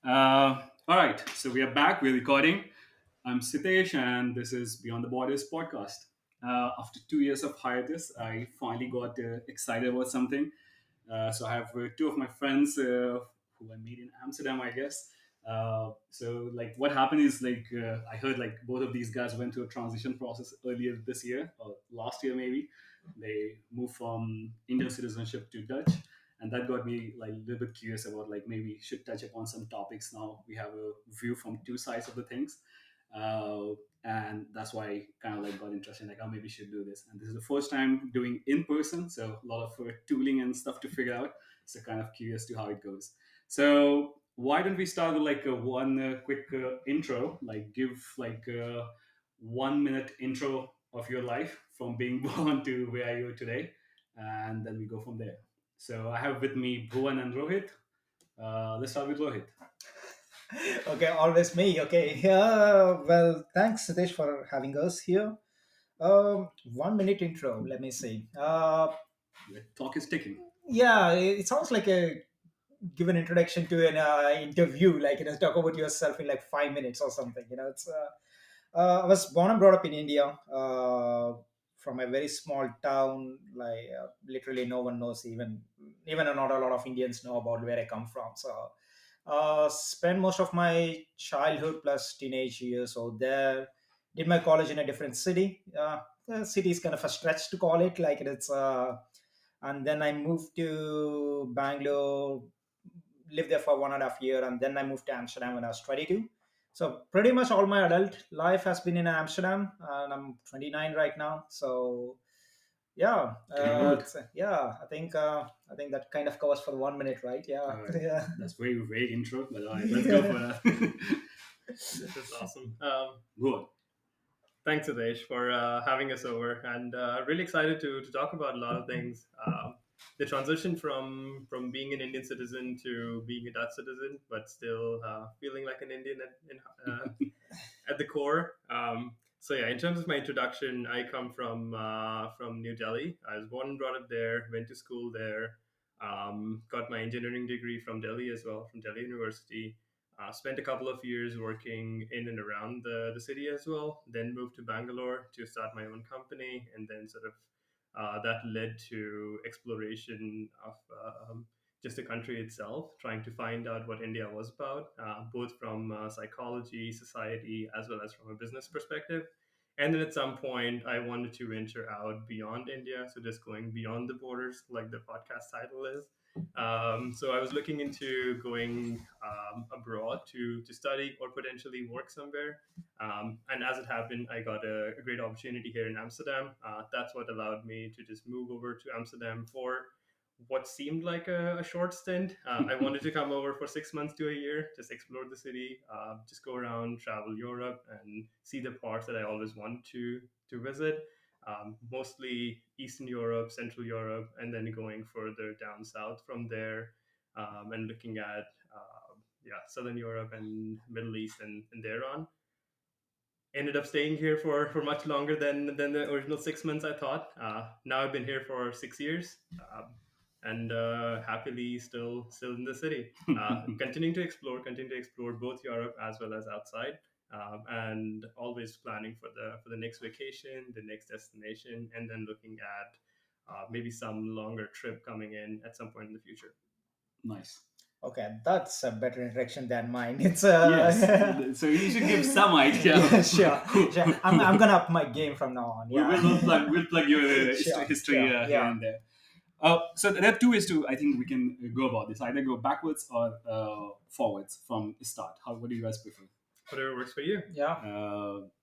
All right, so we are back. We're recording. I'm Sitesh, and this is Beyond the Borders podcast. After 2 years of hiatus, I finally got excited about something. So I have two of my friends who I met in Amsterdam, I guess. So what happened is I heard like both of these guys went through a transition process earlier this year or last year maybe. They moved from Indian citizenship to Dutch, and that got me like a little bit curious about like maybe should touch upon some topics. Now we have a view from two sides of the things, uh, and that's why I kind of like got interested, like, oh, maybe we should do this. And this is the first time doing in person, so a lot of tooling and stuff to figure out. So kind of curious to how it goes. So why don't we start with like a one quick intro, like give like a 1 minute intro of your life from being born to where you are today, and then we go from there. So I have with me Bhuvan and Rohith. Let's start with Rohith. Okay, always me. Okay, well, thanks, Satish, for having us here. 1 minute intro. Let me see. The clock is ticking. Yeah, it sounds like a give an introduction to an interview, like talk about yourself in like 5 minutes or something. I was born and brought up in India, from a very small town. Like literally, no one knows, even not a lot of Indians know about where I come from. So, spent most of my childhood plus teenage years out there. Did my college in a different city. The city is kind of a stretch to call it. Like it's and then I moved to Bangalore, lived there for 1.5 year, and then I moved to Amsterdam when I was 22. So pretty much all my adult life has been in Amsterdam, and I'm 29 right now. So yeah, Getting old. I think that kind of covers for the 1 minute, right? Yeah, All right. yeah, That's very vague intro, but all right, let's go for that. That's awesome. Go on. Thanks, Adesh, for having us over, and really excited to talk about a lot of things. The transition from being an Indian citizen to being a Dutch citizen, but still feeling like an Indian at the core. So yeah, in terms of my introduction, I come from New Delhi. I was born and brought up there. Went to school there. Got my engineering degree from Delhi as well, from Delhi University. Spent a couple of years working in and around the city as well. Then moved to Bangalore to start my own company, and then sort of that led to exploration of just the country itself, trying to find out what India was about, both from psychology, society, as well as from a business perspective. And then at some point, I wanted to venture out beyond India, so just going beyond the borders, like the podcast title is. So I was looking into going abroad to study or potentially work somewhere. And as it happened, I got a great opportunity here in Amsterdam. That's what allowed me to just move over to Amsterdam for what seemed like a short stint. I wanted to come over for 6 months to a year, just explore the city, just go around, travel Europe, and see the parts that I always wanted to visit. Mostly Eastern Europe, Central Europe, and then going further down south from there, and looking at Southern Europe and Middle East and thereon. Ended up staying here for much longer than the original 6 months I thought. Now I've been here for 6 years, and happily still in the city. Continue to explore both Europe as well as outside, and always planning for the next vacation, the next destination, and then looking at maybe some longer trip coming in at some point in the future. Nice. okay, that's a better introduction than mine. It's Yes. So you should give some idea. yeah, sure. I'm gonna up my game from now on. we, Yeah, we'll plug your history here yeah. and there. So there are two ways to I think we can go about this. Either go backwards or forwards from start. What do you guys prefer? Whatever works for you. Yeah,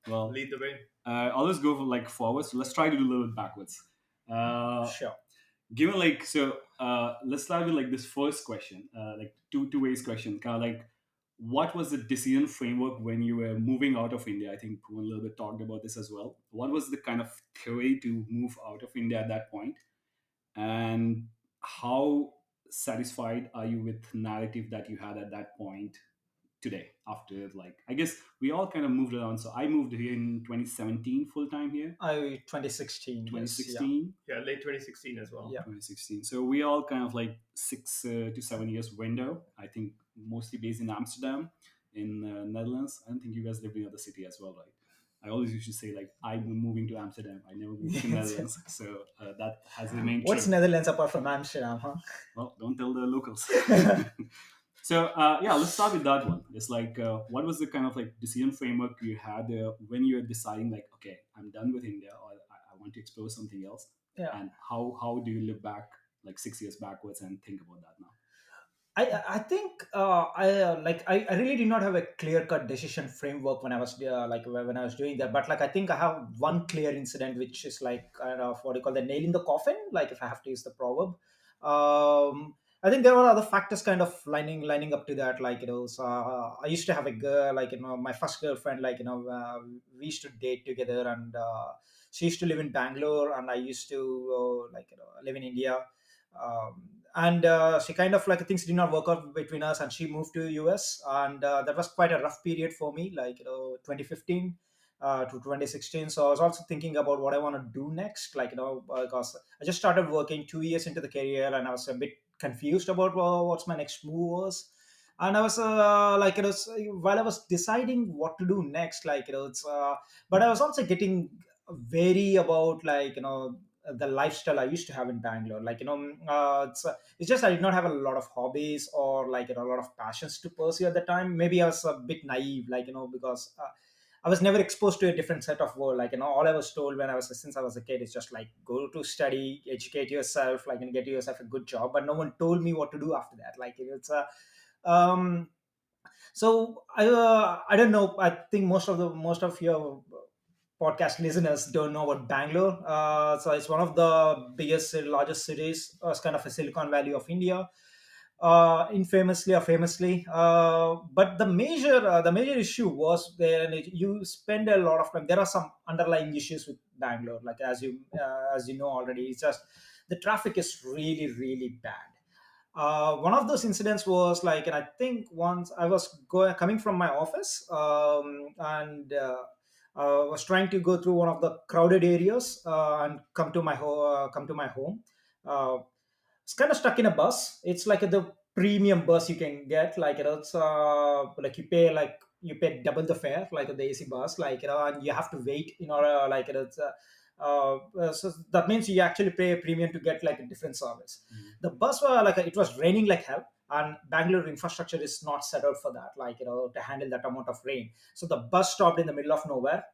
Well, Lead the way. always go for like forwards. So let's try to do a little bit backwards. sure. Given like so, let's start with like this first question. Like two ways question. Kind of like, what was the decision framework when you were moving out of India? I think Pooh a little bit talked about this as well. What was the kind of theory to move out of India at that point? And how satisfied are you with narrative that you had at that point today after like I guess we all kind of moved around. So I moved here in 2017 full time here. I 2016. Yes, yeah, 2016. Yeah, late 2016 as well. yeah. 2016. So we all kind of like 6 to 7 years window. I think mostly based in Amsterdam, in Netherlands. I don't think you guys live in other city as well, right? I always used to say like I'm moving to Amsterdam. I never moved to Yes. Netherlands, so that has remained What's true. Netherlands apart from Amsterdam, huh? Well, don't tell the locals. So yeah, let's start with that one. It's like, what was the kind of like decision framework you had when you were deciding like, okay, I'm done with India, or I want to explore something else, Yeah. and how do you look back like 6 years backwards and think about that now? I think I really did not have a clear cut decision framework when I was when I was doing that. But like I think I have one clear incident which is like kind of what you call the nail in the coffin. Like if I have to use the proverb, I think there were other factors kind of lining up to that. Like so, I used to have a girl, like my first girlfriend. Like we used to date together, and she used to live in Bangalore, and I used to live in India. And she kind of like things did not work out between us, and she moved to US, and that was quite a rough period for me, 2015 to 2016. So I was also thinking about what I want to do next, because I just started working 2 years into the career, and I was a bit confused about what's my next move was. And I was while I was deciding what to do next, but I was also getting wary about the lifestyle I used to have in Bangalore. It's just I did not have a lot of hobbies or a lot of passions to pursue at the time. Maybe I was a bit naive, because I was never exposed to a different set of world. All I was told when I was since I was a kid is just like go to study, educate yourself, and get yourself a good job. But no one told me what to do after that. Um, I don't know. I think most of your podcast listeners don't know about Bangalore. So it's one of the biggest, largest cities. It's kind of a Silicon Valley of India, infamously or famously. But the major issue was there, and you spend a lot of time. There are some underlying issues with Bangalore, like as you know already. It's just the traffic is really really bad. One of those incidents was and I think once I was coming from my office, and was trying to go through one of the crowded areas, and come to my home. Uh, it's kind of stuck in a bus. It's like the premium bus you can get. It's like you pay double the fare, like the AC bus, and you have to wait in order, so that means you actually pay a premium to get like a different service. Mhm. The bus was it was raining like hell, and Bangalore infrastructure is not set up for that, to handle that amount of rain. So the bus stopped in the middle of nowhere,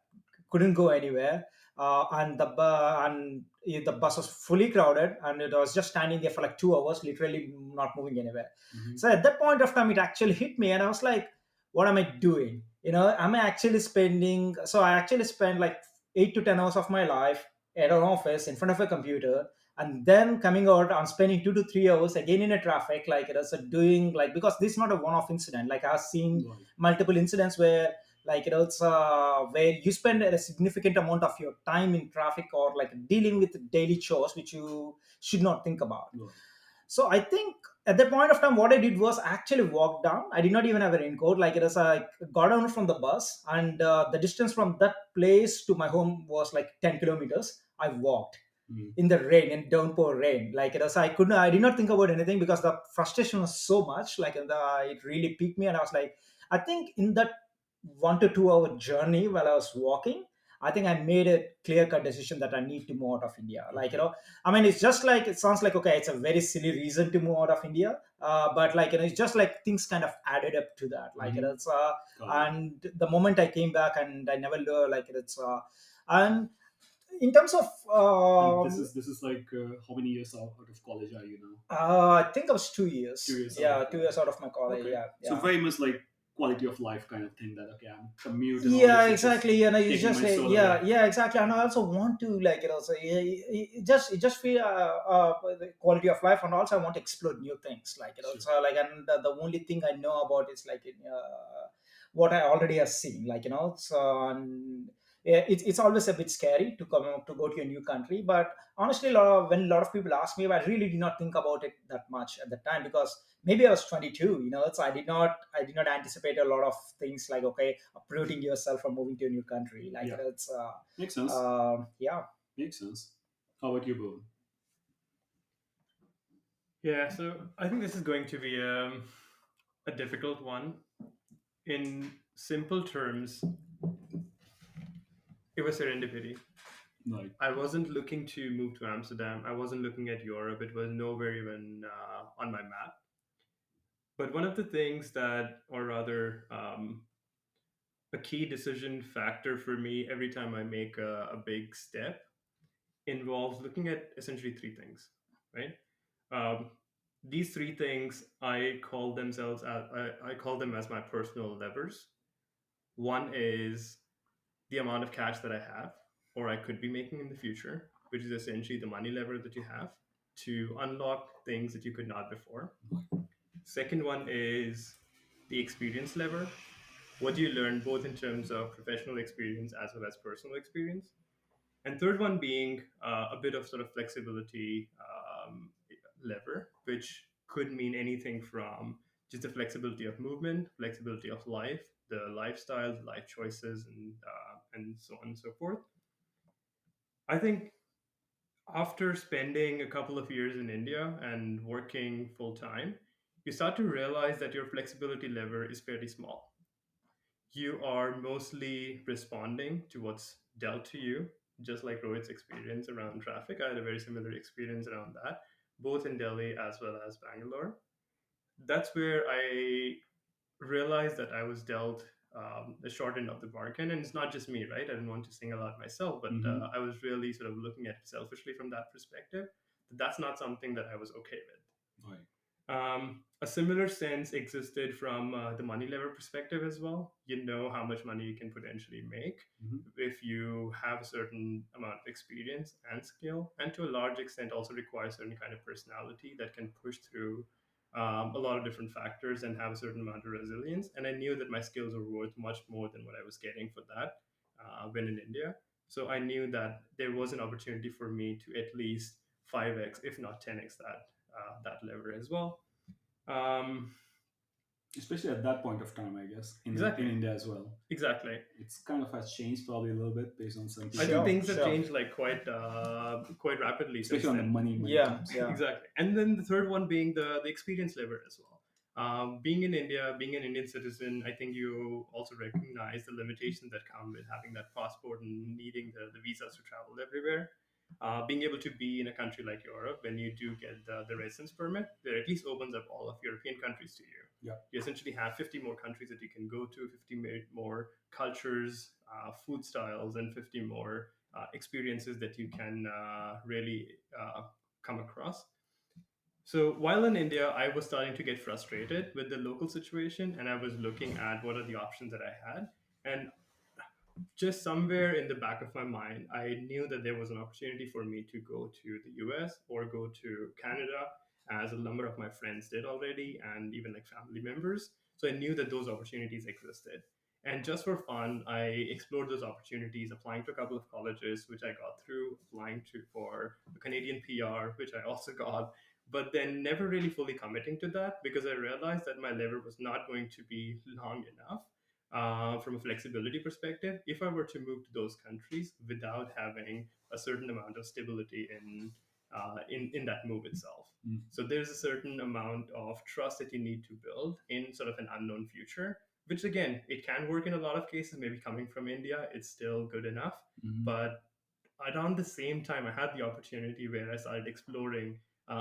couldn't go anywhere, and the bus was fully crowded, and it was just standing there for like 2 hours, literally not moving anywhere. Mhm. So at that point of time, it actually hit me, and I was like, "What am I doing? Am I actually spending?" So I actually spent like 8 to 10 hours of my life at an office in front of a computer, and then coming out and spending 2 to 3 hours again in a traffic, so doing because this is not a one-off incident. Like I've seen Right. multiple incidents where it's where you spend a significant amount of your time in traffic, or like dealing with daily chores which you should not think about. Right. So I think at that point of time, what I did was I actually walked down. I did not even have a raincoat. I got down from the bus, and the distance from that place to my home was like 10 kilometers. I walked Mhm. in the rain, in downpour rain. I did not think about anything because the frustration was so much. It really piqued me, and I was like, I think in that 1 to 2 hour journey while I was walking, I think I made a clear cut decision that I need to move out of India. Okay. I mean, it's just like it sounds like okay, it's a very silly reason to move out of India, but it's just like things kind of added up to that. Mhm. It's Got it. and the moment I came back, and I never learned and in terms of And this is like how many years out of college are you now? I think I was 2 years. 2 years out Yeah, of 2 years college. out of my college. Okay. Yeah, So yeah. very much like quality of life kind of thing that okay, I'm commute and all Yeah, this is just exactly. And it's taking just my soul yeah, away. yeah, exactly. And I also want to it just feel the quality of life, and also I want to explore new things. Sure. And the only thing I know about is what I already have seen. And yeah, it's always a bit scary to go to a new country. But honestly, when a lot of people ask me, I really did not think about it that much at the time, because maybe I was 22. So I did not anticipate a lot of things, like okay, uprooting yourself from moving to a new country. Yeah. Makes sense. Yeah. Makes sense. How about you, Boone? Yeah, so I think this is going to be a a difficult one. In simple terms, it was serendipity. Right. I wasn't looking to move to Amsterdam. I wasn't looking at Europe. It was nowhere even on my map. But one of the things that, or rather, a key decision factor for me every time I make a big step involves looking at essentially three things, right? Um, these three things I call them as my personal levers. One is the amount of cash that I have or I could be making in the future, which is essentially the money lever that you have to unlock things that you could not before. Second one is the experience lever. What do you learn both in terms of professional experience as well as personal experience? And third one being a bit of sort of flexibility lever, which could mean anything from just the flexibility of movement, flexibility of life, the lifestyle, life choices, and so on and so forth. I think after spending a couple of years in India and working full time, you start to realize that your flexibility lever is fairly small. You are mostly responding to what's dealt to you, just like Rohit's experience around traffic. I had a very similar experience around that, both in Delhi as well as Bangalore. That's where I realized that I was dealt the short end of the bargain. And it's not just me, right? I didn't want to single out myself, but Mm-hmm. I was really sort of looking at it selfishly from that perspective. That's not something that I was okay with. Right. A similar sense existed from the money lever perspective as well. You know how much money you can potentially make Mm-hmm. if you have a certain amount of experience and skill, and to a large extent also requires certain kind of personality that can push through a lot of different factors and have a certain amount of resilience. And I knew that my skills were worth much more than what I was getting for that when in India. So I knew that there was an opportunity for me to at least 5x, if not 10x that lever as well. Um, Especially at that point of time, I guess, in exactly, India as well. exactly. It's kind of has changed probably a little bit based on some I people, think Sure, things have sure. changed like quite rapidly especially since on the then. money Yeah, terms. yeah. Exactly. And then the third one being the experience lever as well. Being in India, being an Indian citizen, I think you also recognize the limitations that come with having that passport and needing the visas to travel everywhere. Being able to be in a country like Europe, when you do get the residence permit, that at least opens up all of European countries to you. Yeah. You essentially have 50 more countries that you can go to, 50 more cultures, food styles, and 50 more experiences that you can really come across. So while in India, I was starting to get frustrated with the local situation, and I was looking at what are the options that I had. And just somewhere in the back of my mind, I knew that there was an opportunity for me to go to the US or go to Canada, as a number of my friends did already, and even like family members. So I knew that those opportunities existed. And just for fun, I explored those opportunities, applying to a couple of colleges, which I got through, applying to for a Canadian PR, which I also got, but then never really fully committing to that because I realized that my lever was not going to be long enough from a flexibility perspective if I were to move to those countries without having a certain amount of stability in that move itself. Mm. So there's a certain amount of trust that you need to build in sort of an unknown future, which again, it can work in a lot of cases. Maybe coming from India, it's still good enough. Mm-hmm. But around the same time, I had the opportunity where I started exploring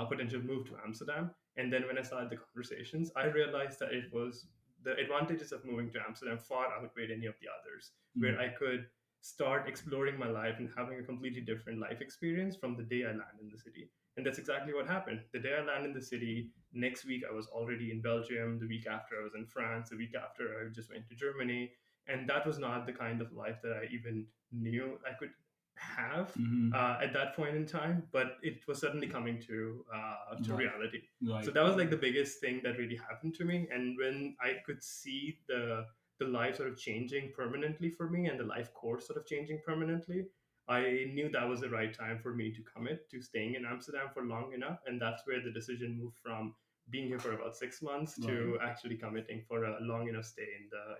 potential move to Amsterdam. And then when I started the conversations, I realized that it was the advantages of moving to Amsterdam far outweighed any of the others, where Mm. I could start exploring my life and having a completely different life experience from the day I land in the city. And that's exactly what happened. The day I land in the city, next week I was already in Belgium. The week after I was in France. The week after I just went to Germany. And that was not the kind of life that I even knew I could have Mm-hmm. at that point in time, but it was suddenly coming to Right. reality. So Right. that was like the biggest thing that really happened to me. And when I could see the life sort of changing permanently for me and the life course sort of changing permanently, I knew that was the right time for me to commit to staying in Amsterdam for long enough. And that's where the decision moved from being here for about 6 months Right. to actually committing for a long enough stay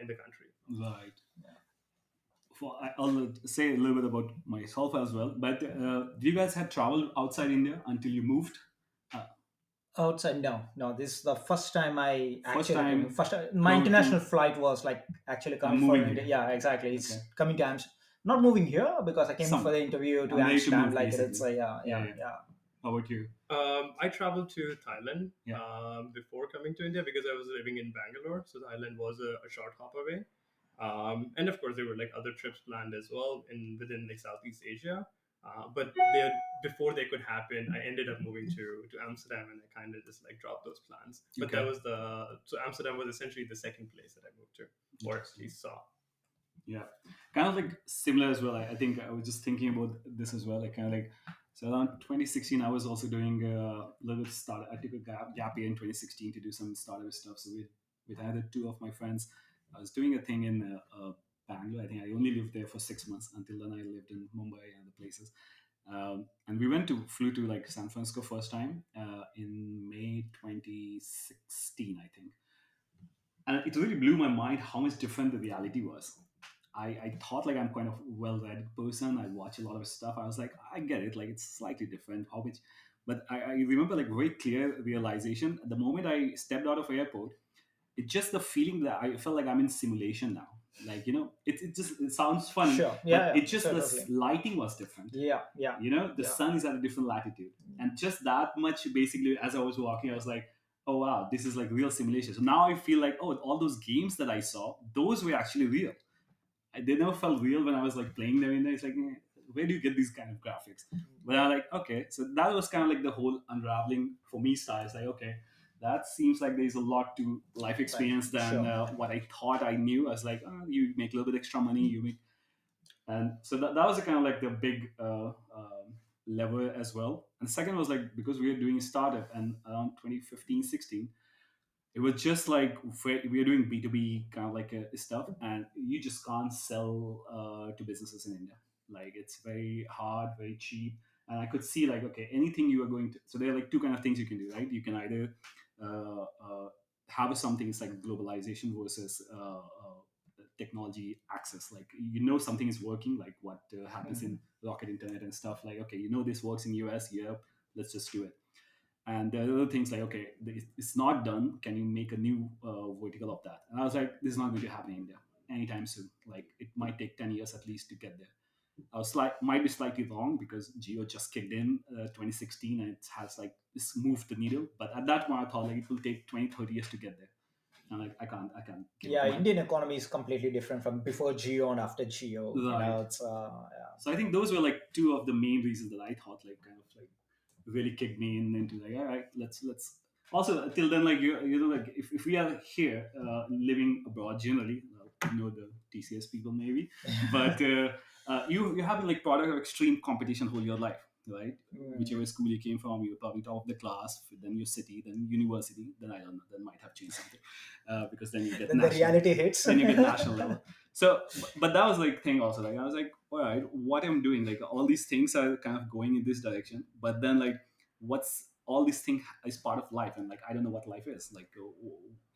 in the country. Right. I'll say a little bit about myself as well. But do you guys had traveled outside India until you moved? Uh, Outside, no, no. This is the first time I First actually came. time First, my go to, international flight was like actually I'm coming for moving an here. Yeah, exactly. Okay. It's coming to not moving here because I came for Some. the interview to I'm ready to Amsterdam. move Like it's basically. a yeah, Yeah, yeah, yeah. yeah. How about you? I traveled to Thailand Yeah. before coming to India because I was living in Bangalore, so Thailand was a short hop away. And of course, there were like other trips planned as well in within like Southeast Asia. But before they could happen, I ended up moving to Amsterdam, and I kind of just like dropped those plans. But that Okay. was the so Amsterdam was essentially the second place that I moved to, or at Interesting. least saw. Yeah, kind of like similar as well. I think I was just thinking about this as well. Like kind of like so around 2016, I was also doing a little bit start. I took a gap year in 2016 to do some startup stuff. So with another two of my friends, I was doing a thing in Bangalore. I think I only lived there for 6 months. Until then, I lived in Mumbai and other places. And we flew to like San Francisco first time in May 2016, I think, and it really blew my mind how much different the reality was. I thought like I'm kind of well-read person. I watch a lot of stuff. I was like, I get it. Like it's slightly different. How much? But I remember like very clear realization. The moment I stepped out of airport, it's just the feeling that I felt like I'm in simulation now. Like it sounds funny, Sure. but Yeah, it yeah. just Sure, the totally. lighting was different. Yeah, yeah, The yeah. sun is at a different latitude, and just that much basically. As I was walking, I was like, oh wow, this is like real simulation. So now I feel like, oh, all those games that I saw, those were actually real. They never felt real when I was like playing them in there. It's like, where do you get these kind of graphics? But I'm like, okay, so that was kind of like the whole unraveling for me style. It's like, okay, that seems like there's a lot to life Right. experience than Sure. what I thought I knew. I was like, oh, you make a little bit extra money, you make, and so that was a kind of like the big lever as well. And the second was like because we were doing startup and around 2015, 16, it was just like we are doing B2B kind of like stuff, and you just can't sell to businesses in India. Like it's very hard, very cheap. And I could see like, okay, anything you are going to, so there are like two kind of things you can do, right? You can either have something, it's like globalization versus technology access. Like, something is working, like what happens Mhm. in rocket internet and stuff. Like, okay, this works in US, Europe, let's just do it. And there are other things like, okay, it's not done. Can you make a new vertical of that? And I was like, this is not going to happen in India anytime soon. Like it might take 10 years at least to get there. I was might be slightly wrong because Geo just kicked in 2016 and it has like this moved the needle. But at that point, I thought like it will take 20, 30 years to get there. And like I can't give up Yeah, my Indian economy is completely different from before Geo and after Geo. right. It's yeah. So I think those were like two of the main reasons that I thought like kind of like really kicked me in into like, all right, let's also till then, like like if we are here living abroad generally, the TCS people maybe, but you have like product of extreme competition whole your life, right? Mm. Whichever school you came from, you're probably top of the class, then your city, then university, then I don't know, then might have changed something, because then you get Then the national, reality hits. then you get national level. So, but that was like thing also. Like I was like, all right, what I'm doing, like all these things are kind of going in this direction. But then like, what's all these things is part of life, and like I don't know what life is. Like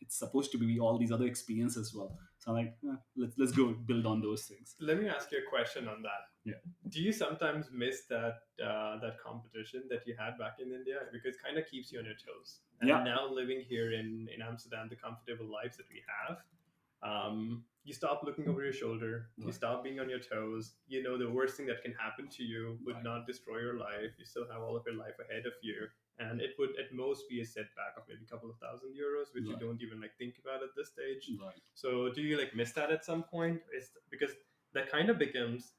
it's supposed to be all these other experiences as well. So I'm like, let's go build on those things. Let me ask you a question on that. Yeah. Do you sometimes miss that competition that you had back in India because it kind of keeps you on your toes? And Yeah. now living here in Amsterdam, the comfortable lives that we have, you stop looking over your shoulder. You Right. stop being on your toes. You know the worst thing that can happen to you would Right. not destroy your life. You still have all of your life ahead of you, and it would at most be a setback of maybe a couple of €1,000, which you Right. don't even like think about at this stage. Right. So do you like miss that at some point? Is because that kind of becomes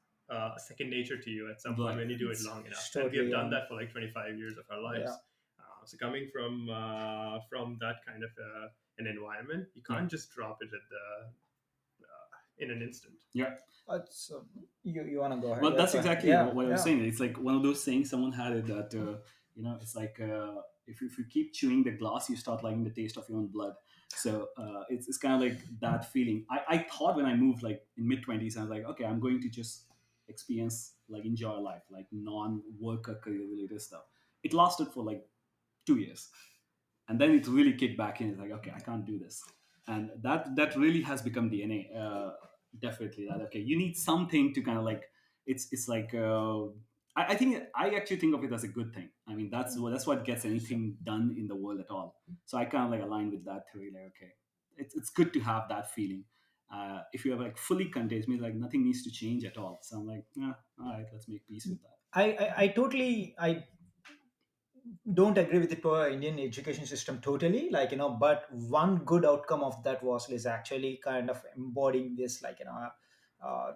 second nature to you at some point Right. when you do it It's long enough, and we have totally done that for like 25 years of our lives. yeah. So coming from that kind of an environment, you Yeah. can't just drop it at the in an instant. Yeah. It's, you wanna go ahead? Well, Yeah, that's go ahead. exactly Yeah, what I was yeah. saying. It's like one of those sayings someone had it that it's like if you keep chewing the glass, you start liking the taste of your own blood. So it's kind of like that feeling. I thought when I moved like in mid 20s, I was like, okay, I'm going to just experience like enjoy life, like non-work or career related stuff. It lasted for like 2 years, and then it really kicked back in. It's like, okay, I can't do this, and that really has become DNA. Definitely, that okay, you need something to kind of like it's like I think I actually think of it as a good thing. I mean, that's what gets anything done in the world at all. So I kind of like align with that theory. Like, okay, it's good to have that feeling. If you have like fully contained, means like nothing needs to change at all. So I'm like, yeah, all right, let's make peace with that. I totally I don't agree with the poor Indian education system totally, like but one good outcome of that was is actually kind of embodying this, like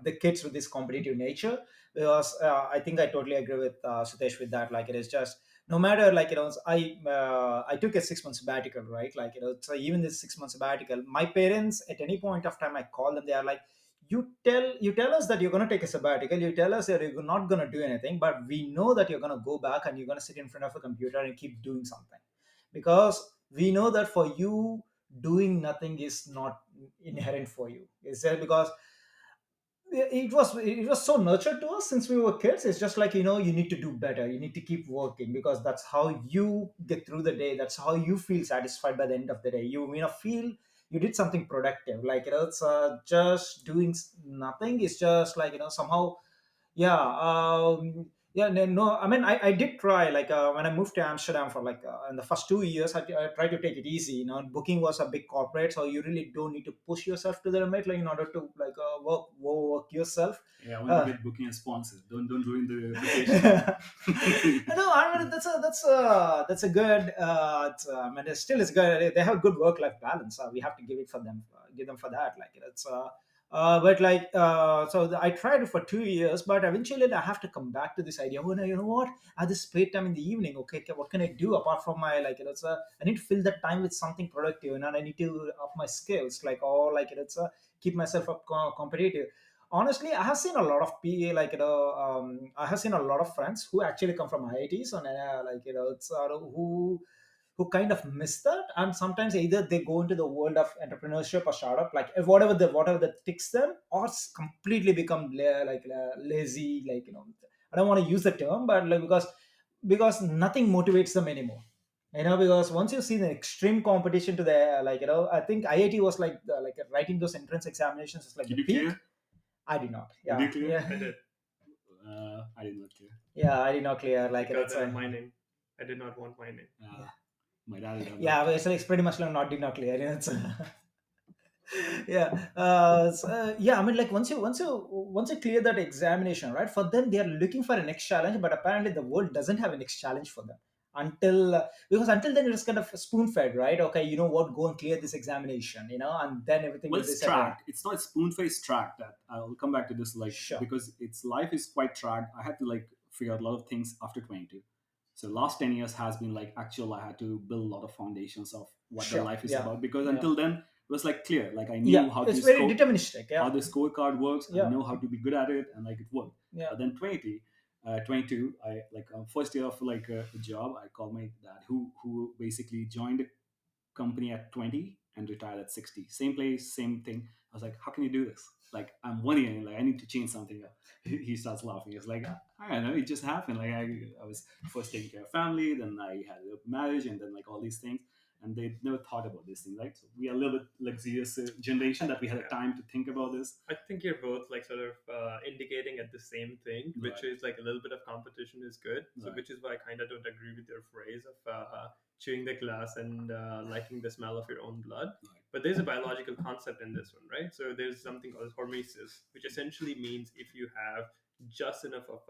the kids with this competitive nature. Because I think I totally agree with Sutesh with that. Like it is just no matter, like I took a 6 month sabbatical, right? Like so even this 6 month sabbatical, my parents at any point of time I call them, they are like, you tell us that you're going to take a sabbatical, you tell us that you're not going to do anything, but we know that you're going to go back and you're going to sit in front of a computer and keep doing something, because we know that for you doing nothing is not inherent for you. Is that because it was so nurtured to us since we were kids. It's just like, you need to do better, you need to keep working, because that's how you get through the day, that's how you feel satisfied by the end of the day. You feel you did something productive. Like it's just doing nothing is just like, somehow. Yeah. Yeah, no, I mean, I did try, like when I moved to Amsterdam for like in the first 2 years, I tried to take it easy. Booking was a big corporate, so you really don't need to push yourself to the limit, like in order to like work yourself. Yeah, I want to uh, get booking a sponsor. Don't ruin the vacation. no, I mean that's a good. I mean, it still is good. They have good work life balance. We have to give them for that. Like it's. But like I tried it for 2 years, but eventually I have to come back to this idea. Oh no, you know what? I have this spare time in the evening. Okay, okay, what can I do apart from my, like I need to fill that time with something productive, and I need to up my skills, like, or like keep myself up competitive. Honestly, I have seen a lot of PA, like I have seen a lot of friends who actually come from IITs, and like who kind of miss that, and sometimes either they go into the world of entrepreneurship or startup, like if whatever that ticks them, or completely become lazy, like I don't want to use the term, but like because nothing motivates them anymore. Because once you see the extreme competition to the, like I think IIT was like writing those entrance examinations is like Did the you peak. clear? I did not. Did you Yeah, clear? yeah, I did. I did not clear. yeah. I did not clear. I Like got that's that in mining. I did not want mining. Uh, yeah, my dad had done that. yeah. But it's pretty much like not did not clear. It's, yeah. Yeah. I mean, like once you clear that examination, right? For them, they are looking for a next challenge, but apparently the world doesn't have a next challenge for them until because until then it is kind of spoon fed, right? Okay, you know what? Go and clear this examination, and then everything Well, will be it's settled. tracked. It's not spoon face tracked. That I'll come back to this, like, Sure. because its life is quite tracked. I had to like figure out a lot of things after 22. So last 10 years has been like actual. I had to build a lot of foundations of what the Sure. life is Yeah. about, because Yeah. until then it was like clear. Like I Yeah. knew how It's to very score, deterministic. how Yeah. the scorecard works. I Yeah. know how to be good at it, and like it worked. Yeah. But then 22, I like first year of like a job. I called my dad, who basically joined company at 20 and retired at 60. Same place, same thing. I was like, how can you do this? Like, I'm 1 year in, like, I need to change something. He starts laughing. He's like, I don't know, it just happened. Like, I was first taking care of family, then I had a marriage, and then, like, all these things. And they never thought about this thing, right? So we are a little bit luxurious generation that we had a Yeah. time to think about this. I think you're both like sort of indicating at the same thing, which Right, is like a little bit of competition is good. So, right, which is why I kind of don't agree with your phrase of chewing the glass and liking the smell of your own blood. right, But there's a biological concept in this one, right? So there's something called hormesis, which essentially means if you have just enough of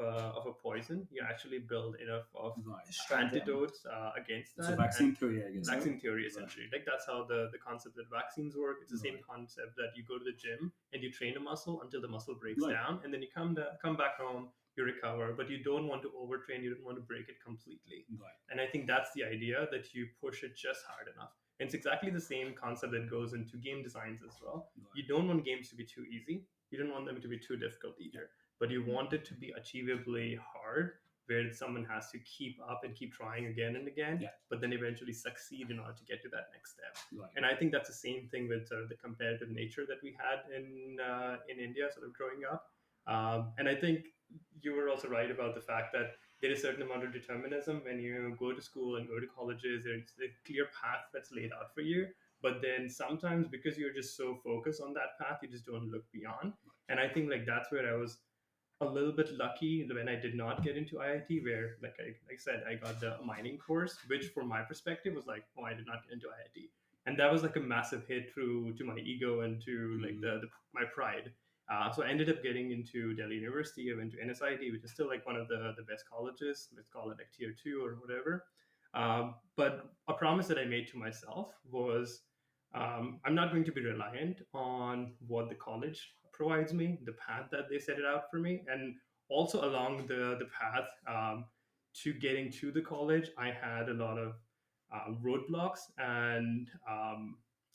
a poison, you actually build enough of right. Strength. Yeah. antidotes against So that. And vaccine theory, I guess, right? vaccine theory Right, essentially, like that's how the concept that vaccines work. It's the same right, concept that you go to the gym and you train a muscle until the muscle breaks right, down, and then you come back home, you recover, but you don't want to overtrain, you don't want to break it completely. right, And I think that's the idea, that you push it just hard enough. And it's exactly the same concept that goes into game designs as well. You right. don't want games to be too easy, you don't want them to be too difficult either, but you want it to be achievably hard, where someone has to keep up and keep trying again and again, Yeah, but then eventually succeed in order to get to that next step. right, And I think that's the same thing with sort of the competitive nature that we had in India, sort of growing up. And I think you were also right about the fact that there is a certain amount of determinism when you go to school and go to colleges. There's a clear path that's laid out for you. But then sometimes, because you're just so focused on that path, you just don't look beyond. And I think like that's where I was a little bit lucky when I did not get into IIT, where, like I said, I got the mining course, which from my perspective was like, oh, I did not get into IIT, and that was like a massive hit through to my ego and to like the my pride. So I ended up getting into Delhi University. I went to NSIT, which is still like one of the best colleges. Let's call it like tier two or whatever. But a promise that I made to myself was I'm not going to be reliant on what the college provides me, the path that they set it out for me, and also along the path to getting to the college, I had a lot of roadblocks and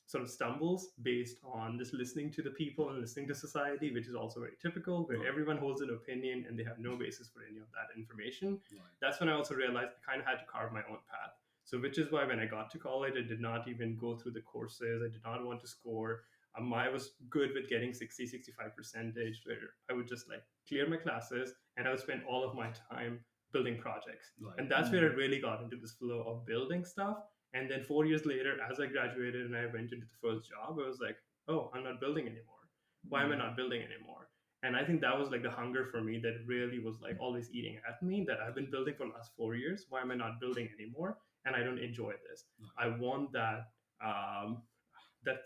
sort of stumbles based on just listening to the people and listening to society, which is also very typical, where Right. everyone holds an opinion and they have no basis for any of that information. Right. That's when I also realized I kind of had to carve my own path. So, which is why when I got to college, I did not even go through the courses. I did not want to score. I was good with getting 60, 65 percentage, where I would just like clear my classes and I would spend all of my time building projects. Right. And that's where I really got into this flow of building stuff. And then 4 years later, as I graduated and I went into the first job, I was like, oh, I'm not building anymore. Why am I not building anymore? And I think that was like the hunger for me that really was like always eating at me, that I've been building for the last 4 years. Why am I not building anymore? And I don't enjoy this. I want that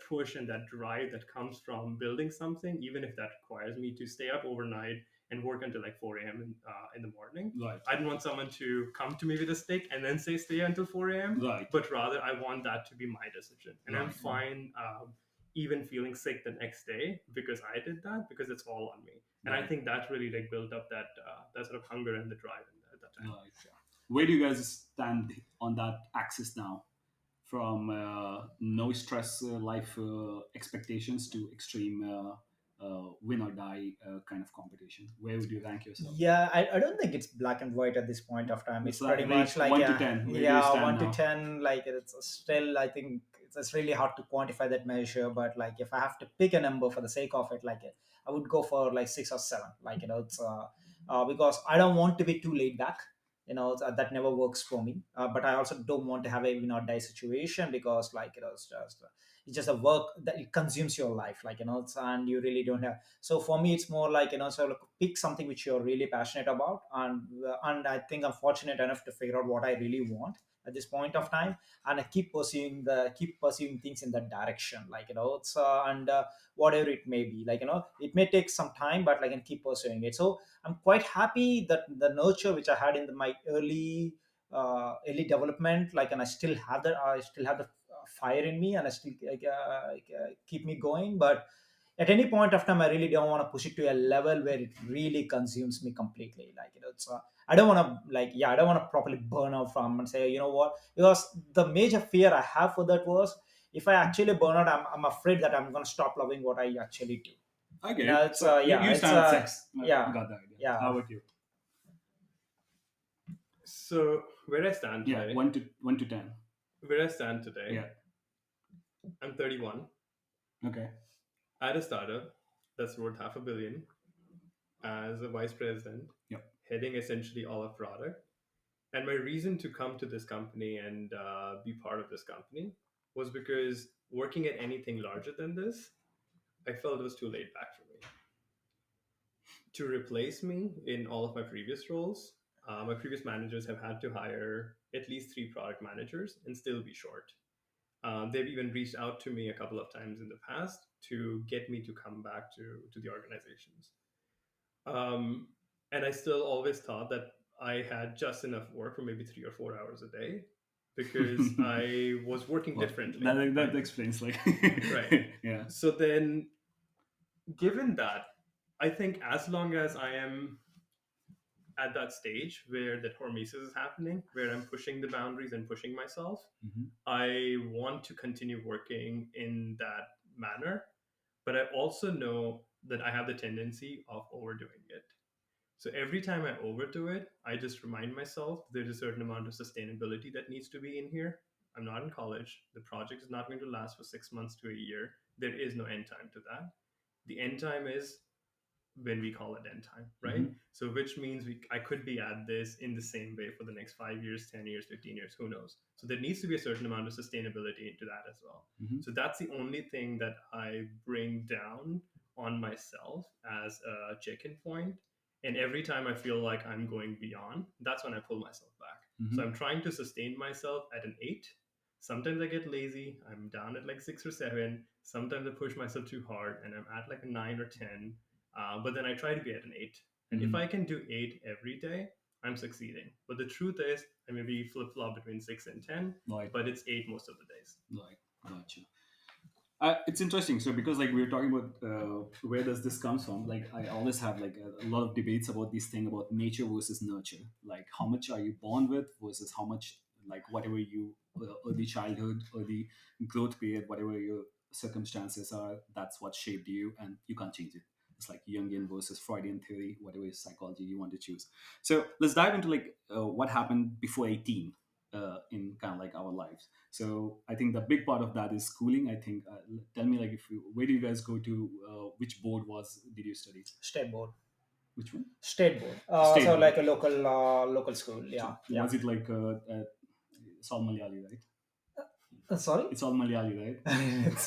push and that drive that comes from building something, even if that requires me to stay up overnight and work until like 4 a.m. In the morning. Right. I don't want someone to come to me with a stick and then say stay until 4 a.m. Right. But rather, I want that to be my decision. And I'm Right. fine even feeling sick the next day because I did that, because it's all on me. And I Right. think that really like built up that sort of hunger and the drive at that time. Right. Where do you guys stand on that axis now? From no stress life expectations to extreme win or die kind of competition. Where would you rank yourself? Yeah, I don't think it's black and white at this point of time. It's It's like pretty rate much like 1 to 10. Where do you yeah, stand one to now? 10. Like it's still, I think it's really hard to quantify that measure. But like if I have to pick a number for the sake of it, like I would go for like 6 or 7. Like it's because I don't want to be too laid back. That never works for me. But I also don't want to have a die situation, because like it's just a work that it consumes your life. Like and you really don't have. So for me, it's more like so like pick something which you're really passionate about, and I think I'm fortunate enough to figure out what I really want at this point of time, and I keep pursuing things in that direction. Like it's and whatever it may be, like it may take some time, but like I can keep pursuing it. So I'm quite happy that the nurture which I had in my early development, like, and I still have the fire in me, and I still keep me going. But at any point of time, I really don't want to push it to a level where it really consumes me completely. Like it's I don't want to I don't want to properly burn out from and say, what, because the major fear I have for that was, if I actually burn out, I'm afraid that I'm going to stop loving what I actually do. I get it. It's So yeah, you it's stand at 6. I yeah, got the idea. yeah. How about you? So where I stand Yeah, today, 1 to 10. where I stand today, Yeah. I'm 31. Okay. I had a startup that's worth $500 million as a vice president, Yep. heading essentially all of product. And my reason to come to this company and be part of this company was because working at anything larger than this, I felt it was too laid back for me. To replace me in all of my previous roles, my previous managers have had to hire at least 3 product managers and still be short. They've even reached out to me a couple of times in the past to get me to come back to the organizations. Um, and I still always thought that I had just enough work for maybe 3 or 4 hours a day because I was working Well, differently. that explains like Right. Yeah. So then, given that, I think as long as I am at that stage where that hormesis is happening, where I'm pushing the boundaries and pushing myself, Mhm. I want to continue working in that manner. But I also know that I have the tendency of overdoing it. So every time I overdo it, I just remind myself there's a certain amount of sustainability that needs to be in here. I'm not in college. The project is not going to last for 6 months to a year. There is no end time to that. The end time is when we call it end time, right? Mhm. So which means I could be at this in the same way for the next 5 years, 10 years, 15 years, who knows? So there needs to be a certain amount of sustainability into that as well. Mhm. So that's the only thing that I bring down on myself as a check-in point. And every time I feel like I'm going beyond, that's when I pull myself back. So Hmm. I'm trying to sustain myself at an 8. Sometimes I get lazy, I'm down at like 6 or 7. Sometimes I push myself too hard and I'm at like a 9 or 10. But then I try to be at an 8. And if Hmm. I can do 8 every day, I'm succeeding. But the truth is, I maybe flip flop between 6 and 10, Like, but it's 8 most of the days. like, gotcha. It's interesting. So because like we were talking about where does this comes from? Like I always have like a lot of debates about this thing about nature versus nurture. Like how much are you born with versus how much like whatever you early childhood or the growth period, whatever your circumstances are, that's what shaped you, and you can't change it. It's like Jungian versus Freudian theory, whatever psychology you want to choose. So let's dive into like what happened before 18 in kind of like our lives. So I think the big part of that is schooling. I think tell me like if you where do you guys go to? Which board was did you study? State board. Which one? State board. State So board. like a local school. So Yeah, yeah. was it like it's all Malayali, right? Sorry. It's all Malayali, right? It's,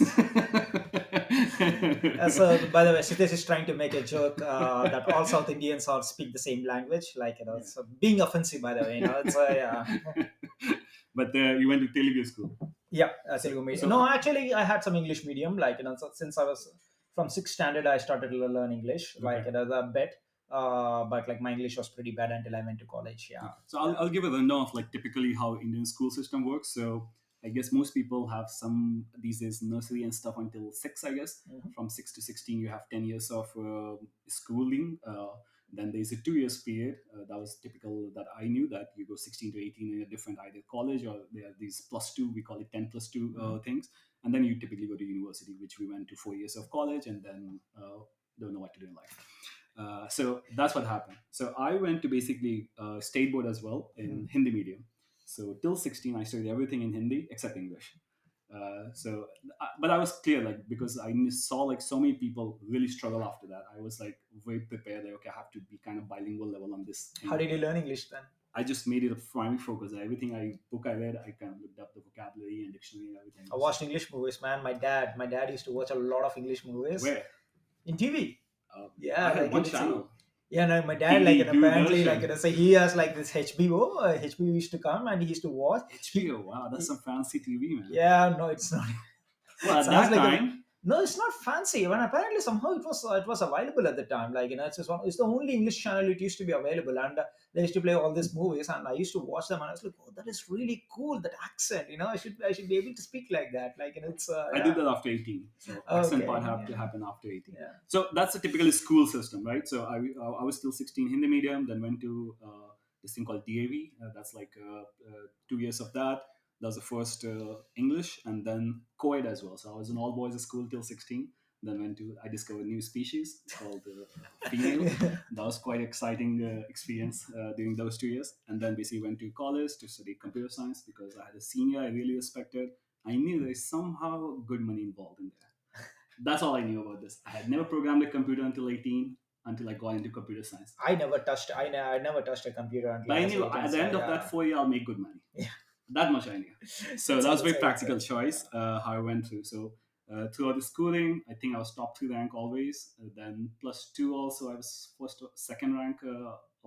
so by the way, Sitesh is trying to make a joke that all South Indians all speak the same language. Like Yeah. it's being offensive. By the way, it's But you went to Telugu school. yeah, So Telugu medium. so No, actually, I had some English medium. Like so since I was from sixth standard, I started to learn English. Like okay. a bit, but like my English was pretty bad until I went to college. Yeah, Okay. So yeah. I'll give a rundown of like typically how Indian school system works. So I guess most people have some these days nursery and stuff until 6. I guess Mhm. from 6 to 16 you have 10 years of schooling. Then there's a 2 years period that was typical that I knew that you go 16 to 18 in a different either college or there are these plus two we call it 10 plus two Mhm. things, and then you typically go to university, which we went to 4 years of college and then don't know what to do in life. So that's what happened. So I went to basically state board as well Mhm. in Hindi medium. So till 16, I studied everything in Hindi except English. But I was clear, like, because I saw like so many people really struggle after that. I was like very prepared, like, okay, I have to be kind of bilingual level on this How thing. did you learn English then? I just made it a primary focus. Everything I read, I kind of looked up the vocabulary and dictionary and everything. I watched English movies, man. My dad used to watch a lot of English movies Where in TV. I Yeah, had like one it's channel, yeah. No, my dad like TV and apparently like Doordarshan. say he has like this HBO. HBO used to come and he used to watch. HBO. Wow, that's some fancy TV, man. Yeah, no, it's not. Well, at Sounds that like a time, no. It's not fancy. When apparently somehow it was available at the time. Like it's just one. It's the only English channel it used to be available, and they used to play all these movies, and I used to watch them, and I was like, oh, that is really cool. That accent, I should be able to speak like that. Like it's I yeah. did that after 18. So accent part Okay. have to Yeah. happen after 18. Yeah. So that's a typical school system, right? So I was still 16 Hindi medium, then went to this thing called DAV. That's like 2 years of that. That was the first English, and then co-ed as well. So I was in all boys school till 16. Then I discovered new species called female. That was quite exciting experience during those 2 years. And then basically went to college to study computer science because I had a senior I really respected. I knew there's somehow good money involved in there. That's all I knew about this. I had never programmed a computer until 18, until I got into computer science. I never touched a computer until But I I was knew 18. at the So end of that yeah. 4 year, I'll make good money. Yeah. That much I knew. So That's that a, was a that's very a, that's a, practical choice how I went through. So throughout the schooling, I think I was top 3 rank always. Then plus two also, I was second rank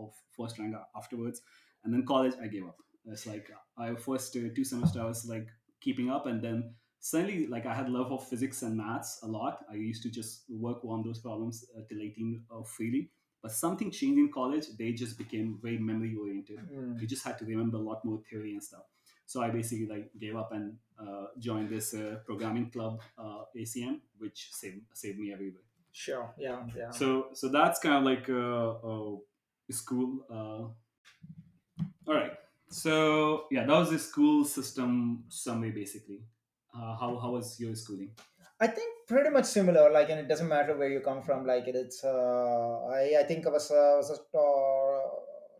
of first rank afterwards. And then college, I gave up. It's like I first 2 semesters I was like keeping up, and then suddenly like I had love of physics and maths a lot. I used to just work on those problems till 18 freely. But something changed in college. They just became very memory oriented. You mm, just had to remember a lot more theory and stuff. So I basically like gave up and joined this programming club, ACM, which saved me everywhere. sure. Yeah. Yeah. So that's kind of like school. All right. So yeah, that was the school system summary basically. How was your schooling? I think pretty much similar. Like, and it doesn't matter where you come from. Like, it's I think I was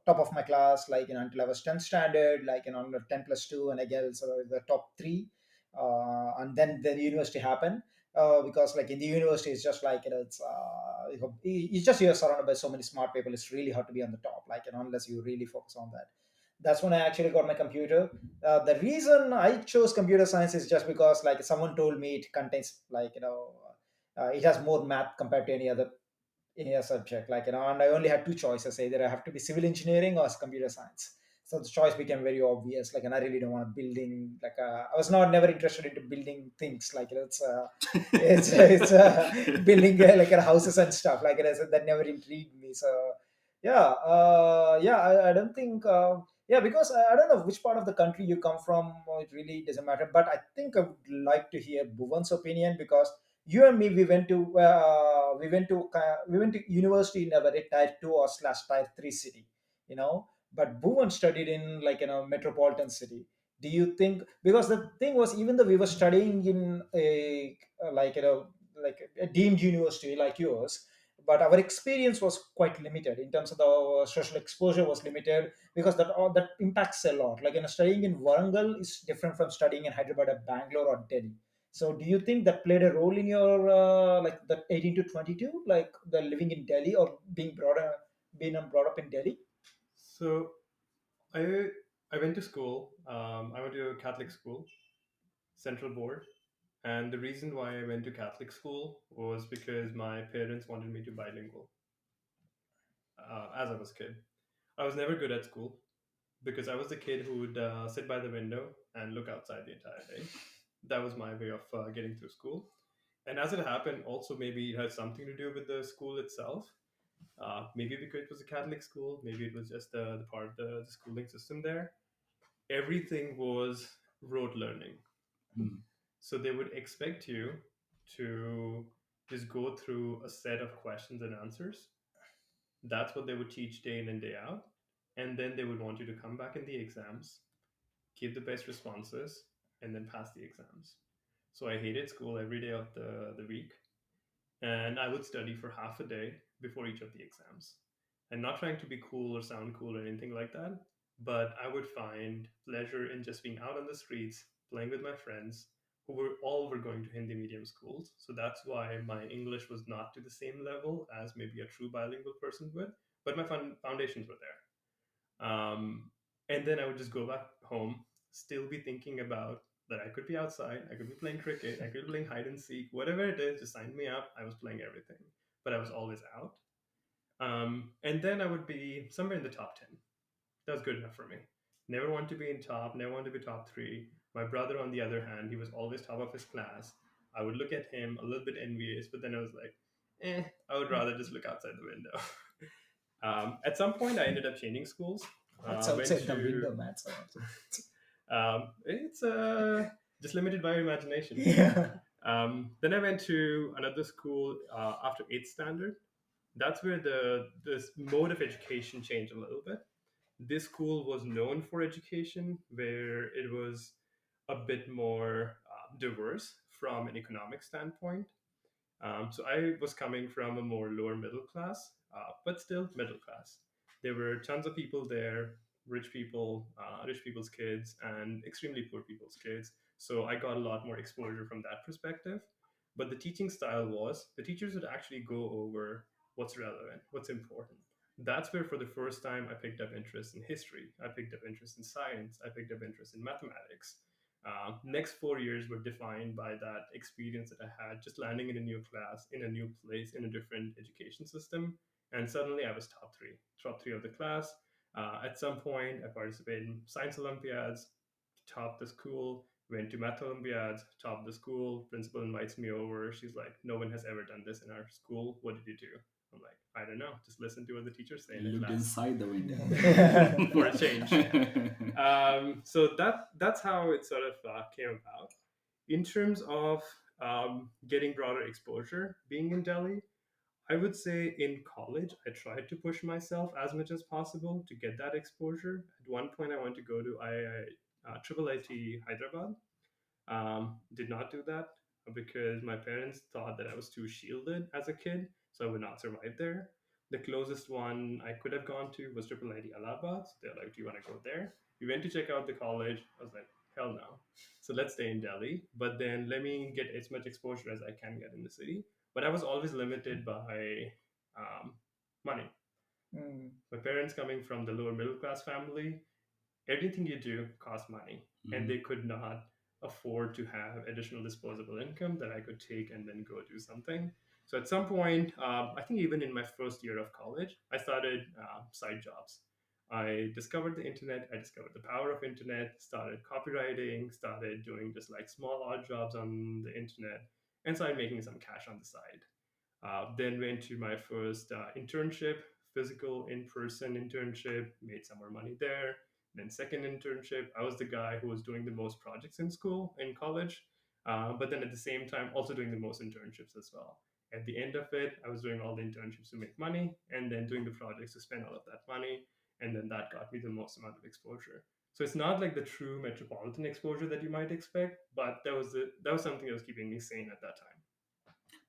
top of my class. Like, until I was 10th standard. Like, on the 10 plus two, and I guess the top three. And then the university happened. Because like in the university, it's just like it's just you're surrounded by so many smart people. It's really hard to be on the top. Like, unless you really focus on that. That's when I actually got my computer. The reason I chose computer science is just because like someone told me it contains like it has more math compared to any other in a subject, and I only had two choices: either I have to be civil engineering or computer science. So the choice became very obvious, and I really don't want building, I was not never interested into building things, it's building houses and stuff, that never intrigued me. So yeah, I don't think, yeah, because I don't know which part of the country you come from. It really doesn't matter, but I think I would like to hear Bhuvan's opinion, because you and me, we went to university in a very tier 2 or slash tier 3 city, but Bhuvan studied in, metropolitan city. Do you think, because the thing was, even though we were studying in a, like a deemed university like yours, but our experience was quite limited in terms of the social exposure was limited, because that impacts a lot. Studying in Warangal is different from studying in Hyderabad or Bangalore or Delhi. So do you think that played a role in your, the 18 to 22, like the living in Delhi, or being brought up in Delhi? So I I went to school. I went to a Catholic school, Central Board, and the reason why I went to Catholic school was because my parents wanted me to bilingual as I was a kid. I was never good at school because I was the kid who would sit by the window and look outside the entire day. That was my way of getting through school. And as it happened, also maybe it had something to do with the school itself. Maybe because it was a Catholic school, maybe it was just the part of the schooling system there. Everything was rote learning. Hmm. So they would expect you to just go through a set of questions and answers. That's what they would teach day in and day out. And then they would want you to come back in the exams, give the best responses, and then pass the exams. So I hated school every day of the week. And I would study for half a day before each of the exams. And not trying to be cool or sound cool or anything like that, but I would find pleasure in just being out on the streets, playing with my friends who were going to Hindi medium schools. So that's why my English was not to the same level as maybe a true bilingual person would, but my foundations were there. And then I would just go back home, still be thinking about that I could be outside, I could be playing cricket, I could be playing hide and seek, whatever it is, just sign me up. I was playing everything, but I was always out. And then I would be somewhere in the top 10. That was good enough for me. Never want to be in top, never want to be top three. My brother, on the other hand, he was always top of his class. I would look at him a little bit envious, but then I was like, I would rather just look outside the window. At some point, I ended up changing schools. That's Went outside the to window, man. So, it's just limited by your imagination. yeah. Then I went to another school after eighth standard. That's where the this mode of education changed a little bit. This school was known for education, where it was a bit more diverse from an economic standpoint. So I was coming from a more lower middle class, but still middle class. There were tons of people there, rich people, rich people's kids, and extremely poor people's kids. So I got a lot more exposure from that perspective. But the teaching style was the teachers would actually go over what's relevant, what's important. That's where, for the first time, I picked up interest in history. I picked up interest in science. I picked up interest in mathematics. Next 4 years were defined by that experience that I had just landing in a new class, in a new place, in a different education system. And suddenly I was top three of the class. At some point, I participated in science Olympiads, topped the school, went to math Olympiads, topped the school. Principal invites me over. She's like, no one has ever done this in our school. What did you do? I'm like, I don't know. Just listen to what the teachers say in You the looked class inside the window. for a change. So that's how it sort of came about. In terms of getting broader exposure, being in Delhi, I would say in college, I tried to push myself as much as possible to get that exposure. At one point, I wanted to go to Triple IT Hyderabad. Did not do that because my parents thought that I was too shielded as a kid, so I would not survive there. The closest one I could have gone to was Triple ID Allahabad. So they're like, "Do you want to go there?" We went to check out the college. I was like, "Hell no!" So let's stay in Delhi, but then let me get as much exposure as I can get in the city. But I was always limited by um, money. Mm. My parents coming from the lower middle class family, everything you do costs money, and they Mhm. could not afford to have additional disposable income that I could take and then go do something. So at some point, I think even in my first year of college, I started side jobs. I discovered the internet. I discovered the power of internet. Started copywriting. Started doing just like small odd jobs on the internet, and started making some cash on the side. Then went to my first internship, physical in-person internship, made some more money there. Then second internship, I was the guy who was doing the most projects in school, in college, but then at the same time also doing the most internships as well. At the end of it, I was doing all the internships to make money, and then doing the projects to spend all of that money, and then that got me the most amount of exposure. So it's not like the true metropolitan exposure that you might expect, but that was something that was keeping me sane at that time.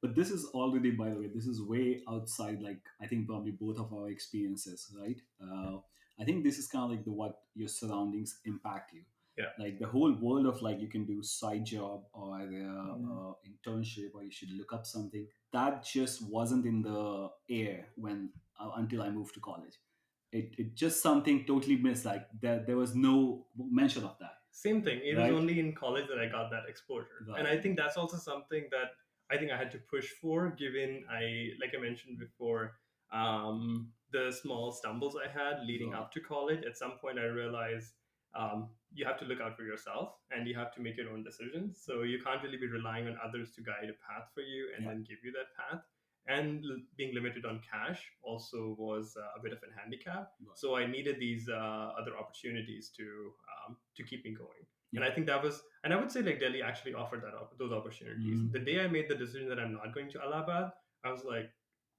But this is already, by the way, this is way outside, like, I think probably both of our experiences, right? I think this is kind of like the what your surroundings impact you. Yeah. Like the whole world of like you can do side job or Mm. internship or you should look up something that just wasn't in the air when until I moved to college. It just something totally missed. Like there was no mention of that, Same thing. It was right? only in college that I got that exposure. And I Right. think that's also something that I think I had to push for, given like I mentioned before, the small stumbles I had leading Right. up to college. At some point, I realized you have to look out for yourself and you have to make your own decisions. So you can't really be relying on others to guide a path for you and Yeah. then give you that path. And being limited on cash also was a bit of a handicap. Right. So I needed these other opportunities to keep me going. And Yeah. I think that was, and I would say like Delhi actually offered those opportunities. Mhm. The day I made the decision that I'm not going to Allahabad, I was like,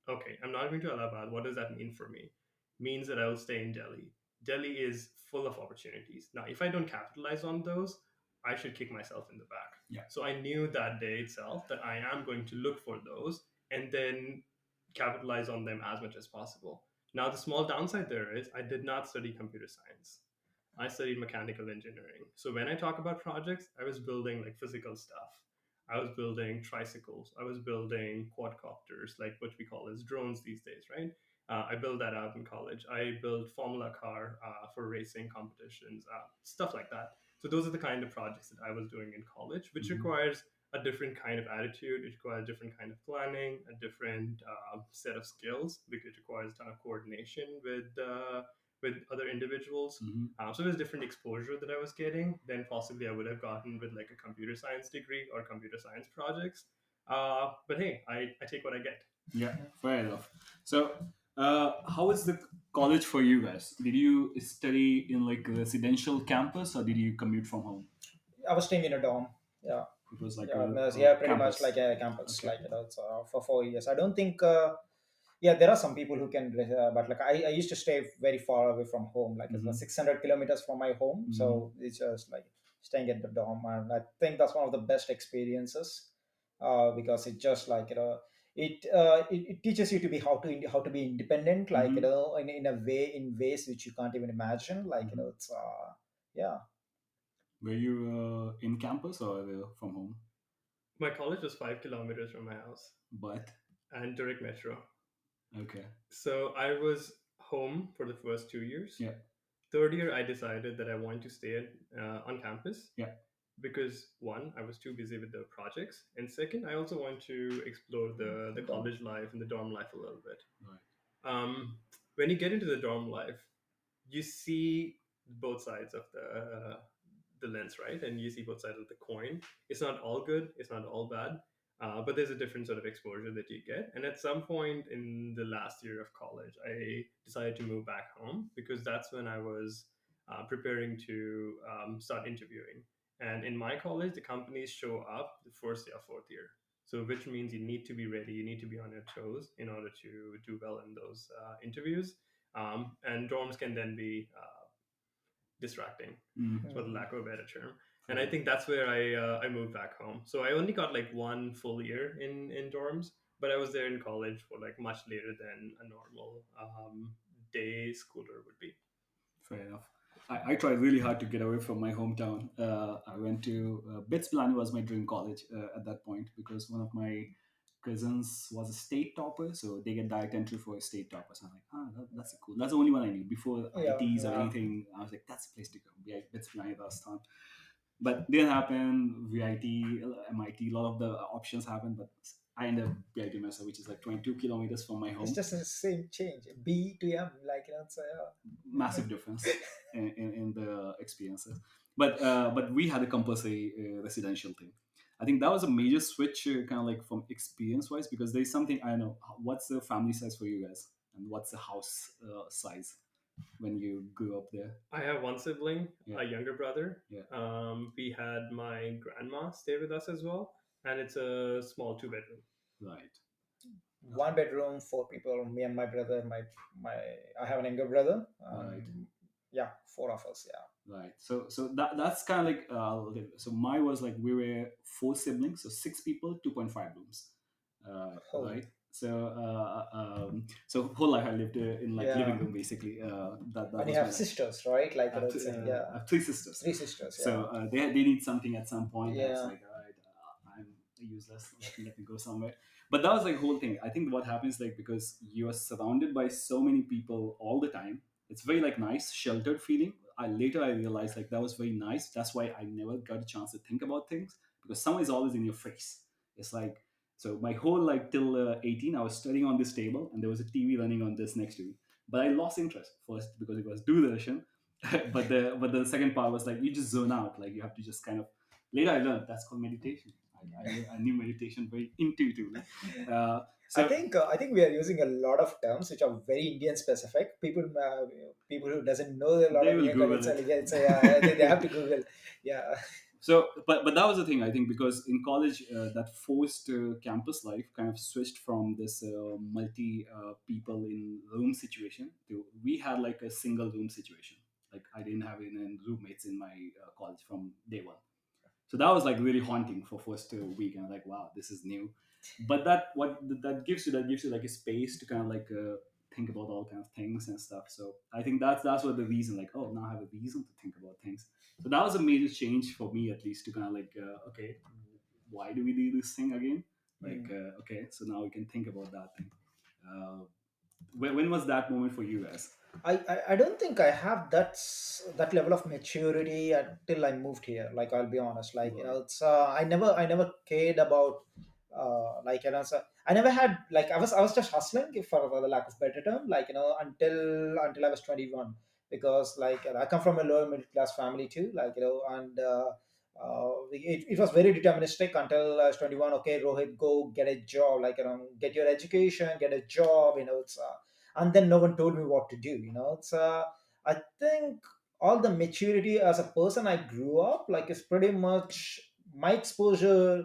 okay, I'm not going to Allahabad. What does that mean for me? Means that I will stay in Delhi. Delhi is full of opportunities. Now, if I don't capitalize on those, I should kick myself in the back. Yeah. So I knew that day itself that I am going to look for those and then capitalize on them as much as possible. Now, the small downside there is I did not study computer science. I studied mechanical engineering. So when I talk about projects, I was building like physical stuff. I was building tricycles. I was building quadcopters, like what we call as drones these days, right? I built that out in college. I built Formula car for racing competitions, stuff like that. So those are the kind of projects that I was doing in college, which Mhm. requires a different kind of attitude. It requires a different kind of planning, a different set of skills, because it requires a ton of coordination with other individuals. Mhm. So there's different exposure that I was getting than possibly I would have gotten with like a computer science degree or computer science projects. But hey, I take what I get. Yeah, fair enough. So, how is the college for you guys? Did you study in like a residential campus or did you commute from home? I was staying in a dorm. Yeah. It was like Yeah, a yeah, pretty much like campus. a campus, Okay. like it's, for 4 years. I don't think. Yeah, there are some people who can, but like I used to stay very far away from home, like it's Mm-hmm. 600 kilometers from my home, Mm-hmm. so it's just like staying at the dorm, and I think that's one of the best experiences, because it just like it teaches you to be how to be independent, like Mm-hmm. in a way, in ways which you can't even imagine, like Mm-hmm. it's yeah. Were you in campus or from home? My college was 5 kilometers from my house But and direct metro. okay. So I was home for the first 2 years. Yeah. Third year, I decided that I wanted to stay on campus Yeah. because one, I was too busy with the projects, and second, I also want to explore the Dorm. college life and the dorm life a little bit. Right. When you get into the dorm life, you see both sides of the lens, right? And you see both sides of the coin. It's not all good. It's not all bad. But there's a different sort of exposure that you get. And at some point in the last year of college, I decided to move back home because that's when I was preparing to start interviewing. And in my college, the companies show up the first day of fourth year. So, which means you need to be ready, you need to be on your toes in order to do well in those interviews. And dorms can then be distracting, Mm. for the Mm. lack of a better term. And Fair I enough. think that's where I moved back home. So I only got like one full year in dorms, but I was there in college for like much later than a normal day schooler would be. Fair enough. I tried really hard to get away from my hometown. I went to Bits Pilani was my dream college at that point because one of my cousins was a state topper, so they get direct entry for a state topper. So I'm like, that's cool. That's the only one I knew before Yeah, ITs or yeah. anything. I was like, that's the place to go. Yeah, Bits Pilani last time, but didn't happen. VIT, MIT, a lot of the options happened, but I ended up BIT myself, which is like 22 kilometers from my It's home. just the same change. B to M, like it's Massive difference in the experiences. But we had a compulsory residential thing. I think that was a major switch, kind of like from experience wise, because there's something I don't know. What's the family size for you guys, and what's the house size when you grew up there? I have one sibling, Yeah, a younger brother. yeah, We had my grandma stay with us as well, and it's a small two-bedroom. right, one bedroom, four people. Me and my brother. My I have an younger brother. right. Yeah, four of us. Yeah. Right. So that's kind of like so my was like we were four siblings, so six people, 2.5 rooms. Oh, Right. So whole life I lived in like yeah. living room basically. That And you was my have life. sisters, right? Like I have, it's yeah, I have three sisters. three sisters. So Yeah. they need something at some point. I was Yeah. like, all right, I'm useless. Let me go somewhere. But that was like whole thing. I think what happens like because you are surrounded by so many people all the time. It's very like nice, sheltered feeling. I realized like that was very nice. That's why I never got a chance to think about things because someone is always in your face. It's like so my whole like till 18, I was studying on this table and there was a TV running on this next to me. But I lost interest first because it was Doordarshan, but the second part was like you just zone out, like you have to just kind of later I learned that's called meditation. I knew meditation very intuitively. So I think we are using a lot of terms which are very Indian specific. People who doesn't know a lot they of will Indian google culture, it. they have to Google. Yeah. So but that was the thing I think because in college that forced campus life kind of switched from this multi people in room situation to we had like a single room situation. Like I didn't have any roommates in my college from day one. So that was like really haunting for first week and I'm like wow this is new. But that gives you like a space to kind of like think about all kinds of things and stuff. So I think that's what the reason like oh now I have a reason to think about things. So that was a major change for me at least to kind of like okay why do we do this thing again, like Mm. okay so now we can think about that thing. uh, when was that moment for you guys? I don't think I have that level of maturity until I moved here. Like I'll be honest, like Right. it's I never cared about like so I never had like I was just hustling for the lack of better term, like until I was 21 because like I come from a lower middle class family too, like and it was very deterministic until I was 21. Okay, Rohit, go get a job, like get your education, get a job, it's and then no one told me what to do, it's I think all the maturity as a person I grew up like is pretty much my exposure,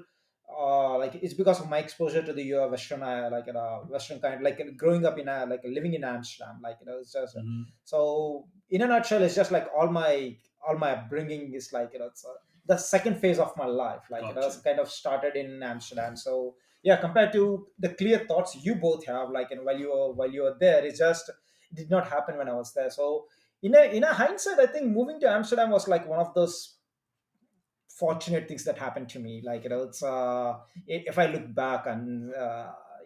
like it's because of my exposure to the western like western kind, like growing up in like living in Amsterdam, like it's just Hmm. so in a nutshell it's just like all my upbringing is like it's the second phase of my life, like it's Gotcha. kind of started in Amsterdam. So yeah, compared to the clear thoughts you both have, like while you were there, it just did not happen when I was there. So in a hindsight, I think moving to Amsterdam was like one of those fortunate things that happened to me. Like it's if I look back and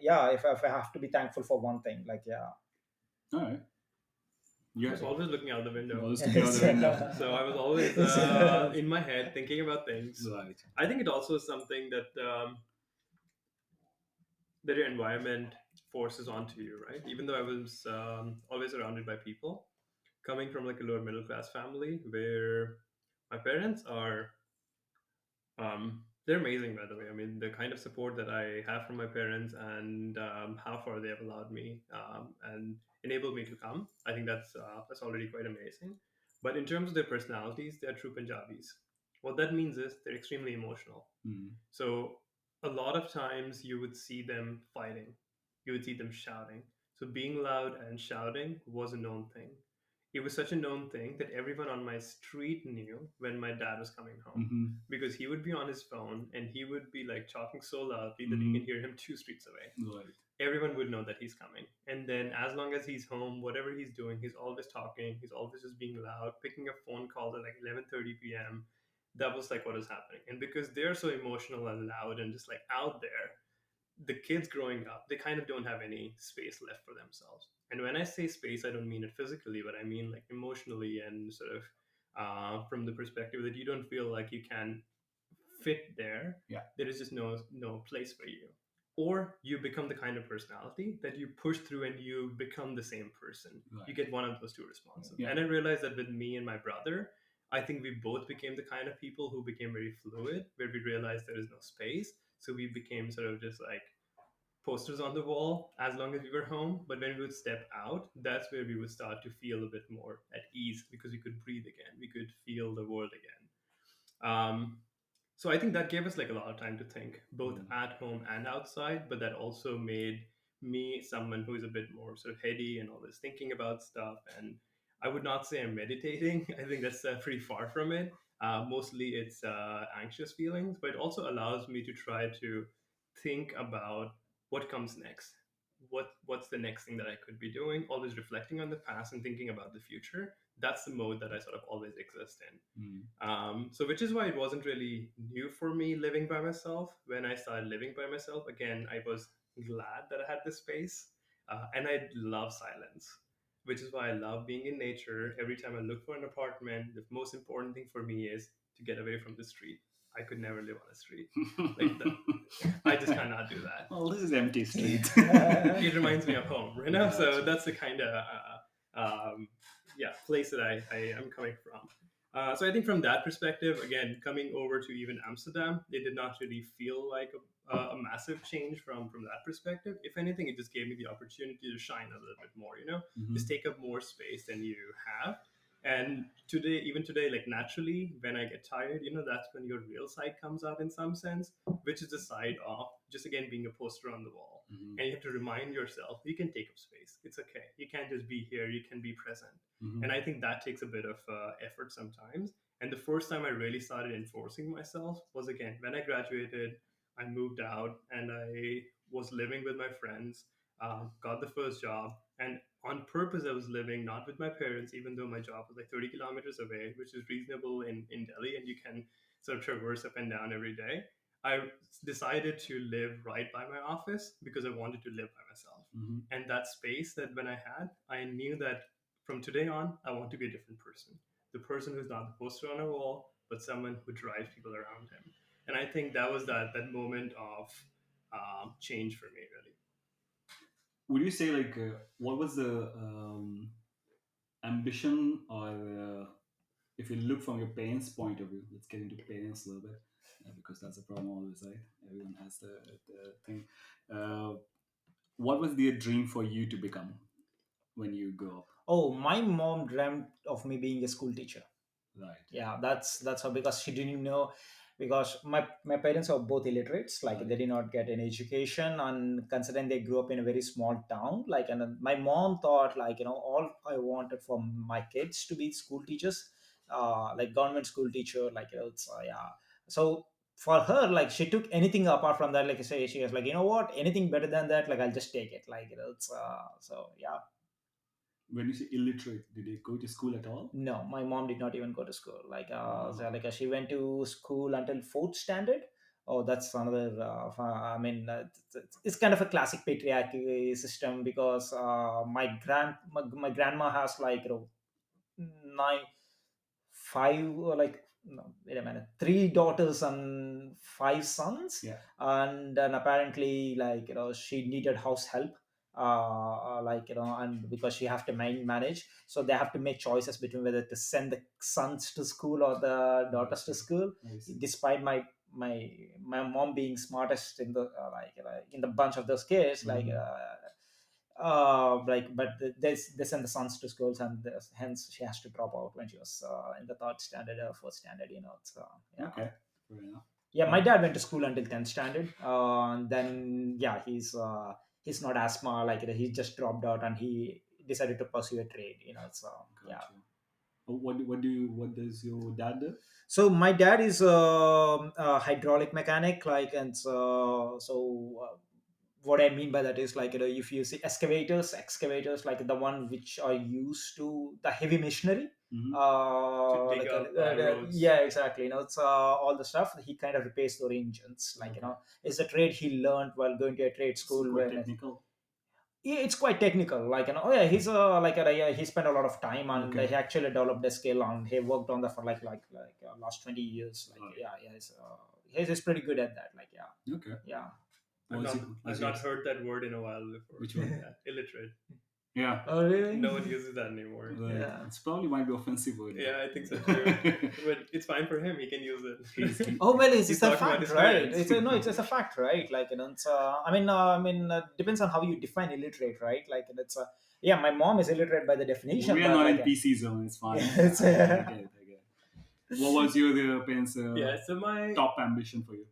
yeah, if I have to be thankful for one thing, like yeah. All right. I You was always looking out the window. always looking out the window. So I was always in my head thinking about things. Right. I think it also is something that your environment forces onto you, right? Even though I was always surrounded by people, coming from like a lower middle class family where my parents are they're amazing, by the way. I mean, the kind of support that I have from my parents and how far they have allowed me and enabled me to come, I think that's already quite amazing. But in terms of their personalities, they're true Punjabis. What that means is they're extremely emotional. Mm. So a lot of times you would see them fighting, you would see them shouting. So being loud and shouting was a known thing. It was such a known thing that everyone on my street knew when my dad was coming home Mm-hmm. because he would be on his phone and he would be like talking so loudly that you Mm-hmm. can hear him two streets away. Right. Everyone would know that he's coming. And then as long as he's home, whatever he's doing, he's always talking, he's always just being loud, picking up phone calls at like 11:30 p.m. That was like what was happening. And because they're so emotional and loud and just like out there, the kids growing up, they kind of don't have any space left for themselves. And when I say space, I don't mean it physically, but I mean like emotionally and sort of from the perspective that you don't feel like you can fit there. Yeah. There is just no place for you. or you become the kind of personality that you push through and you become the same person. You Right. get one of those two responses. Yeah. And I realized that with me and my brother, I think we both became the kind of people who became very fluid, where we realized there is no space. So we became sort of just like posters on the wall as long as we were home. But when we would step out, that's where we would start to feel a bit more at ease because we could breathe again. We could feel the world again. So I think that gave us like a lot of time to think, both Mm. at home and outside. But that also made me someone who is a bit more sort of heady and always thinking about stuff. And I would not say I'm meditating. I think that's pretty far from it. Mostly it's anxious feelings, but it also allows me to try to think about what comes next. What's the next thing that I could be doing? Always reflecting on the past and thinking about the future. That's the mode that I sort of always exist in. Mm. So, which is why it wasn't really new for me living by myself. When I started living by myself, again, I was glad that I had this space, and I love silence, which is why I love being in nature. Every time I look for an apartment, the most important thing for me is to get away from the street. I could never live on a street. Like the, I just cannot do that. Well, this is empty street. It reminds me of home, you know. So Gotcha. that's the kind of yeah, place that I am coming from. So I think from that perspective, again, coming over to even Amsterdam, it did not really feel like a massive change from that perspective. If anything, it just gave me the opportunity to shine a little bit more, you know, Mhm. just take up more space than you have. And today, even today, like naturally, when I get tired, you know, that's when your real side comes out in some sense, which is the side of just again being a poster on the wall. Mhm. And you have to remind yourself you can take up space. It's okay. You can't just be here. You can be present. Mhm. And I think that takes a bit of effort sometimes. And the first time I really started enforcing myself was again when I graduated. I moved out and I was living with my friends, got the first job, and on purpose I was living not with my parents, even though my job was like 30 kilometers away, which is reasonable in Delhi, and you can sort of traverse up and down every day. I decided to live right by my office because I wanted to live by myself. Mhm. And that space that when I had, I knew that from today on, I want to be a different person. The person who's not the poster on a wall, but someone who drives people around him. And I think that was that moment of change for me, really. Would you say like what was the ambition or if you look from your parents' point of view, let's get into parents a little bit because that's a problem always, right? Everyone has the thing. Uh, what was their dream for you to become when you grow up? Oh, my mom dreamt of me being a school teacher. Right. Yeah, that's how, because she didn't know, because my parents are both illiterates, like Right. they did not get an education, and considering they grew up in a very small town, like, and my mom thought, like, all I wanted for my kids to be school teachers, like government school teacher, like, it's yeah. So for her, like, she took anything apart from that, like I say, she was like, what, anything better than that, like, I'll just take it, like, it's so yeah. When you say illiterate, did they go to school at all? No, my mom did not even go to school. Like, so, Wow. like she went to school until fourth standard. Oh, that's another. I mean, it's kind of a classic patriarchy system, because my grandma has, like, nine, five, or like, no, wait a minute, three daughters and five sons, Yeah. and then apparently, like, she needed house help, like, and because she have to manage, so they have to make choices between whether to send the sons to school or the I daughters to see. school, I see. despite my mom being smartest in the like in the bunch of those kids, like, Mhm. but they send the sons to schools, and hence she has to drop out when she was in the third standard or fourth standard, so yeah. Okay. Fair enough. Yeah, my dad went to school until 10th standard, and then yeah, he's not as smart, like, he just dropped out and he decided to pursue a trade, so yeah. Gotcha. What does your dad do? So my dad is a hydraulic mechanic, like, and what I mean by that is, like, if you see excavators, like the one which are used to the heavy machinery, Hmm. To dig like, up roads. yeah, exactly. It's all the stuff he kind of repairs those engines, like, Okay. it's a trade he learned while going to a trade It's school, quite when technical. yeah, it's quite technical, like, oh yeah, he's like yeah, he spent a lot of time, and Okay. he actually developed a skill, and he worked on that for last 20 years, like, Right. yeah, he's pretty good at that, like, yeah. Okay. Yeah. What I've was not it? I've Was not yours? heard that word in a while before. Which one? Yeah, illiterate. Yeah. Oh, really? No one uses that anymore. Right. Yeah. It's probably might be offensive word. Yeah, I think so Though. too. But it's fine for him. He can use He's it. he, Oh well, He's it's a talking about fact, his right? parents. It's a fact, right? Like it's depends on how you define illiterate, right? Like it's yeah, my mom is illiterate by the definition, we are but not like in PC zone. It's fine. it's I get it. I get it. What was your parents' Yeah, so my top ambition for you?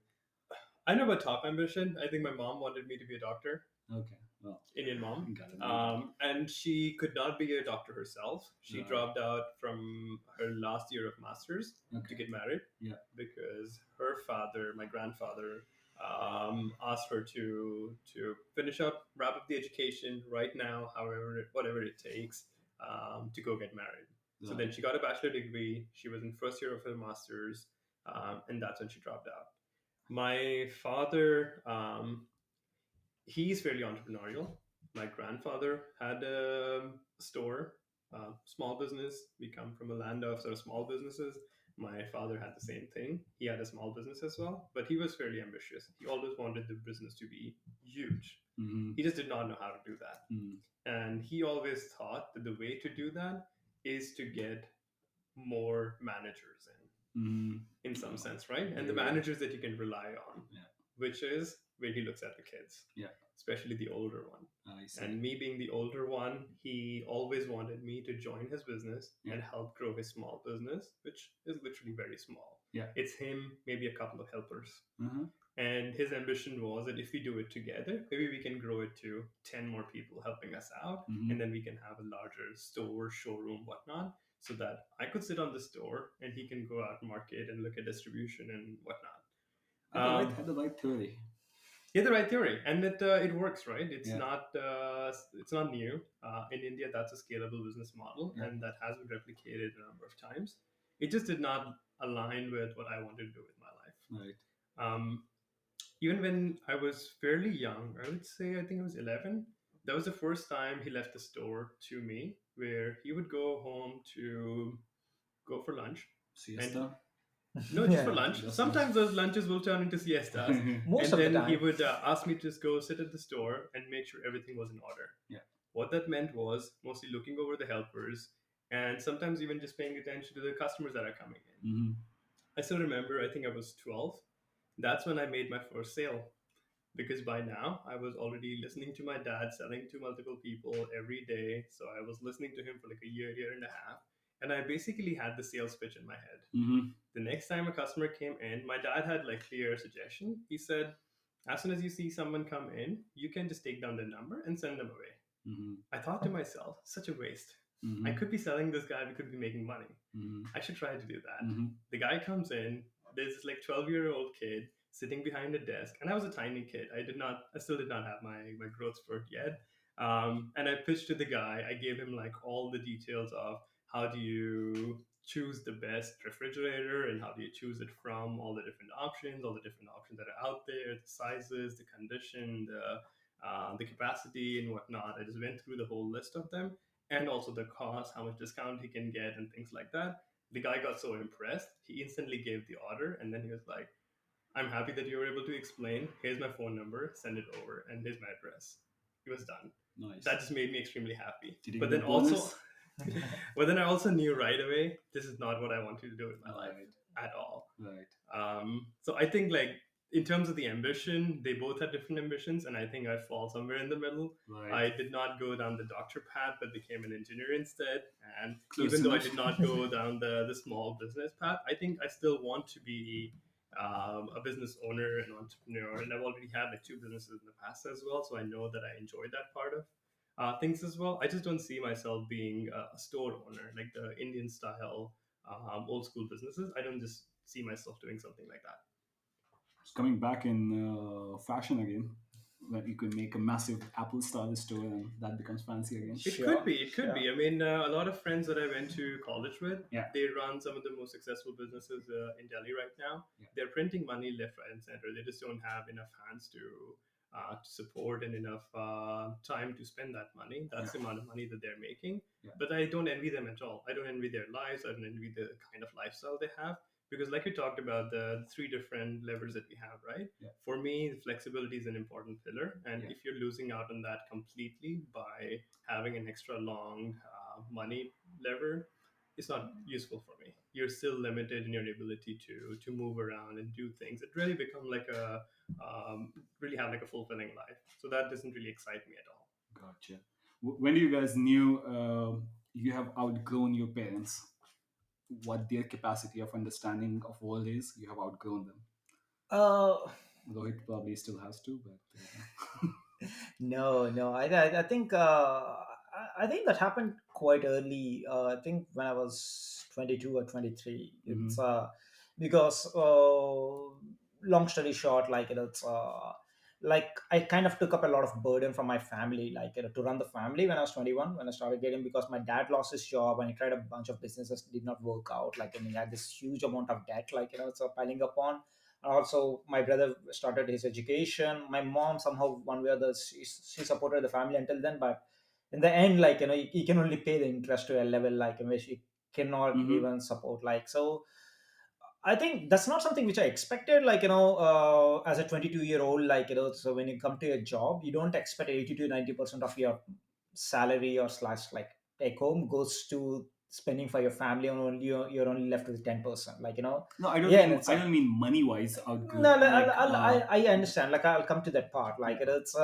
I know about top ambition. I think my mom wanted me to be a doctor, Okay. Well, Indian mom. got it. And she could not be a doctor herself. She Right. dropped out from her last year of master's to Okay. get married Yeah. because her father, my grandfather, asked her to finish up, wrap up the education right now, whatever it takes, to go get married. So then she got a bachelor degree. She was in first year of her master's, and that's when she dropped out. My father, he's fairly entrepreneurial. My grandfather had a store, small business. We come from a land of sort of small businesses. My father had the same thing. He had a small business as well, but he was fairly ambitious. He always wanted the business to be huge. Mm-hmm. He just did not know how to do that. Mm. And he always thought that the way to do that is to get more managers in some sense, right? And the Yeah. managers that you can rely on, Yeah. which is where he looks at the kids, Yeah. especially the older one. I see. And me being the older one, he always wanted me to join his business and help grow his small business, which is literally very small. Yeah. It's him, maybe a couple of helpers. Uh-huh. And his ambition was that if we do it together, maybe we can grow it to 10 more people helping us out. Mhm. And then we can have a larger store, showroom, whatnot, so that I could sit on the store and he can go out and market and look at distribution and whatnot. Had the right theory. Yeah, the right theory, and it works, right? It's Yeah. not new. In India, that's a scalable business model, Yeah. and that has been replicated a number of times. It just did not align with what I wanted to do with my life. Right. Even when I was fairly young, I would say I think I was 11. That was the first time he left the store to me, where he would go home to go for lunch. Siesta. No, just for Yeah. lunch. Just Sometimes those lunches will turn into siestas. Most And of the then time. he would ask me to just go sit at the store and make sure everything was in order. Yeah. What that meant was mostly looking over the helpers and sometimes even just paying attention to the customers that are coming in. Mm-hmm. I still remember, I think I was 12. That's when I made my first sale. Because by now I was already listening to my dad selling to multiple people every day. So I was listening to him for like a year and a half. And I basically had the sales pitch in my head. Mm-hmm. The next time a customer came in, my dad had like clear suggestion. He said, as soon as you see someone come in, you can just take down their number and send them away. Mm-hmm. I thought to myself, such a waste. Mm-hmm. I could be selling this guy, we could be making money. Mm-hmm. I should try to do that. Mm-hmm. The guy comes in, there's this like 12-year-old kid sitting behind a desk, and I was a tiny kid. I still did not have my growth spurt yet. And I pitched to the guy. I gave him like all the details of how do you choose the best refrigerator and how do you choose it from all the different options that are out there, the sizes, the condition, the capacity and whatnot. I just went through the whole list of them and also the cost, how much discount he can get and things like that. The guy got so impressed, he instantly gave the order and then he was like, I'm happy that you were able to explain. Here's my phone number, send it over, and here's my address. He was done. Nice. That just made me extremely happy. Did you But get then a bonus? also, but then I also knew right away this is not what I wanted to do with my life at all. Right. So I think like in terms of the ambition, they both had different ambitions, and I think I fall somewhere in the middle. Right. I did not go down the doctor path, but became an engineer instead. And Close even though I enough. did not go down the small business path, I think I still want to be a business owner and entrepreneur. And I've already had like 2 businesses in the past as well, so I know that I enjoy that part of things as well. I just don't see myself being a store owner, like the Indian style old school businesses. I don't just see myself doing something like that. It's coming back in fashion again. When you could make a massive Apple style store and that becomes fancy again. It Sure, could be. It could sure. be. I mean, a lot of friends that I went to college with, Yeah. they run some of the most successful businesses in Delhi right now. Yeah. They're printing money left, right, and center. They just don't have enough hands to support and enough time to spend that money. That's the amount of money that they're making. Yeah. But I don't envy them at all. I don't envy their lives. I don't envy the kind of lifestyle they have. Because like you talked about the three different levers that we have, right? Yeah. For me, flexibility is an important pillar, and Yeah. if you're losing out on that completely by having an extra long money lever, it's not useful for me. You're still limited in your ability to move around and do things. It really become like a really have like a fulfilling life. So that doesn't really excite me at all. Gotcha. When you guys knew you have outgrown your parents, what their capacity of understanding of world is, you have outgrown them. uh Though it probably still has to, but No, no. I think I think that happened quite early. I think when I was 22 or 23. It's Mhm. because long story short, like it's like I kind of took up a lot of burden from my family, like to run the family when I was 21 when I started getting, because my dad lost his job and he tried a bunch of businesses, did not work out. Like, and he had this huge amount of debt, like so piling up on. Also, my brother started his education. My mom somehow one way or the she supported the family until then, but in the end, like you can only pay the interest to a level like in which you cannot Mhm. even support. Like so, I think that's not something which I expected. Like as a 22-year-old, like so when you come to a job, you don't expect 80 to 90% of your salary or slash like take home goes to spending for your family, and only you're only left with 10%. Like No, yeah, and it's I don't mean money wise no, outgrow. Like, I understand. Like, I'll come to that part. Like, yeah. it's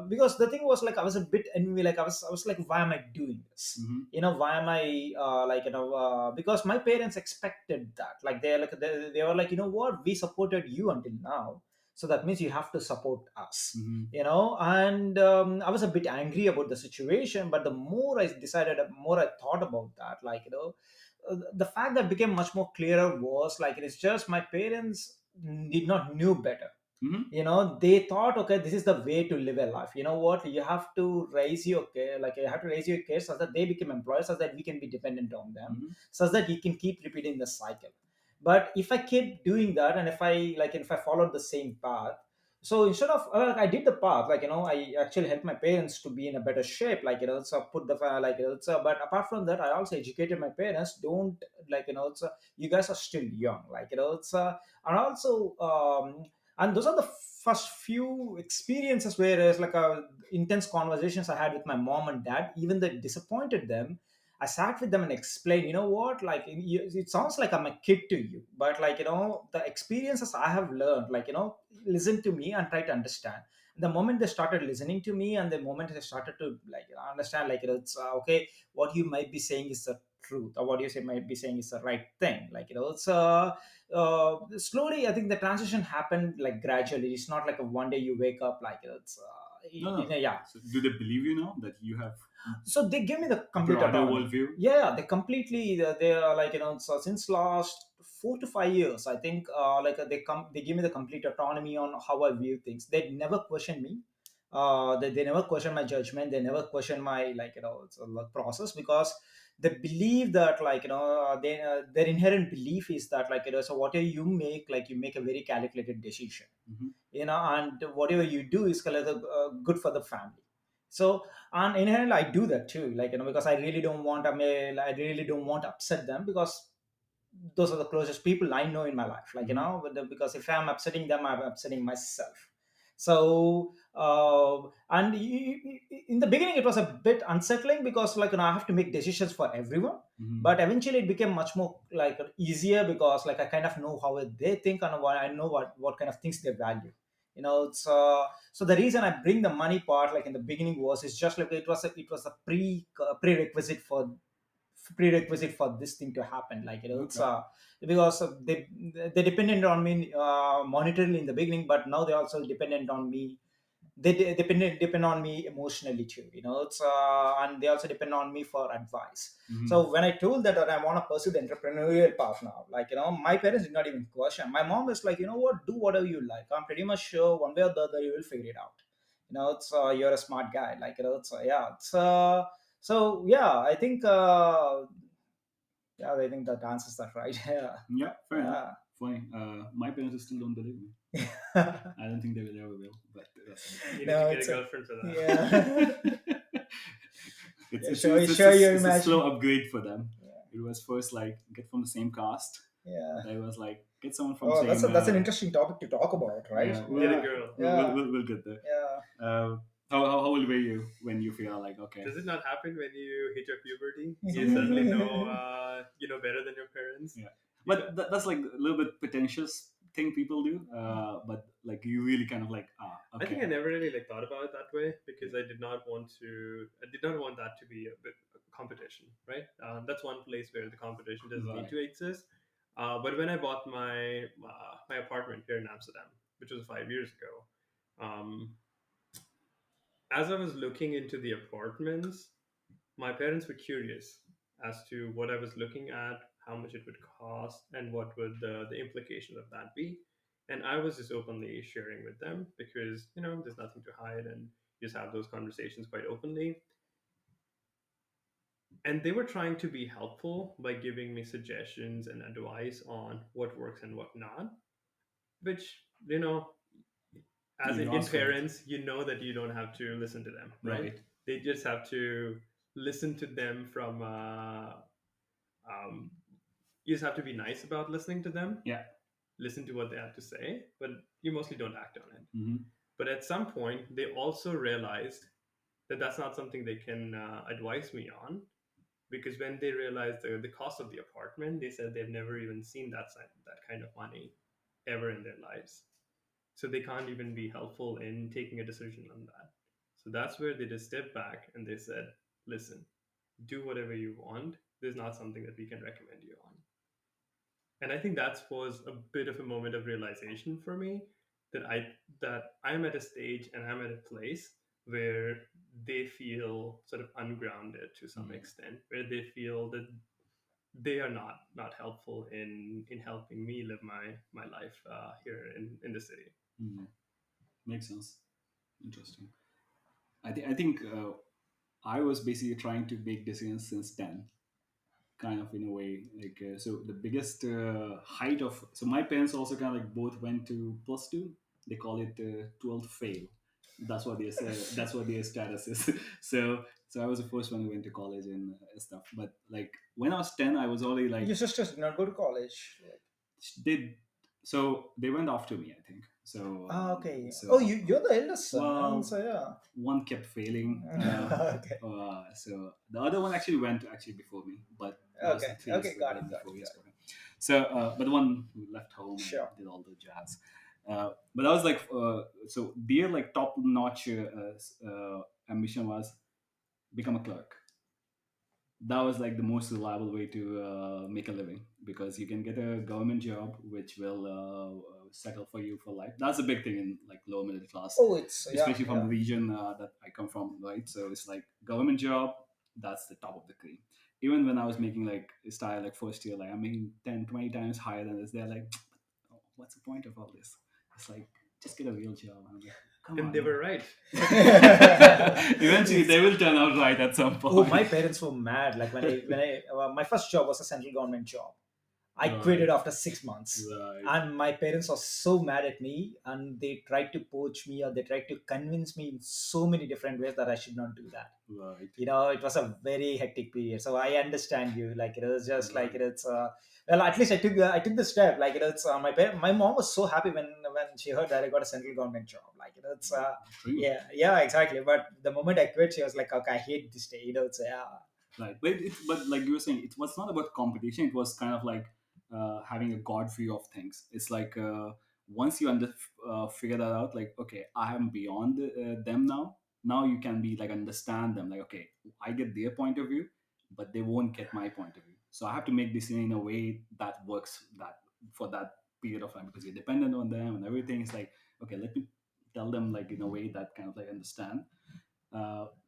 because the thing was like I was a bit envy. Like, I was like, why am I doing this? Hmm. Why am I like because my parents expected that. Like, they were like, what, we supported you until now, so that means you have to support us. Hmm. And I was a bit angry about the situation, but the more I decided, the more I thought about that. Like, the fact that became much more clearer was like it's just my parents did not knew better. Hmm. They thought, okay, this is the way to live a life. You know what, you have to raise your kid, like you have to raise your kids so that they become employees, so that we can be dependent on them, Hmm. so that you can keep repeating the cycle. But if I keep doing that, and if I followed the same path, so instead of I did the path, like I actually helped my parents to be in a better shape, like so put the like so, but apart from that, I also educated my parents, don't, like you guys are still young, like and also and those are the first few experiences where there's like a intense conversations I had with my mom and dad, even though it disappointed them. I sat with them and explained, what, like it sounds like I'm a kid to you, but like the experiences I have learned, like listen to me and try to understand. The moment they started listening to me, and the moment they started to like understand, like it's okay, what you might be saying is the truth, or what you say might be saying is the right thing, like it's slowly, I think the transition happened like gradually. It's not like a one day you wake up, like it's No, no. yeah. So do they believe you now that you have So they give me the complete broader autonomy. worldview? Yeah, they completely they are like so since last 4 to 5 years, I think they give me the complete autonomy on how I view things. They never question me. They never question my judgment. They never question my it's a process, because they believe that their inherent belief is that so whatever you make, like you make a very calculated decision, Hmm. and whatever you do is kind of good for the family. So, and inherently I do that too, like because I really don't want I really don't want to upset them, because those are the closest people I know in my life, like Hmm. because if I'm upsetting them, I'm upsetting myself. So and in the beginning it was a bit unsettling, because I have to make decisions for everyone, Hmm. but eventually it became much more like easier, because like I kind of know how they think, and what I know, what kind of things they value. It's so the reason I bring the money part, like in the beginning, was it's just like it was a prerequisite for this thing to happen, like it's Okay. because they depended on me monetarily in the beginning, but now they also dependent on me. Depend on me emotionally too, it's and they also depend on me for advice. Hmm. So when I told that I want to pursue the entrepreneurial path now, like my parents did not even question. My mom is like, what, do whatever you like, I'm pretty much sure one way or the other you will figure it out. It's you're a smart guy, like it's yeah, it's so yeah, I think yeah, I think that answers that, right? Yeah. Yeah, fair enough. Yeah. Funny. My parents still don't believe me. I don't think they will ever will, but that's You need to No, get a it's a girlfriend for that. yeah. okay. Yeah, sure, sure, you It's a imagine. slow upgrade for them. Yeah. It it was first like get from the same caste. Yeah. Then it was like get someone from Oh, same. that's an interesting topic to talk about, right? Yeah, Get a Yeah. girl. Yeah. we'll get there. Yeah. How old were you when you feel like okay? Does it not happen when you hit your puberty? You suddenly know, you know better than your parents. Yeah, You said, but that's like a little bit pretentious thing people do. But like you really kind of like I think okay, I never really like thought about it that way because I did not want to. I did not want that to be a bit competition, right? That's one place where the competition doesn't need right, to exist. But when I bought my apartment here in Amsterdam, which was 5 years ago, um, as I was looking into the apartments, my parents were curious as to what I was looking at, how much it would cost, and what would the implication of that be. And I was just openly sharing with them because, there's nothing to hide and you just have those conversations quite openly. And they were trying to be helpful by giving me suggestions and advice on what works and what not, which, as you Indian ask for it, parents, you know that you don't have to listen to them, right? right? They just have to listen to them from um, you just have to be nice about listening to them, Yeah. listen to what they have to say, but you mostly don't act on it. Mm-hmm. But at some point, they also realized that that's not something they can advise me on because when they realized the cost of the apartment, they said they've never even seen that kind of money ever in their lives. So they can't even be helpful in taking a decision on that. So that's where they just stepped back and they said, listen, do whatever you want. There's not something that we can recommend you on. And I think that was a bit of a moment of realization for me that I'm at a stage and I'm at a place where they feel sort of ungrounded to some Mm-hmm. extent, where they feel that they are not helpful in helping me live my life here in the city. Mm-hmm. Makes sense. Interesting. I think I was basically trying to make decisions since 10, kind of in a way like so the biggest height of so my parents also kind of like both went to plus two. They call it 12th fail. That's what they say. That's what their status is. So I was the first one who went to college and stuff. But like when I was 10, I was already like Your sisters did not go to college. did so they went after me, I think. So Okay. Oh, so you're the eldest son. well, So yeah. one kept failing. Okay. So the other one actually went actually before me, but it was Okay. 3 years Okay. ago, Got it. maybe Got it. 4 years Got ago. So, but the one who left home and Sure. did all the jazz. But I was like, so their like top notch ambition was become a clerk. That was like the most reliable way to make a living because you can get a government job which will settle for you for life. That's a big thing in like lower middle class, Oh, it's yeah. especially from Yeah. the region that I come from, right? So it's like government job, that's the top of the cream. Even when I was making like style like first year, like I'm making 10, 20 times higher than this, they're like, oh, what's the point of all this? It's like, just get a real job. I'm like, come And on, they man. were right. Eventually, they will turn out right at some Oh, point. my parents were mad. Like when I my first job was a central government job. I quit Right, it after 6 months. right, And my parents were so mad at me and they tried to poach me or they tried to convince me in so many different ways that I should not do that. right, It was a very hectic period. So I understand you. Like it was just like right. it's well, at least I took the step. Like it's my mom was so happy when she heard that I got a central government job. Like it's Dream. yeah, exactly. But the moment I quit, she was like, okay, I hate this day. It's yeah. Right, but like you were saying, it was not about competition. It was kind of like having a god view of things. It's like once you figure that out, like okay, I am beyond them now. Now you can be like understand them. Like okay, I get their point of view, but they won't get my point of view. So I have to make this in a way that works that for that period of time because you're dependent on them and everything. It's like okay, let me tell them like in a way that kind of like understand.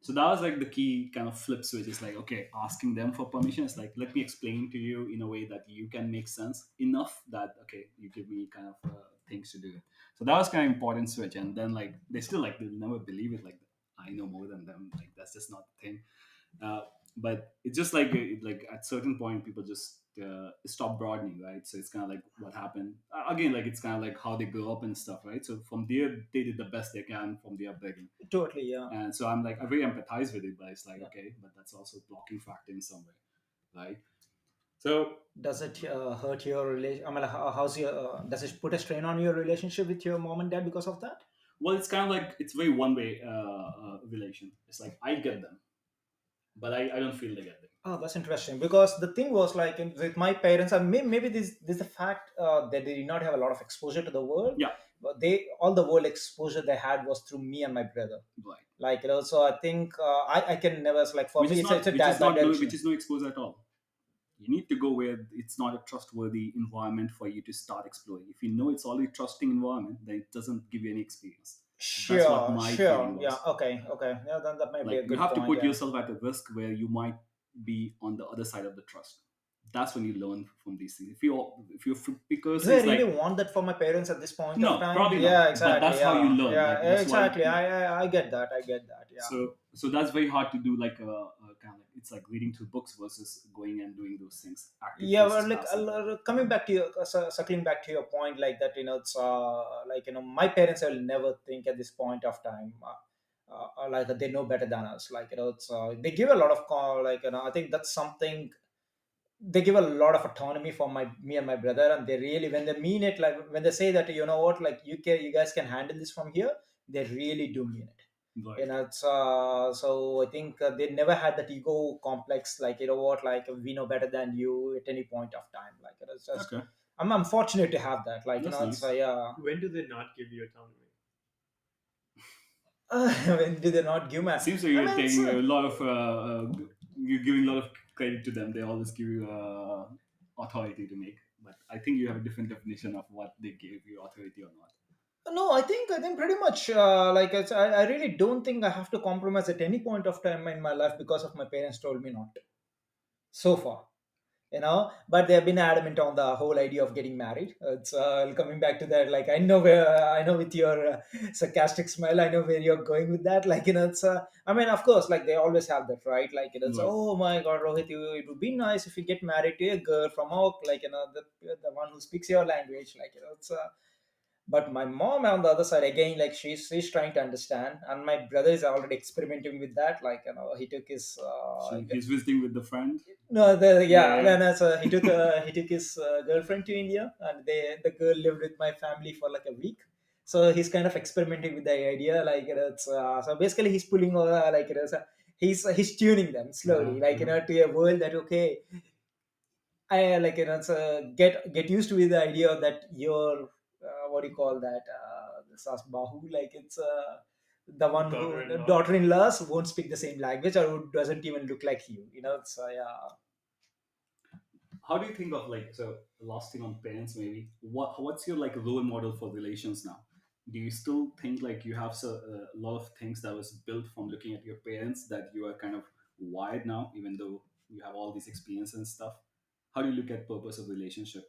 So that was like the key kind of flip switch. It's like, okay, asking them for permission. It's like, let me explain to you in a way that you can make sense enough that, okay, you give me kind of things to do. So that was kind of important switch. And then like, they still like, they'll never believe it. Like I know more than them. Like that's just not the thing. Uh, but it's just like like at certain point people just stop broadening, right? So it's kind of like what happened again, like it's kind of like how they grow up and stuff, right? So from there they did the best they can from the upbringing, Totally, yeah. and so I very empathize with it, but it's like Yeah. okay, but that's also a blocking factor in some way, right? So, Does it hurt your relation? I mean, how's your? Does it put a strain on your relationship with your mom and dad because of that? well, it's kind of like it's very one way relation. It's like I get them, but I don't feel they get them. Oh, that's interesting. Because the thing was like with my parents, and maybe this is the fact that they did not have a lot of exposure to the world. Yeah, But they all the world exposure they had was through me and my brother. right. Like so I think I can never like for Which me is it's not, a which is not, no, which bi-directional. is no exposure at all. You need to go where it's not a trustworthy environment for you to start exploring. If you know it's already trusting environment, then it doesn't give you any experience. That's what Sure, my sure. feeling Yeah, was. okay, okay. Yeah, then that might be Like a you good have to point. put Yeah. yourself at a risk where you might be on the other side of the trust. That's when you learn from these things. If you because Do I it's really like want that for my parents at this point of no, time? probably Yeah, not. But exactly. that's how you Yeah, learn. Like yeah, that's why exactly. I get that. I get that. Yeah. so that's very hard to do. Like a kind of like it's like reading through books versus going and doing those things, active Yeah, well, versus like passive. coming back to your circling back to your point, like that, it's like my parents will never think at this point of time, like that they know better than us. Like it's they give a lot of like I think that's something they give a lot of autonomy for my me and my brother, and they really when they mean it, like when they say that what, like you guys can handle this from here, they really do mean it. Right. It's so I think they never had that ego complex, like what, like we know better than you at any point of time. Like it's just Okay. I'm fortunate to have that. Like That's it's nice. yeah. When do they not give you autonomy? When do they not give man? Seems like I you're mean, it's taking a lot of you're giving a lot of credit to them. They always give you authority to make, but I think you have a different definition of what they gave you authority or not. no. I think pretty much like I really don't think I have to compromise at any point of time in my life because of my parents told me not to. So far, but they've been adamant on the whole idea of getting married. It's coming back to that, like I know with your sarcastic smile, I know where you're going with that. Like it's I mean, of course, like they always have that, right? Like it's Right. oh my god, Rohit, it would be nice if you get married to a girl from our, like the one who speaks your language. Like it's but my mom on the other side again, like she's trying to understand, and my brother is already experimenting with that. Like he took his He's visiting with the friend. no, Yeah, yeah. yeah. Then he took his girlfriend to India, and the girl lived with my family for like a week. So he's kind of experimenting with the idea, like it's so basically he's pulling over, like he's tuning them slowly, like to a world that okay, I like it's get used to with the idea that your what do you call that sas bahu, like it's the one who the Daughter-in-law. daughter-in-laws won't speak the same language or who doesn't even look like you, so yeah. How do you think of like so last thing on parents maybe what's your like role model for relations now? Do you still think like you have a lot of things that was built from looking at your parents that you are kind of wired now even though you have all this experience and stuff? How do you look at purpose of relationship?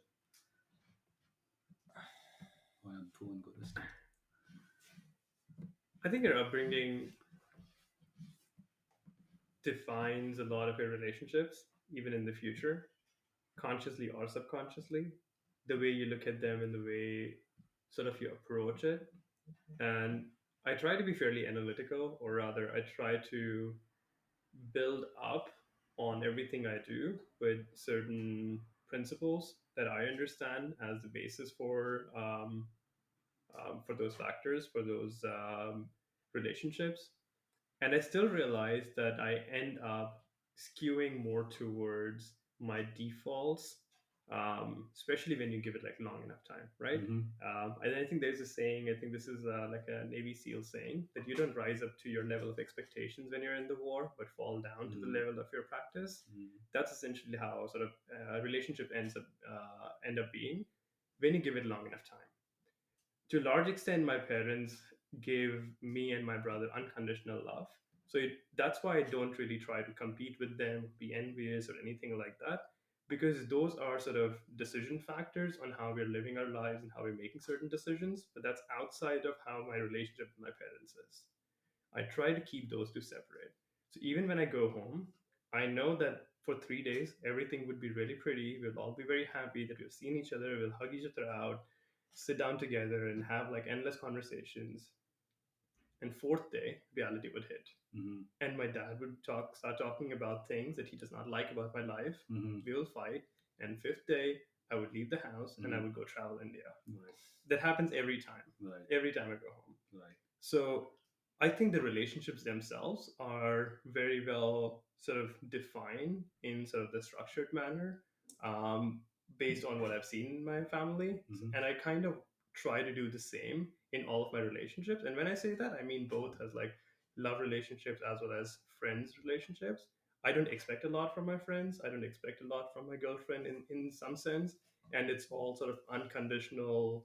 Bhuvan, go this time. I think your upbringing defines a lot of your relationships, even in the future, consciously or subconsciously. The way you look at them and the way sort of you approach it. And I try to be fairly analytical, or rather, I try to build up on everything I do with certain principles that I understand as the basis for those factors, for those relationships. And I still realize that I end up skewing more towards my defaults, especially when you give it like long enough time, right? Mm-hmm. And I think there's a saying, I think this is like a Navy SEAL saying, that you don't rise up to your level of expectations when you're in the war, but fall down to the Mm-hmm. level of your practice. That's essentially how sort of a relationship end up being when you give it long enough time. To a large extent, my parents gave me and my brother unconditional love. So that's why I don't really try to compete with them, be envious, or anything like that, because those are sort of decision factors on how we're living our lives and how we're making certain decisions. But that's outside of how my relationship with my parents is. I try to keep those two separate. So even when I go home, I know that for 3 days, everything would be really pretty. We'll all be very happy that we've seen each other. We'll hug each other out, sit down together, and have like endless conversations. And fourth day, reality would hit. Mm-hmm. And my dad would start talking about things that he does not like about my life. Mm-hmm. We will fight. And fifth day, I would leave the house and I would go travel India. Right. That happens every time. Right. Every time I go home. Right. So I think the relationships themselves are very well sort of defined in sort of the structured manner, um, based on what I've seen in my family. And I kind of try to do the same in all of my relationships. And when I say that, I mean both as like love relationships as well as friends relationships. I don't expect a lot from my friends. I don't expect a lot from my girlfriend in some sense. And it's all sort of unconditional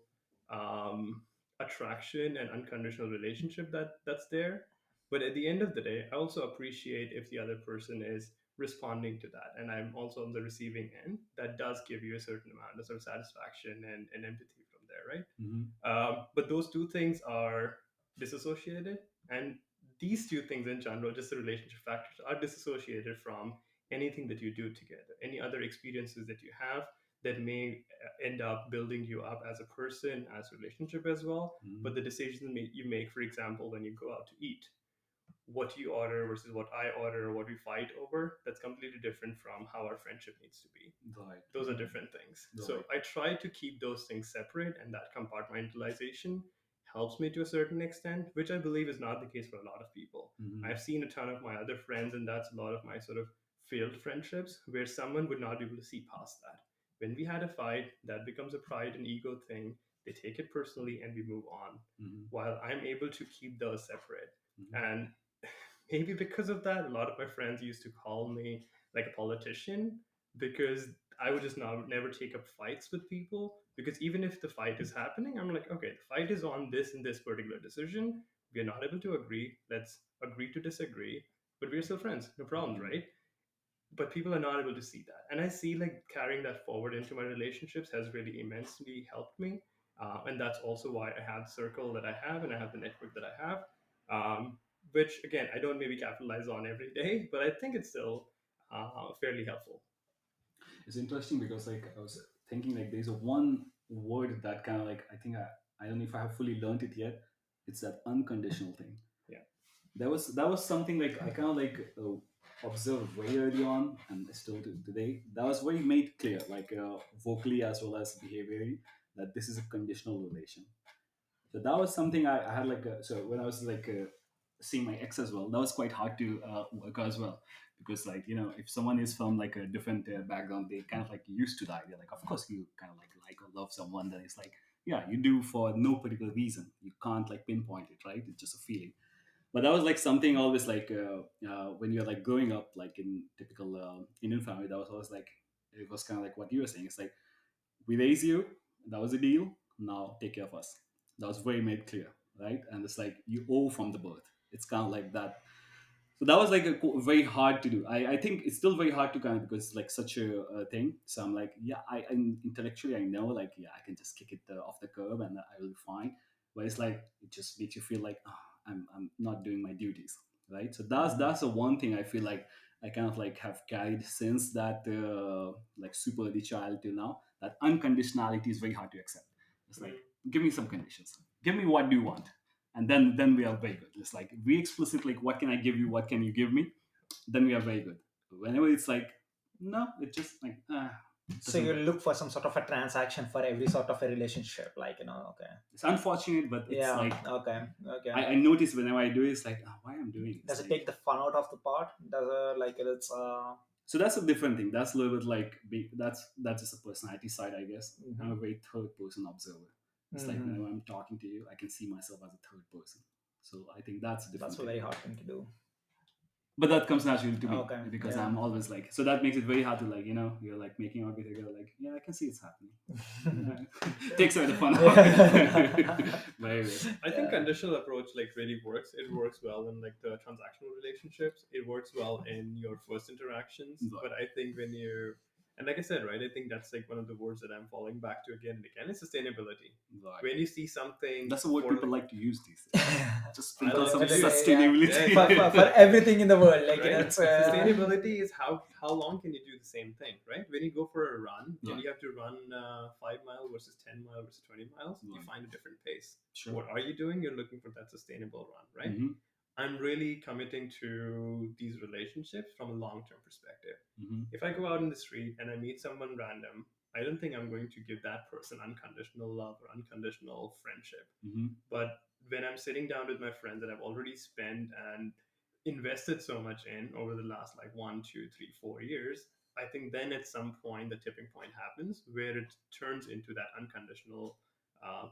um, attraction and unconditional relationship that's there. But at the end of the day, I also appreciate if the other person is responding to that, and I'm also on the receiving end. That does give you a certain amount of sort of satisfaction and empathy from there, right? But those two things are disassociated, and these two things in general, just the relationship factors, are disassociated from anything that you do together, any other experiences that you have that may end up building you up as a person, as a relationship as well. But the decisions you make, for example, when you go out to eat, what you order versus what I order, what we fight over, that's completely different from how our friendship needs to be. Right. Those are different things. Right. So I try to keep those things separate, and that compartmentalization helps me to a certain extent, which I believe is not the case for a lot of people. I've seen a ton of my other friends, and that's a lot of my sort of failed friendships where someone would not be able to see past that. When we had a fight, that becomes a pride and ego thing. They take it personally and we move on. While I'm able to keep those separate. And maybe because of that, a lot of my friends used to call me like a politician, because I would just never take up fights with people. Because even if the fight is happening, I'm like, okay, the fight is on this and this particular decision. We are not able to agree. Let's agree to disagree, but we're still friends. No problems, right? But people are not able to see that, and I see like carrying that forward into my relationships has really immensely helped me. And that's also why I have the circle that I have, and I have the network that I have, which again I don't maybe capitalize on every day, but I think it's still fairly helpful. It's interesting because like I was thinking like there's a one word that kind of like I don't know if I have fully learned it yet. It's that unconditional thing. Yeah. That was something like I kind of like observed very early on, and still to today. That was very made clear, like vocally as well as behaviorally, that this is a conditional relation. So that was something I had like so when I was like seeing my ex as well, that was quite hard to work as well, because like if someone is from like a different background, they kind of like used to that. They're like, of course you kind of like or love someone, then it's like, yeah, you do for no particular reason. You can't like pinpoint it, right? It's just a feeling. But that was like something always like when you're like growing up like in typical Indian family, that was always like, it was kind of like what you were saying. It's like, we raise you, that was a deal, now take care of us. That was very made clear, right? And it's like you owe from the birth. It's kind of like that. So that was like very hard to do. I think it's still very hard to kind of, because it's like such a thing. So I'm like, yeah, I intellectually I know like, yeah, I can just kick it off the curb and I will be fine. But it's like it just makes you feel like, I'm not doing my duties, right? So that's the one thing I feel like I kind of like have carried since that like super early child till now. That unconditionality is very hard to accept. It's like, give me some conditions, give me what do you want, and then we are very good. It's like we explicit like, what can I give you, what can you give me, then we are very good. Whenever it's like, no, it's just like it So doesn't you work. look for some sort of a transaction for every sort of a relationship, like, okay. It's unfortunate, but it's Yeah, like okay, okay. I notice whenever I do it, it's like, why I'm doing Does this, it like, take the fun out of the part? Does it like it's so that's a different thing. That's a little bit like that's just a personality side, I guess. I'm a very third person observer. It's like mhm. whenever I'm talking to you, I can see myself as a third person. So I think that's a That's different a thing. very hard thing to do. But that comes naturally to me Okay, because yeah. I'm always like, so that makes it very hard to like, you're like making out with a girl, like, yeah, I can see it's happening. Takes away the fun out of it. But anyways, I think Yeah. conditional approach like really works. It works well in like the transactional relationships. It works well in your first interactions. Right. But I think when you, and like I said, right, I think that's like one of the words that I'm falling back to again and again is sustainability. Right. When you see something That's the word for people like, like to use these days. Just I sprinkle love some to use. Yeah. sustainability. For everything in the world, like Right? it's Sustainability is how long can you do the same thing, right? When you go for a run and Right. you have to run 5 mile versus 10 mile versus 20 miles, you Right. find a different pace. Sure. What are you doing? You're looking for that sustainable run, right? Mhm. I'm really committing to these relationships from a long term perspective. Mm-hmm. If I go out in the street and I meet someone random, I don't think I'm going to give that person unconditional love or unconditional friendship. Mm-hmm. But when I'm sitting down with my friends that I've already spent and invested so much in over the last like 1, 2, 3, 4 years, I think then at some point the tipping point happens where it turns into that unconditional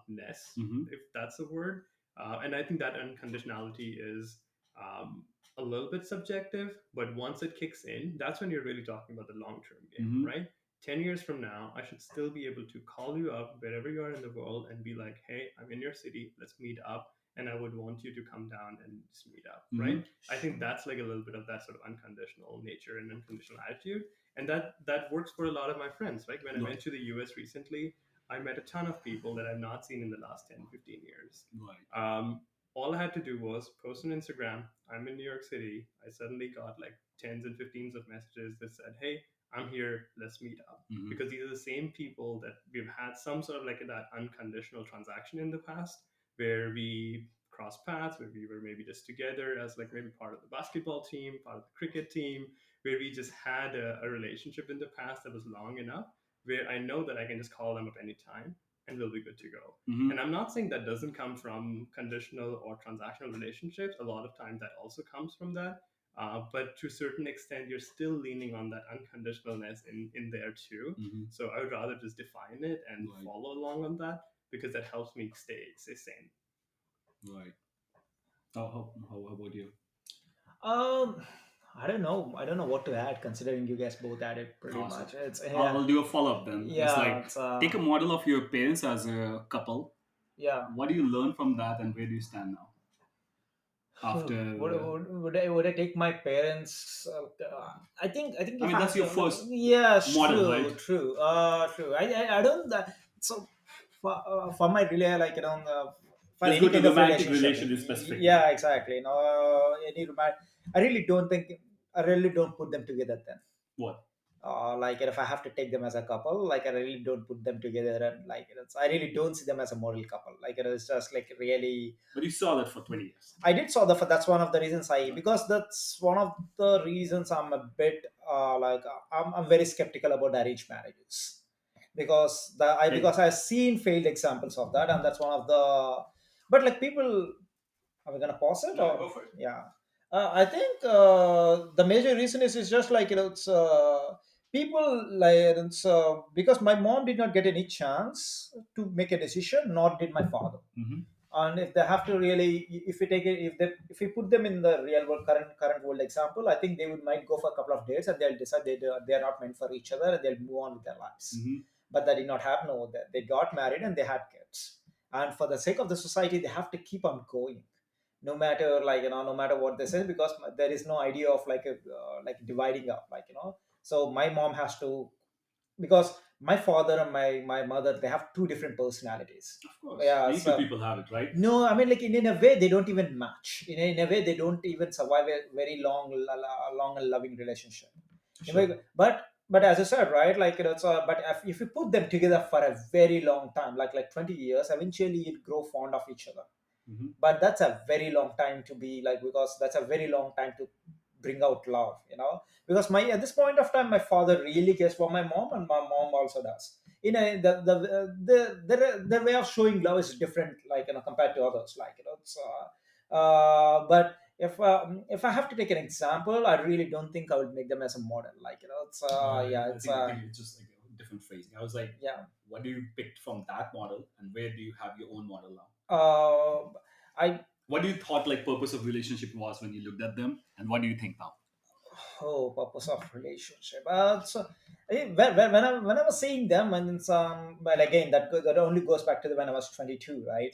ness, Mm-hmm. if that's a word. And I think that unconditionality is um, a little bit subjective, but once it kicks in, that's when you're really talking about the long term game, Mm-hmm. right? 10 years from now, I should still be able to call you up wherever you are in the world and be like, hey, I'm in your city, let's meet up. And I would want you to come down and just meet up, Mm-hmm. right? I think that's like a little bit of that sort of unconditional nature and unconditional attitude. And that works for a lot of my friends. Like when I Right. went to the US recently, I met a ton of people that I've not seen in the last 10, 15 years. Right. All I had to do was post on Instagram, I'm in New York City. I suddenly got like tens and fifteens of messages that said, hey, I'm here, let's meet up. Mm-hmm. Because these are the same people that we've had some sort of like that unconditional transaction in the past where we crossed paths, where we were maybe just together as like maybe part of the basketball team, part of the cricket team, where we just had a relationship in the past that was long enough where I know that I can just call them up anytime and we'll be good to go. Mm-hmm. And I'm not saying that doesn't come from conditional or transactional relationships. A lot of times that also comes from that. But to a certain extent, you're still leaning on that unconditionalness in there too. Mm-hmm. So I would rather just define it and Right. follow along on that because that helps me stay sane. Right. How about you? Um, I don't know. I don't know what to add, considering you guys both added pretty Awesome. much. It's I'll yeah, do a follow up then. It's yeah, like it's take a model of your parents as a couple. yeah. What do you learn from that, and where do you stand now after? Would I take my parents? I think I if mean, I that's have your to, first yes, model, right? true, true, true. I don't that so for my really like for Let's any go to kind of romantic relationship. relationship specifically. Yeah, exactly. Any romantic. I really don't think. I really don't put them together then. What? Like if I have to take them as a couple, like I really don't put them together, and like I really don't see them as a model couple. Like it's just like really. But you saw that for 20 years. I did saw the. That's one of the reasons Right. because that's one of the reasons I'm a bit I'm very skeptical about arranged marriages because Hey, I've seen failed examples of that, and that's one of the. But like people, are we gonna pause it yeah, or go for it. yeah? I think the major reason is just like it's people like it's because my mom did not get any chance to make a decision, nor did my father. Mm-hmm. And if they have to really, if we take it, if we put them in the real world, current world example, I think they would might go for a couple of dates and they'll decide they are not meant for each other and they'll move on with their lives. Mm-hmm. But that did not happen over there. They got married and they had kids, and for the sake of the society they have to keep on going, no matter no matter what they say, because there is no idea of like a like dividing up, so my mom has to, because my father and my mother, they have two different personalities. Of course. Yeah, Many two so people have it, right? no, I mean, like in a way, they don't even match. In a way, they don't even survive a very long and loving relationship. Sure. But as I said, right, like but if you put them together for a very long time, like 20 years, eventually you'll grow fond of each other. Mm-hmm. But that's a very long time to be like, because that's a very long time to bring out love, because my at this point of time my father really cares for my mom and my mom also does. The way of showing love is different, compared to others, but if I have to take an example, I really don't think I would make them as a model, it's yeah, I it's think I think it's just like a different phrasing. I was like, yeah. what do you pick from that model, and where do you have your own model now? I What do you thought like purpose of relationship was when you looked at them, and what do you think now? Oh, purpose of relationship. When I was seeing them, and it's, well, again, that only goes back to when I was 22, right?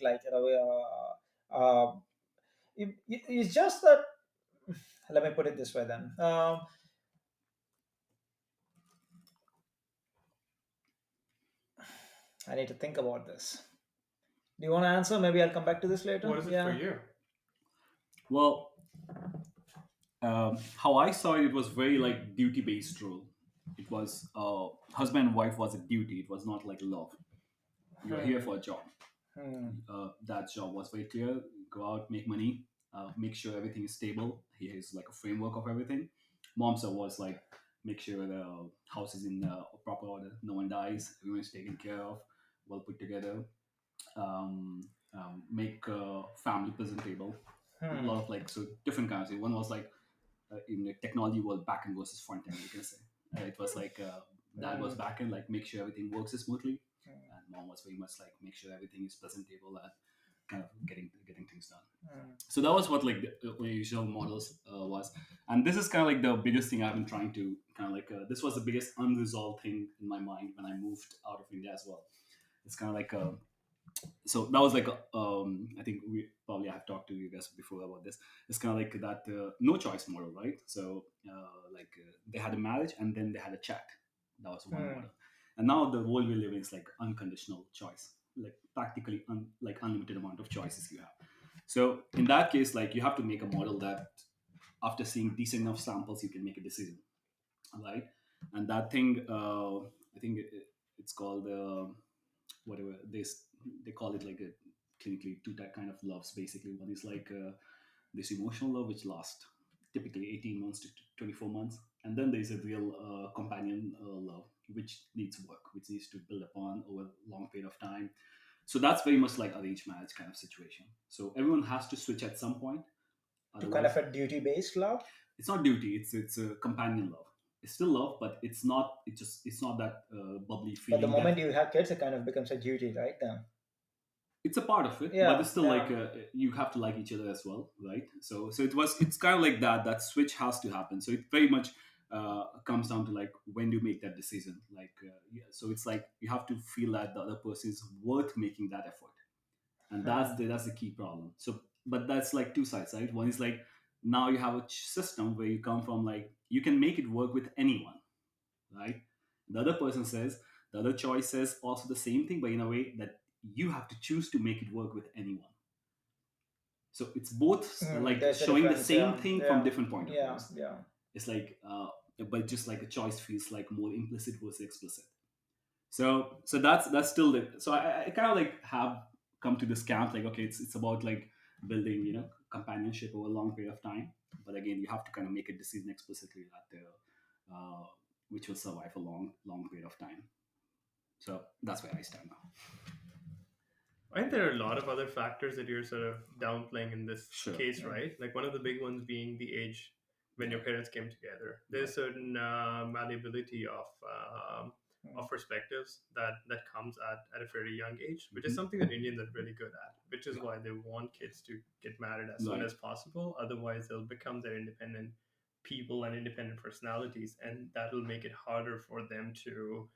It's just that. Let me put it this way. Then, I need to think about this. Do you want to answer? Maybe I'll come back to this later. What is it for Yeah. you? Well, how I saw it, it was very like duty based role. It was husband and wife was a duty. It was not like love. You're here Hmm. for a job. Hmm. That job was very clear. Go out, make money, make sure everything is stable. He has like a framework of everything. Mom's side was like make sure the house is in proper order, no one dies, everyone is taken care of, well put together. Make family presentable. A Hmm. lot of like so different kinds. One was like in the technology world, back end versus front end. You can say it was like dad was Hmm. back end, like make sure everything works smoothly, Hmm. and mom was very much like make sure everything is presentable and kind of getting things done. Hmm. So that was what like the usual models was, and this is kind of like the biggest thing I've been trying to kind of like this was the biggest unresolved thing in my mind when I moved out of India as well. It's kind of like so that was like I think we probably have talked to you guys before about this. It's kind of like that no choice model, right? So they had a marriage and then they had a chat. That was one Hmm. model, and now the world we live in is like unconditional choice, like practically like unlimited amount of choices you have. So in that case, like you have to make a model that after seeing decent enough samples you can make a decision, right? And that thing I think it's called whatever they call it like a clinically two type kind of loves basically. One is like this emotional love which lasts typically 18 months to 24 months, and then there's a real companion love which needs work, which needs to build upon over a long period of time. So that's very much like arranged marriage kind of situation. So everyone has to switch at some point, To kind otherwise of a duty-based love. it's not duty, it's a companion love. It's still love, but it's not that bubbly But the feeling moment that you have kids, it kind of becomes a duty, right? Then. it's a part of it, but Yeah. it's still like Yeah. you have to like each other as well, right? So it's kind of like that switch has to happen. So it very much comes down to like when do you make that decision, like yeah, so it's like you have to feel that the other person is worth making that effort, and Hmm. that's the key problem. So but that's like two sides, right? One is like now you have a system where you come from like you can make it work with anyone, right? The other person says, the other choice says also the same thing, but in a way that you have to choose to make it work with anyone. So it's both Hmm. like There's a showing the difference. same Yeah. thing from Yeah. different point of Yeah. views. Yeah. It's like, but just like a choice feels like more implicit versus explicit. So that's still the. So I kind of like have come to this camp like okay, it's about like building companionship over a long period of time. But again, you have to kind of make a decision explicitly that which will survive a long period of time. So that's where I stand now. I think there are a lot of other factors that you're sort of downplaying in this Sure. case, Hmm. right? Like one of the big ones being the age when your Right. parents came together. Right. There's certain malleability Hmm. of perspectives that comes at a very young age, which is Mhm. something that Indians are really good at, which is Yeah. why they want kids to get married as soon Right. as possible. Otherwise, they'll become their independent people and independent personalities, and that'll make it harder for them to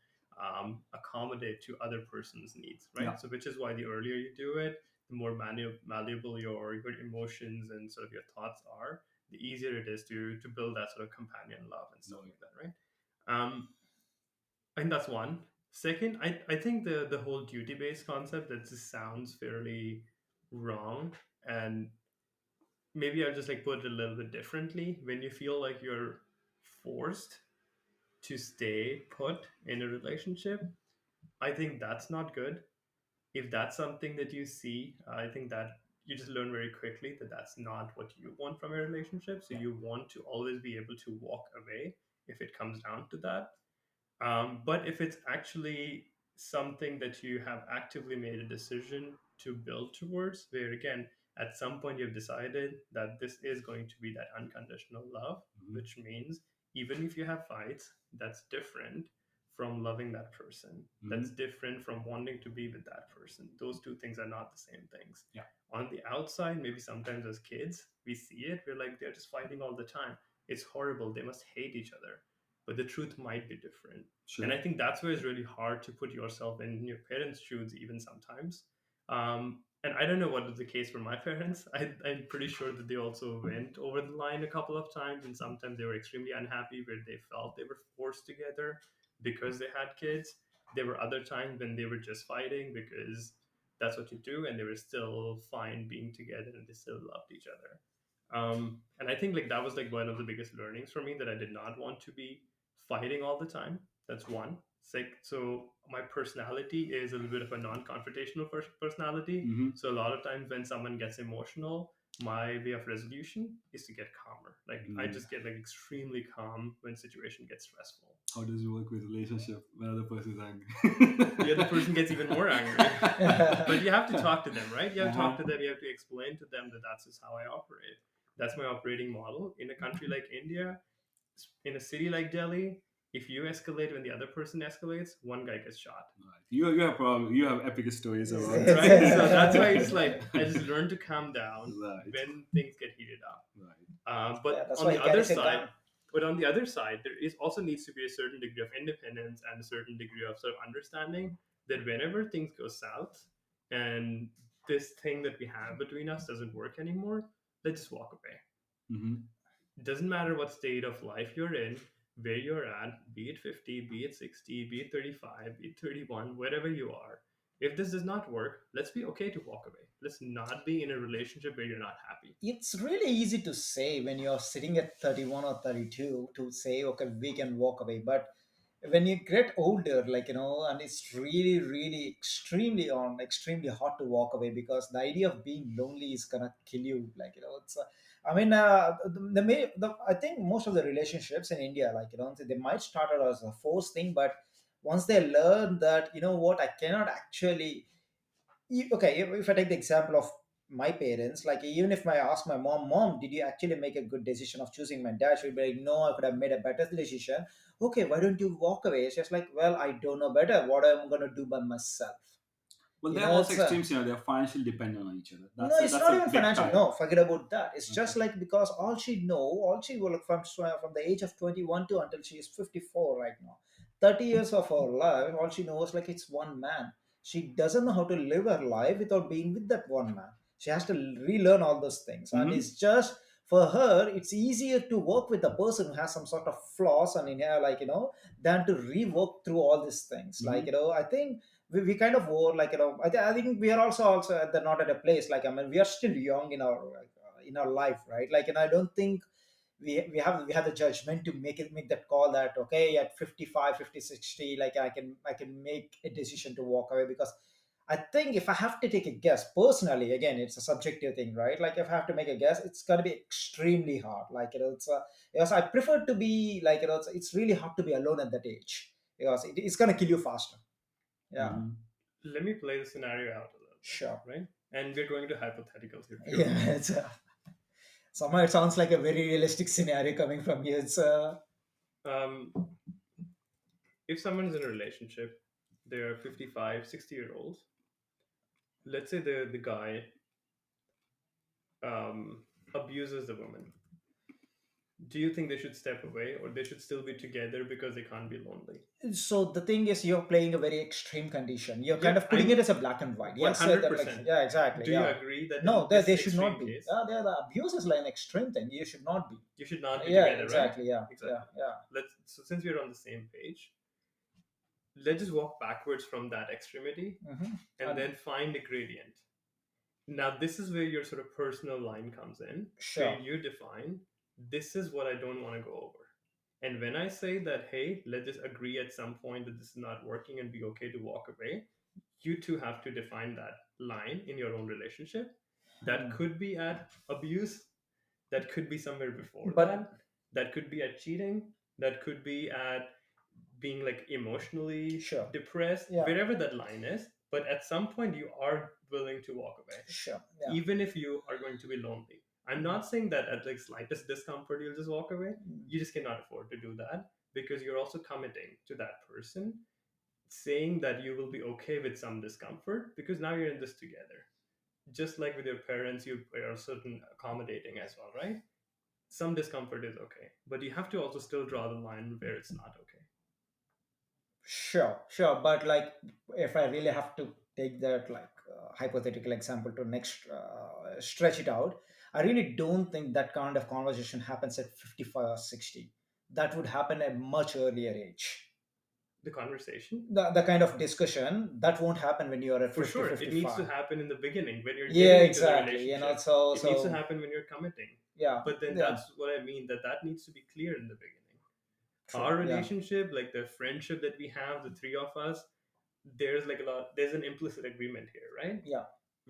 accommodate to other person's needs, Yeah. right? So, which is why the earlier you do it, the more malleable your emotions and sort of your thoughts are, the easier it is to build that sort of companion love and stuff Right. like that, right? I think that's one. Second, I think the whole duty based concept that just sounds fairly wrong, and maybe I'll just like put it a little bit differently. When you feel like you're forced to stay put in a relationship, I think that's not good. If that's something that you see, I think that you just learn very quickly that that's not what you want from a relationship. So Yeah. you want to always be able to walk away if it comes down to that. But if it's actually something that you have actively made a decision to build towards, where again, at some point you've decided that this is going to be that unconditional love, Mhm. which means even if you have fights, that's different from loving that person. That's Mhm. different from wanting to be with that person. Those two things are not the same things. Yeah. On the outside, maybe sometimes as kids, we see it, we're like, they're just fighting all the time. It's horrible. They must hate each other, but the truth might be different. And Sure. I think that's where it's really hard to put yourself in your parents' shoes, even sometimes. And I don't know what was the case for my parents. I'm pretty sure that they also went over the line a couple of times, and sometimes they were extremely unhappy where they felt they were forced together because they had kids. There were other times when they were just fighting because that's what you do, and they were still fine being together and they still loved each other. And I think like that was like one of the biggest learnings for me, that I did not want to be fighting all the time. That's one. So my personality is a little bit of a non-confrontational personality. Mhm. So a lot of times when someone gets emotional, my way of resolution is to get calmer. Like I Mm. just get like extremely calm when situation gets stressful. How does it work with relationship when other person is angry? The other person gets even more angry. But you have to talk to them, right? You have to talk to them. You have to explain to them that that's just how I operate. That's my operating model. In a country like India, in a city like Delhi, if you escalate when the other person escalates, one guy gets shot. Right. You have problem. You have epic stories about Right? So that's why it. it's like I just learned to calm down Right. when things get heated up. Right. But Yeah, that's on why the he other carries a side, gun. there is also needs to be a certain degree of independence and a certain degree of sort of understanding that whenever things go south and this thing that we have between us doesn't work anymore, let's just walk away. Mm-hmm. It doesn't matter what state of life you're in, where you're at, be it 50, be it 60, be it 35, be it 31, wherever you are. If this does not work, let's be okay to walk away. Let's not be in a relationship where you're not happy. It's really easy to say when you're sitting at 31 or 32 to say, okay, we can walk away. But when you get older, and it's really, really extremely hard to walk away because the idea of being lonely is gonna kill you. I mean, I think most of the relationships in India, they might start out as a forced thing, but once they learn that, what, I cannot actually okay, if I take the example of my parents, like even if I ask my mom, did you actually make a good decision of choosing my dad? She'll be like, no, I could have made a better decision. Okay, why don't you walk away? She's like, well, I don't know better. What am I gonna do by myself? Well, You they're know, also it's extremes. They're financially dependent on each other. no, it's That's not a even big financial. tie. No, forget about that. It's Okay. just like because all she will from the age of 21 to until she is 54 right now. 30 years of her life, all she knows like it's one man. She doesn't know how to live her life without being with that one man. She has to relearn all those things, and Mm-hmm. it's just for her. It's easier to work with a person who has some sort of flaws and in her, than to rework through all these things. Mm-hmm. I think we kind of were I think we are also at the not at a place like I mean we are still young in our life, right? And I don't think we have the judgment to make that call that okay at 55, 50, 60, like I can make a decision to walk away because I think if I have to take a guess personally, again it's a subjective thing, right? Like if I have to make a guess, it's going to be extremely hard. It's because I prefer to be it's really hard to be alone at that age because it's going to kill you faster. Yeah. Mm-hmm. Let me play the scenario out a little bit, Sure. right? And we're going to hypotheticals here Yeah, purely. somehow it sounds like a very realistic scenario coming from you. Um, if someone's in a relationship, they're 55, 60-year olds. Let's say the guy um, abuses the woman. Do you think they should step away or they should still be together because they can't be lonely? So the thing is, you're playing a very extreme condition. You're kind Yep, of putting I'm it as a black and white. Yes, that like 100%. yeah, exactly, Do you yeah. agree that No, in they this should not extreme be. case, The abuse is like an extreme thing. You should not be. you should not be Yeah, together, right? exactly. Yeah, yeah, Exactly. yeah. So since we're on the same page, let's just walk backwards from that extremity Mm-hmm. and then find a gradient. Now, this is where your sort of personal line comes in, where Sure. you define this is what I don't want to go over. And when I say that, hey, let's just agree at some point that this is not working and be okay to walk away, you too have to define that line in your own relationship. That Hmm. could be at abuse, that could be somewhere before But that could be at cheating, that could be at being like emotionally sure. depressed, Yeah. wherever that line is. But at some point, you are willing to walk away, Sure. Yeah. even if you are going to be lonely. I'm not saying that at like slightest discomfort, you'll just walk away. Mm. You just cannot afford to do that because you're also committing to that person, saying that you will be okay with some discomfort because now you're in this together. Just like with your parents, you are certain accommodating as well, right? Some discomfort is okay, but you have to also still draw the line where it's not okay. Sure, sure. But like, if I really have to take that hypothetical example to next stretch it out, I really don't think that kind of conversation happens at 55 or 60. That would happen at much earlier age. The conversation, The kind of discussion that won't happen when you're at for 50, sure, it needs to 55. happen in the beginning when you're Yeah, getting into the exactly. relationship. So It needs to so happen when you're committing. yeah, But then yeah, that's what I mean, that needs to be clear in the beginning. true. Our Yeah, relationship, like the friendship that we have, the three of us, there's like there's an implicit agreement here, right? yeah,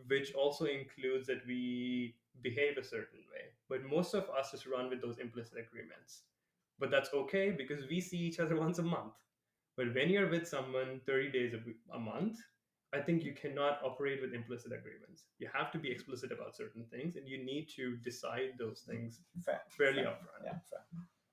Which also includes that we behave a certain way. But most of us just run with those implicit agreements. But that's okay because we see each other once a month. But when you're with someone 30 days a month, I think you cannot operate with implicit agreements. You have to be explicit about certain things and you need to decide those things Fair, fairly fair. upfront. Yeah, fair.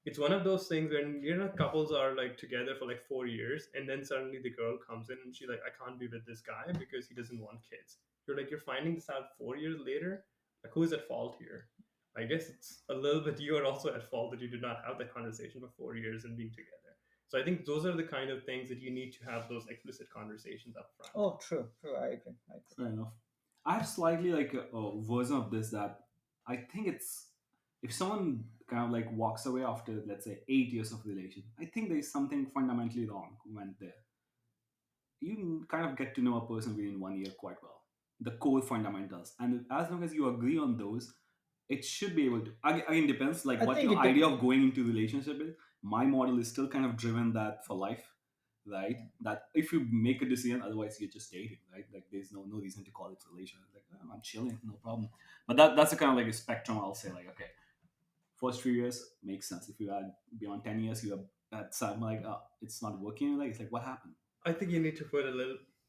It's one of those things when couples are like together for like 4 years and then suddenly the girl comes in and she's like, I can't be with this guy because he doesn't want kids. You're finding this out 4 years later. Like, who's at fault here? I guess it's a little bit you are also at fault that you did not have that conversation for 4 years and being together. So I think those are the kind of things that you need to have those explicit conversations up front. Oh, true, true. I agree. I agree. Fair enough. I have slightly like a version of this that I think it's if someone kind of like walks away after let's say 8 years of relation, I think there's something fundamentally wrong went there. You kind of get to know a person within 1 year quite well, the core fundamentals, and as long as you agree on those, it should be able to. Again, depends like I what think your it idea depends. of going into relationship is. My model is still kind of driven that for life, right? That if you make a decision, otherwise you're just dating, right? Like there's no reason to call it relationship. Like oh, I'm chilling, no problem. But that's a kind of like a spectrum. I'll say like okay, first few years makes sense. If you add beyond 10 years, you have that some like it's not working. Like it's like what happened? I think you need to put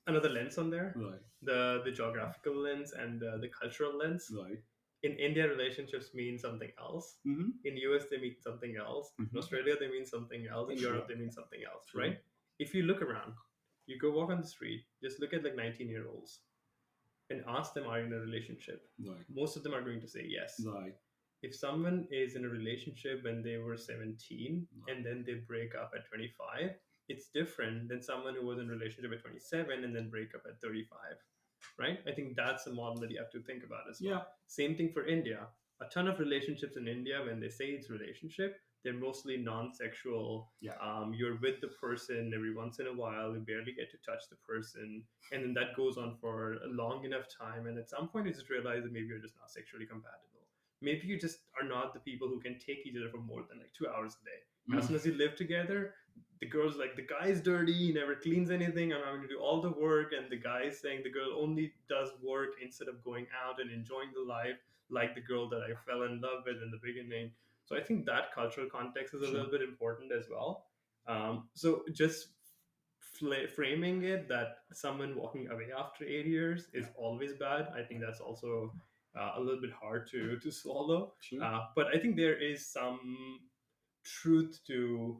another lens on there, Right, the geographical lens and the cultural lens. right. In India, relationships mean something else. Mm-hmm. In US, they mean something else. In Mm-hmm. Australia, they mean something else. In Sure. Europe, they mean something else, Sure. right? If you look around, you go walk on the street, just look at like 19-year-olds and ask them, are you in a relationship? Right, Most of them are going to say yes. right, If someone is in a relationship when they were 17 right. and then they break up at 25, it's different than someone who was in a relationship at 27 and then break up at 35, right? I think that's a model that you have to think about as well. Yeah. Same thing for India. A ton of relationships in India, when they say it's relationship, they're mostly non-sexual. Yeah. You're with the person every once in a while, you barely get to touch the person, and then that goes on for a long enough time, and at some point you just realize that maybe you're just not sexually compatible. Maybe you just are not the people who can take each other for more than like 2 hours a day. As soon as you live together, the girl's like, the guy's dirty, he never cleans anything, I'm having to do all the work, and the guy's saying the girl only does work instead of going out and enjoying the life like the girl that I fell in love with in the beginning. So I think that cultural context is a Sure. little bit important as well. So just framing it that someone walking away after 8 years is always bad, I think that's also a little bit hard to swallow. Sure. But I think there is some truth to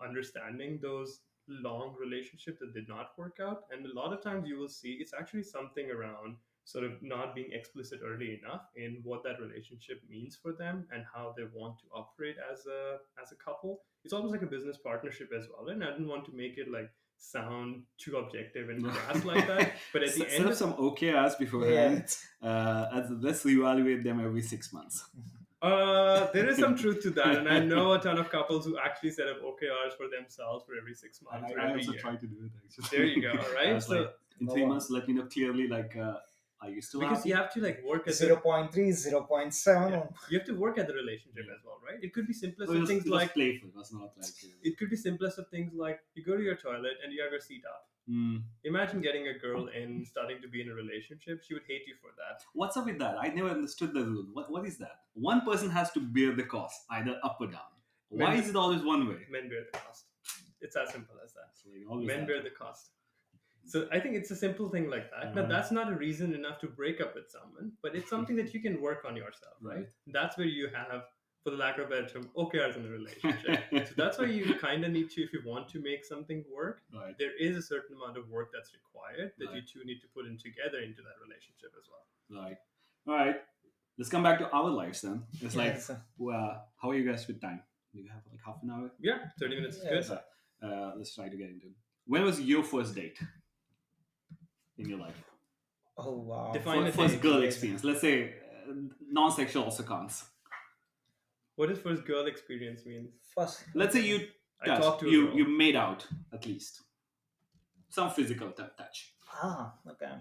understanding those long relationships that did not work out. And a lot of times you will see it's actually something around sort of not being explicit early enough in what that relationship means for them and how they want to operate as a couple. It's almost like a business partnership as well. And I didn't want to make it like sound too objective and crass like that. But at the Set end up of some OKRs beforehand. Let's reevaluate them every 6 months. there is some truth to that, and I know a ton of couples who actually set up OKRs for themselves for every 6 months or I every also year. try to do it actually. There you go. I Right. was like, in 3 months, let me know clearly like, are you still because happy? you have to like work at 0.3, 0.7. yeah, you have to work at the relationship as well, right? It could be simplest So of things like playful. That's not like. it could be simplest of things like you go to your toilet and you have your seat up. Imagine getting a girl and starting to be in a relationship. She would hate you for that. What's up with that? I never understood the rule. What is that? One person has to bear the cost, either up or down. Why is it always one way? Men bear the cost. It's as simple as that. So always Men that. bear the cost. So I think it's a simple thing like that. Now that's not a reason enough to break up with someone, but it's something that you can work on yourself, right? That's where you have, for the lack of a better term, OKRs in a relationship. So that's why you kind of need to, if you want to make something work, there is a certain amount of work that's required that you two need to put in together into that relationship as well. Right. All right. Let's come back to our lives then. It's like, Yes. how are you guys with time? Do you have like half an hour? Yeah, 30 minutes is Yes. good. Let's try to get into it. When was your first date in your life? Oh, wow. Define a First date. girl experience. Let's say non-sexual also counts. What does first girl experience mean? First. Let's say you I touched, talked to a you girl. you made out at least some physical touch. Okay.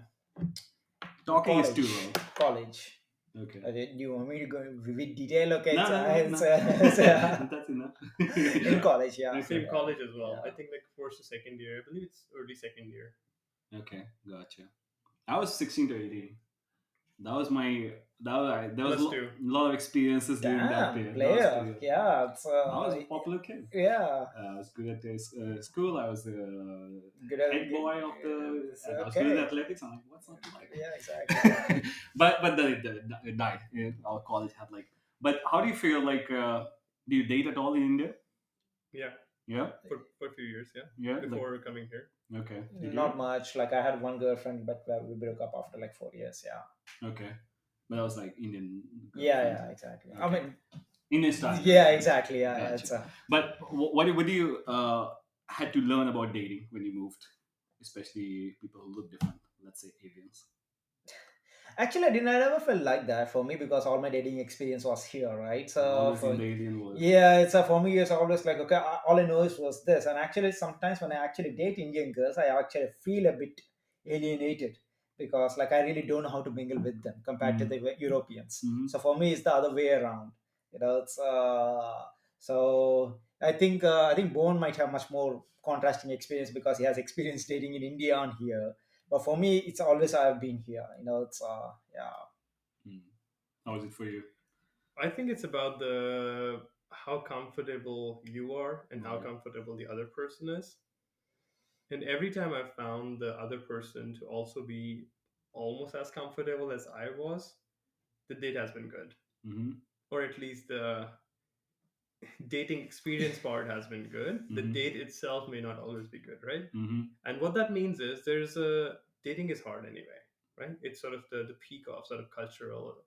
Talking is College. too low. College. Okay. Do you want me to go in vivid detail? Okay. No, it's, that's enough. in college, yeah. Same college as well. Yeah. I think like first to second year. I believe it's early second year. Okay, gotcha. I was 16 to 18. That was my there was a Plus two. lot of experiences during that Damn, period. That was player. period. Yeah, it's I was a popular kid. yeah. I was good at school. I was the Good, head good. boy of the, It's and I was good at okay. athletics. I'm like, what's not to like? Yeah, exactly. But it died. Our college had like. But how do you feel like? Do you date at all in India? Yeah, Yeah, for a few years. Yeah, yeah. Like before coming here. okay, did you? Not much. Like I had one girlfriend, but we broke up after like 4 years. Yeah. Okay, but that was like Indian Yeah, girlfriend. yeah, exactly. I Okay, mean, Indian style yeah, girlfriend. exactly. Yeah, yeah. Gotcha. It's a But what do you had to learn about dating when you moved, especially people who look different? Let's say aliens. actually I didn't. I never felt like that for me because all my dating experience was here, right? You're So always in for the alien world. yeah, it's a for me. It's always like okay, all I know is was this. And actually, sometimes when I actually date Indian girls, I actually feel a bit alienated because like I really don't know how to mingle with them compared to Mm-hmm. the Europeans. Mm-hmm. So for me, it's the other way around. You know, it's so I think Bone might have much more contrasting experience because he has experience dating in India and here. But for me, it's always I've been here. You know, it's yeah. Mm. How was it for you? I think it's about the how comfortable you are and how Right. comfortable the other person is. And every time I found the other person to also be almost as comfortable as I was, the date has been good. Mm-hmm. Or at least the dating experience part has been good. The Mm-hmm. date itself may not always be good, right? Mm-hmm. And what that means is there's a dating is hard anyway, right? It's sort of the peak of sort of cultural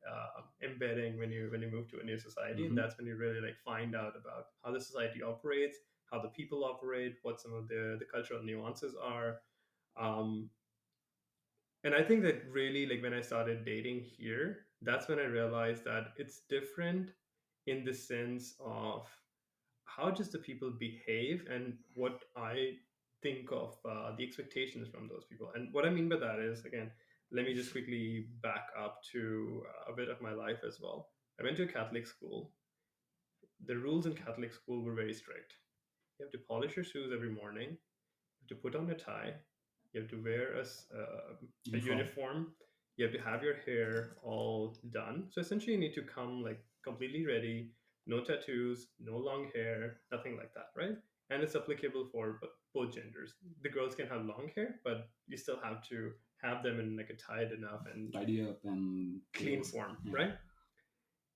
embedding when you move to a new society, and Mm-hmm. that's when you really like find out about how the society operates, how the people operate, what some of the cultural nuances are. Um, and I think that really like when I started dating here, that's when I realized that it's different in the sense of how just the people behave and what I think of the expectations from those people. And what I mean by that is, again, let me just quickly back up to a bit of my life as well. I went to a Catholic school. The rules in Catholic school were very strict. You have to polish your shoes every morning. You have to put on a tie. You have to wear a Uniform. uniform. You have to have your hair all done. So essentially, you need to come like completely ready, no tattoos, no long hair, nothing like that, right? And it's applicable for both genders. The girls can have long hair, but you still have to have them in like a tied enough and Tidy up and clean close. form, Yeah. right?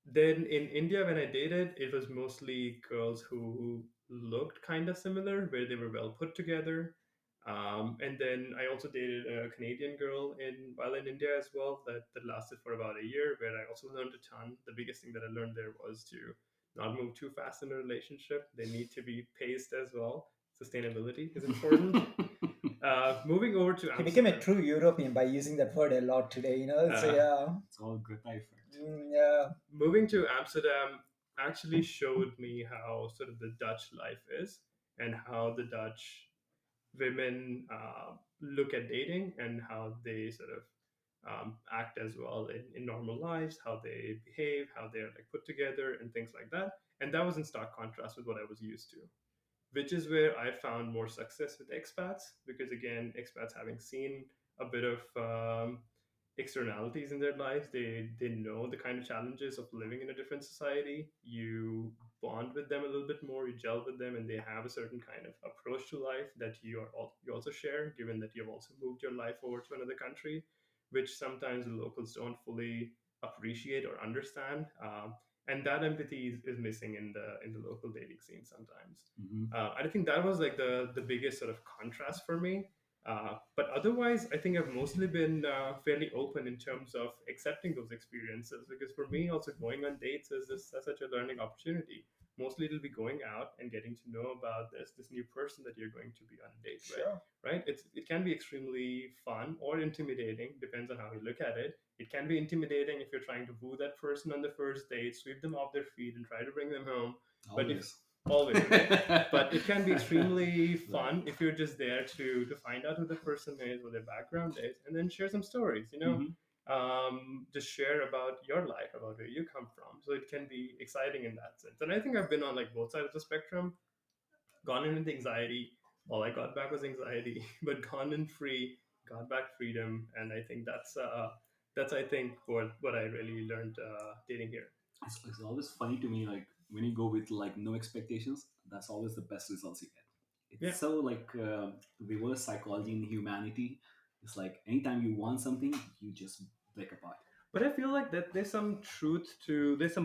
Then in India, when I dated, it was mostly girls who looked kind of similar, where they were well put together. And then I also dated a Canadian girl in while in India as well. That lasted for about a year, where I also learned a ton. The biggest thing that I learned there was to not move too fast in a relationship. They need to be paced as well. Sustainability is important. Moving over to He became a Amsterdam. true European by using that word a lot today. You know, it's Uh, It's all good effect. yeah, Moving to Amsterdam actually showed me how sort of the Dutch life is and how the Dutch women look at dating and how they sort of act as well in normal lives, how they behave, how they're like put together and things like that. And that was in stark contrast with what I was used to, which is where I found more success with expats because again, expats having seen a bit of externalities in their lives, they know the kind of challenges of living in a different society. You bond with them a little bit more, you gel with them, and they have a certain kind of approach to life that you also share, given that you've also moved your life over to another country, which sometimes the locals don't fully appreciate or understand. And that empathy is missing in the local dating scene sometimes. Mm-hmm. I think that was like the biggest sort of contrast for me. But otherwise, I think I've mostly been fairly open in terms of accepting those experiences because for me, also going on dates is such a learning opportunity. Mostly, it'll be going out and getting to know about this new person that you're going to be on a date with. sure. Right? It can be extremely fun or intimidating, depends on how you look at it. It can be intimidating if you're trying to woo that person on the first date, sweep them off their feet, and try to bring them home. But if Always. always, right? But it can be extremely Right. fun if you're just there to find out who the person is, what their background is, and then share some stories. Mm-hmm. Just share about your life, about where you come from. So it can be exciting in that sense. And I think I've been on like both sides of the spectrum. Gone in with anxiety, all I got back was anxiety, but gone in free, got back freedom, and I think That's, I think, what I really learned dating here. It's always funny to me, like when you go with like no expectations, that's always the best results you get. Yeah. It's so like reverse psychology in humanity. It's like anytime you want something, you just break apart. But I feel like that there's some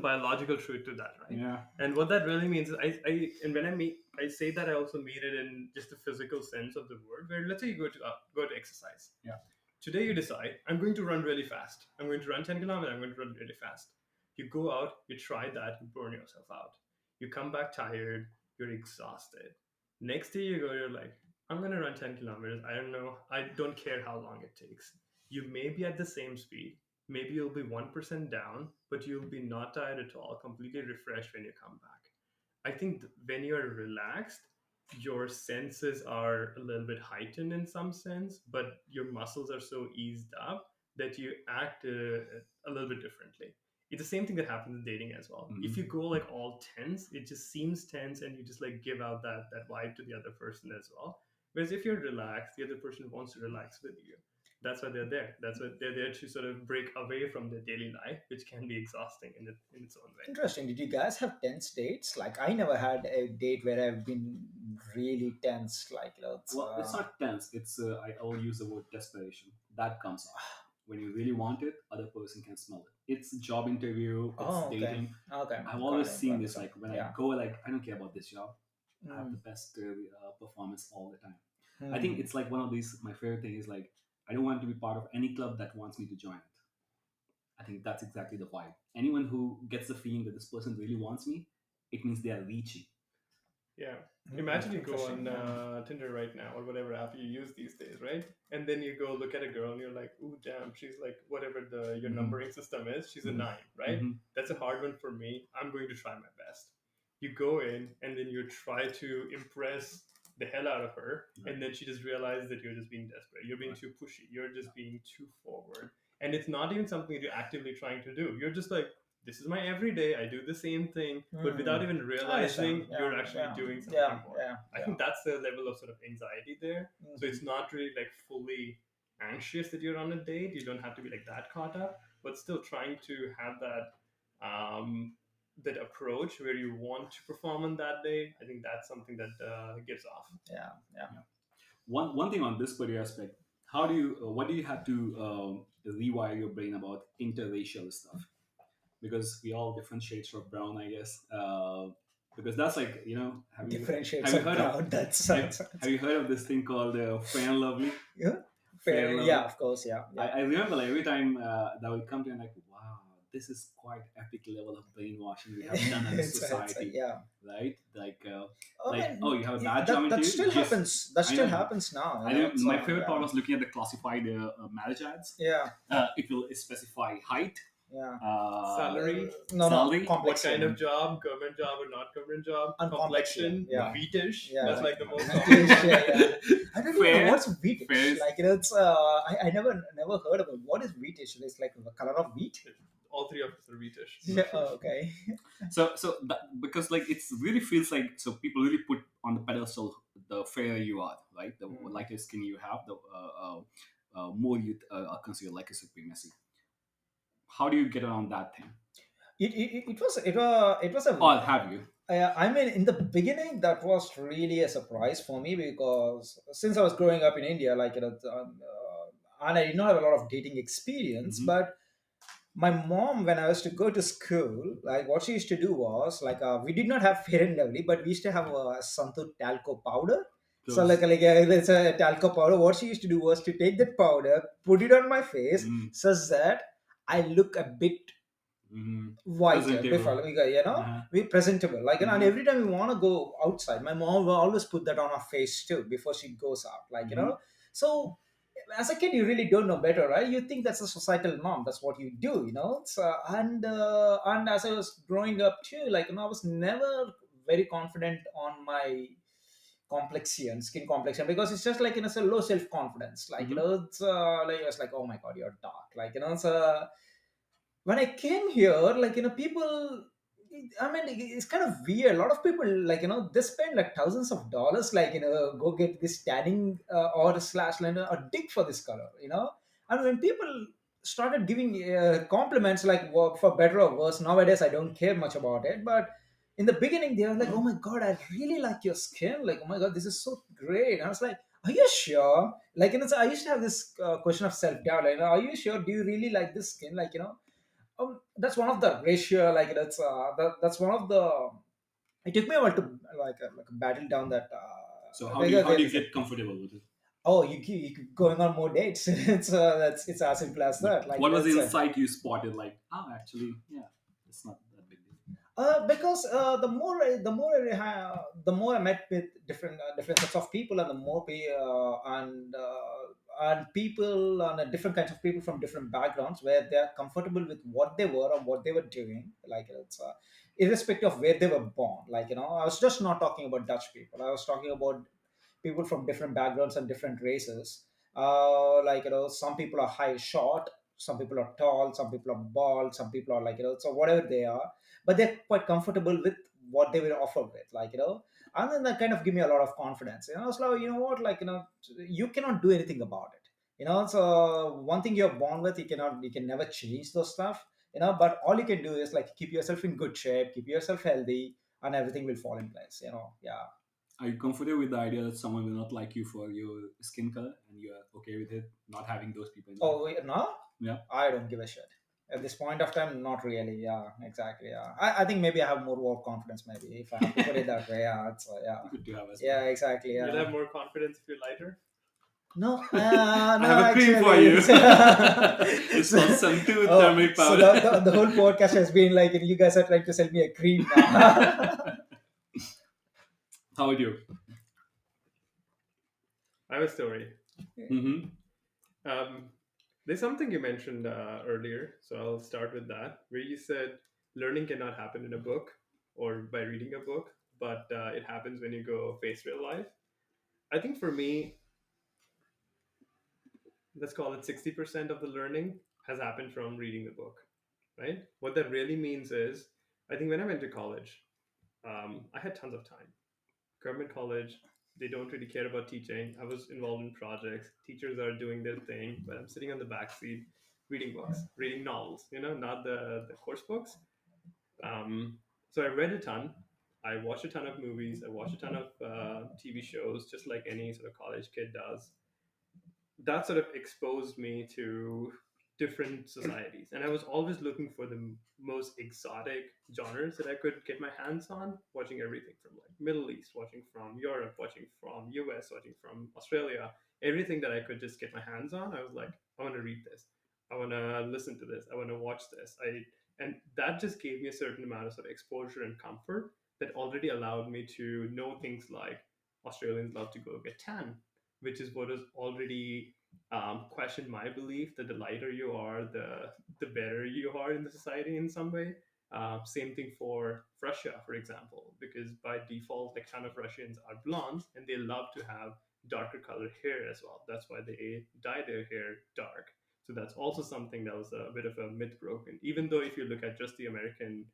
biological truth to that, right? Yeah. And what that really means is and when I say that, I also mean it in just the physical sense of the word, where let's say you go to exercise. Yeah. Today you decide, I'm going to run really fast. I'm going to run 10 kilometers, I'm going to run really fast. You go out, you try that, you burn yourself out. You come back tired, you're exhausted. Next day you go, you're like, I'm going to run 10 kilometers. I don't know. I don't care how long it takes. You may be at the same speed. Maybe you'll be 1% down, but you'll be not tired at all, completely refreshed when you come back. I think when you're relaxed, your senses are a little bit heightened in some sense, but your muscles are so eased up that you act a little bit differently. It's the same thing that happens in dating as well. If you Mhm. go like all tense, it just seems tense, and you just like give out that vibe to the other person as well. Whereas if you're relaxed, the other person wants to relax with you. That's why they're there. That's why they're there to sort of break away from their daily life, which can be exhausting in its own way. Interesting. Did you guys have tense dates? Like I never had a date where I've been really tense. Like it's Well, it's not tense. It's I'll use the word desperation. That comes off when you really want it. Other person can smell it. It's a job interview. It's oh, okay, dating. okay, I've got always it, seen got this. it. Like when I Yeah. go, like I don't care about this job. I have Mm. the best performance all the time. I think Hmm. it's like one of these. My favorite thing is like I don't want to be part of any club that wants me to join it. I think that's exactly the vibe. Anyone who gets the feeling that this person really wants me, it means they are reaching. Yeah. Hmm. Imagine you go Interesting. on Yeah. Tinder right now or whatever app you use these days, right? And then you go look at a girl and you're like, ooh, damn, she's like whatever your Hmm. numbering system is, she's a Hmm. 9, right? Hmm. That's a hard one for me. I'm going to try my best. You go in and then you try to impress the hell out of her, Right. and then she just realizes that you're just being desperate. You're being Right. too pushy. You're just being too forward. And it's not even something that you're actively trying to do. You're just like, this is my everyday. I do the same thing, but without Hmm. even I understand. realizing Yeah, you're actually yeah, doing yeah, something more. yeah, I yeah. think that's the level of sort of anxiety there. So Hmm. it's not really like fully anxious that you're on a date. You don't have to be like that caught up, but still trying to have that approach where you want to perform on that day. I think that's something that gives off. Yeah, yeah. Yeah. One thing on this particular aspect, how do you what do you have to rewire your brain about interracial stuff? Because we all different shades of brown, I guess. Because that's like Different shades have you of heard of brown. That have sounds. you heard of this thing called Fair and Lovely? Yeah. Fair and Fair. Yeah, Lovely. of course. Yeah, I, yeah. I remember like every time that would come to you, I'm like, wow, this is quite epic level of brainwashing we have done as a society, Yeah. right? I Like oh, mean, you have a bad job that that interview, still just happens. That I still know. happens now. I know It's my favorite part yeah, was looking at the classified marriage ads. yeah, It will specify height, yeah. Salary, No, no, salary, what kind complexion of job, government job or not government job, and complexion. complexion, Yeah, right, Wheatish. yeah. That's right, like the most common British. one. Yeah, yeah. I don't even know fair, what's wheatish. fair. Like I never heard of it. What is wheatish? It's like the color of wheat. All three of us are Wheatish. Yeah. Oh, okay. So because like it's really feels like so people really put on the pedestal the fairer you are, right? The Hmm. lighter skin you have, the more you are considered like a supremacy. How do you get around that thing, It was a or have you? I mean, in the beginning, that was really a surprise for me because since I was growing up in India, and I did not have a lot of dating experience, Hmm. but my mom, when I was to go to school, like what she used to do was we did not have Fair and Lovely, but we used to have a Santur talco powder. So Close. it's a talco powder. What she used to do was to take that powder, put it on my face, Mm-hmm. such that I look a bit Mm-hmm. whiter Presentable. before Uh-huh. we presentable and Mm-hmm. every time we want to go outside my mom will always put that on her face too before she goes out Mm-hmm. so as a kid you really don't know better, right? You think that's a societal norm, that's what you do, so and as I was growing up too, I was never very confident on my complexion, skin complexion, because it's just it's a low self-confidence, Mm-hmm. it's like, oh my god, you're dark, so when I came here, people, I mean, it's kind of weird. A lot of people, they spend like thousands of dollars, go get this tanning or slash liner or dig for this color. And when people started giving compliments, like for better or worse. Nowadays I don't care much about it, but in the beginning they were like, oh my god, I really like your skin, like, oh my god, this is so great. And I was like, are you sure? Like, so I used to have this question of self-doubt, like, are you sure, do you really like this skin, like, that's one of the ratio, like that's one of the, it took me a while to like battle down that So how do you there's a, get comfortable with it? oh, you keep going on more dates. It's as simple as But that, like, what was the that's insight you spotted? Like, actually, yeah, it's not that big deal. because the more I met with different sets of people, and the more and people, and different kinds of people from different backgrounds, where they are comfortable with what they were or what they were doing, like it's irrespective of where they were born. Like, I was just not talking about Dutch people. I was talking about people from different backgrounds and different races. Like, some people are high short, some people are tall, some people are bald, some people are, like, so whatever they are, but they're quite comfortable with what they were offered with, like, and then that kind of give me a lot of confidence. So, you know what, like, you cannot do anything about it. So one thing you're born with, you can never change those stuff. But all you can do is, like, keep yourself in good shape, keep yourself healthy, and everything will fall in place. Yeah. Are you comfortable with the idea that someone will not like you for your skin color, and you are okay with it not having those people in life? Oh, wait, no, Yeah, I don't give a shit. At this point of time, not really. Yeah, exactly. Yeah, I think maybe I have more confidence. Maybe if I have to put it that way. Yeah, yeah, good to have as well. yeah, exactly. You'll Yeah. have more confidence if you're lighter. No, I no, have a cream for actually. you. It's, It's called Santu oh, Turmeric so Powder. the whole podcast has been like, you guys are trying to sell me a cream now. How would you? I have a story. Mm-hmm. Um, there's something you mentioned earlier, so I'll start with that, where you said learning cannot happen in a book or by reading a book, but it happens when you go face real life. I think for me, let's call it 60% of the learning has happened from reading the book, right? What that really means is, I think when I went to college, I had tons of time. Government college, they don't really care about teaching. I was involved in projects. Teachers are doing their thing, but I'm sitting on the back seat reading books, reading novels, not the course books. Um, so I read a ton. I watched a ton of movies. I watched a ton of TV shows, just like any sort of college kid does. That sort of exposed me to different societies, and I was always looking for the most exotic genres that I could get my hands on, watching everything from like Middle East, watching from Europe, watching from US, watching from Australia, everything that I could just get my hands on. I was like, I want to read this, I want to listen to this, I want to watch this. I And that just gave me a certain amount of sort of exposure and comfort that already allowed me to know things like Australians love to go get tan, which is what is already questioned my belief that the lighter you are, the better you are in the society in some way. Same thing for Russia, for example, because by default, like ton of Russians are blondes and they love to have darker colored hair as well. That's why they dye their hair dark. So that's also something that was a bit of a myth broken. Even though if you look at just the American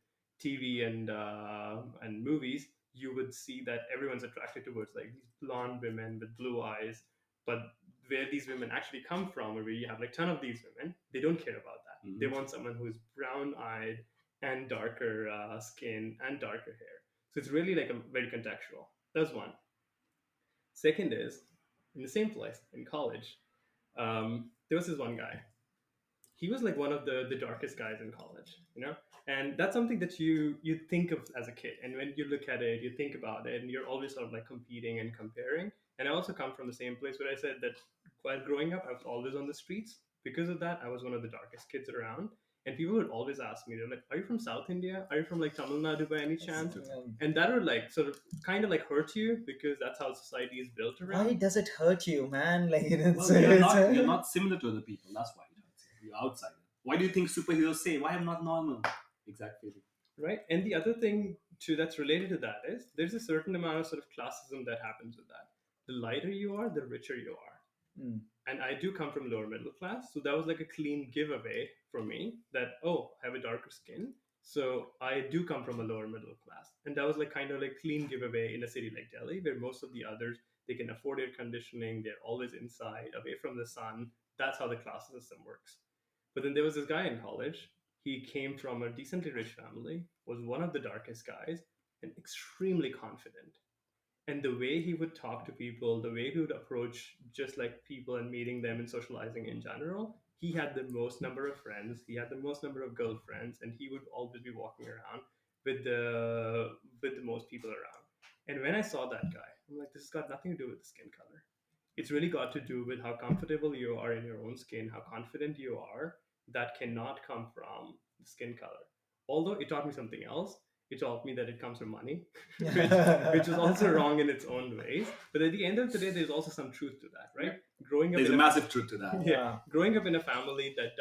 TV and movies, you would see that everyone's attracted towards like these blonde women with blue eyes, but where these women actually come from, or where you have like ton of these women, they don't care about that. They Mm-hmm. want someone who's brown eyed and darker skin and darker hair. So it's really like a very contextual. That's one. Second is in the same place in college. There was this one guy. He was like one of the darkest guys in college. And that's something that you think of as a kid, and when you look at it, you think about it, and you're always sort of like competing and comparing. And I also come from the same place where I said that while growing up I was always on the streets. Because of that, I was one of the darkest kids around, and people would always ask me, they're like, are you from South India, are you from like Tamil Nadu by any chance? And that would like sort of kind of like hurt you, because that's how society is built Why around. does it hurt you, man? Like, Well, you're not similar to other people. That's why it hurts you. You're outsider. Why do you think superheroes say, "Why I'm not normal"? Exact feeling. Right. And the other thing too that's related to that is there's a certain amount of sort of classism that happens with that. The lighter you are, the richer you are. Mm. And I do come from lower middle class, so that was like a clean giveaway for me that, oh, I have a darker skin, so I do come from a lower middle class. And that was like kind of like clean giveaway in a city like Delhi, where most of the others, they can afford air conditioning, they're always inside, away from the sun. That's how the class system works. But then there was this guy in college. He came from a decently rich family, was one of the darkest guys, and extremely confident. And the way he would talk to people, the way he would approach just like people and meeting them and socializing in general, he had the most number of friends, he had the most number of girlfriends, and he would always be walking around with the most people around. And when I saw that guy, I'm like, this has got nothing to do with the skin color. It's really got to do with how comfortable you are in your own skin, how confident you are. That cannot come from the skin color. Although it taught me something else. It taught me that it comes from money, which which was also wrong in its own ways. But at the end of the day, there's also some truth to that, right? Growing up There's in a a massive truth to that. yeah, growing up in a family that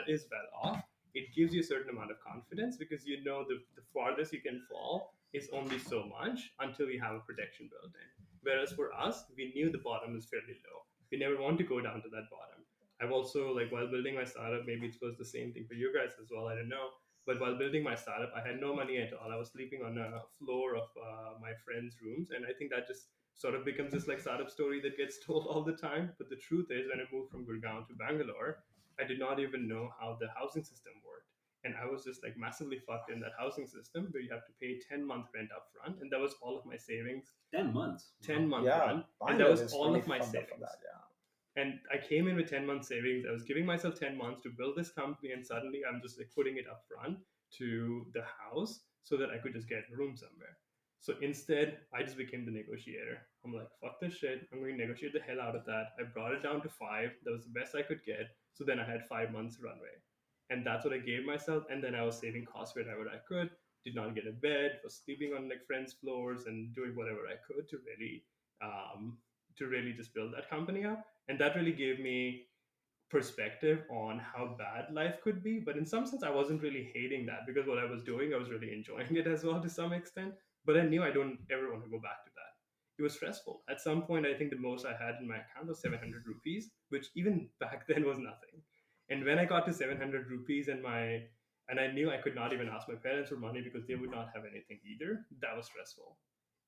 is well off, it gives you a certain amount of confidence because you know the farthest you can fall is only so much until you have a protection built in. Whereas for us, we knew the bottom is fairly low. We never want to go down to that bottom. I've also, like, while building my startup, maybe it was the same thing for you guys as well, I don't know. But while building my startup, I had no money at all. I was sleeping on a floor of my friends' rooms, and I think that just sort of becomes this like startup story that gets told all the time. But the truth is, when I moved from Gurgaon to Bangalore, I did not even know how the housing system worked. And I was just like massively fucked in that housing system where you have to pay 10-month rent up front. And that was all of my savings, 10 months. 10 Wow. month Yeah, run. And that Bangalore was is all really of my fucked up for savings. that. Yeah. And I came in with 10 months savings. I was giving myself 10 months to build this company. And suddenly I'm just like putting it up front to the house so that I could just get a room somewhere. So instead, I just became the negotiator. I'm like, fuck this shit. I'm going to negotiate the hell out of that. I brought it down to five. That was the best I could get. So then I had 5 months runway. And that's what I gave myself. And then I was saving costs wherever I could. Did not get a bed. Was sleeping on like friends' floors and doing whatever I could um, to really just build that company up. And that really gave me perspective on how bad life could be. But in some sense, I wasn't really hating that because what I was doing, I was really enjoying it as well to some extent. But I knew I don't ever want to go back to that. It was stressful. At some point, I think the most I had in my account was 700 rupees, which even back then was nothing. And when I got to 700 rupees and I knew I could not even ask my parents for money because they would not have anything either, that was stressful.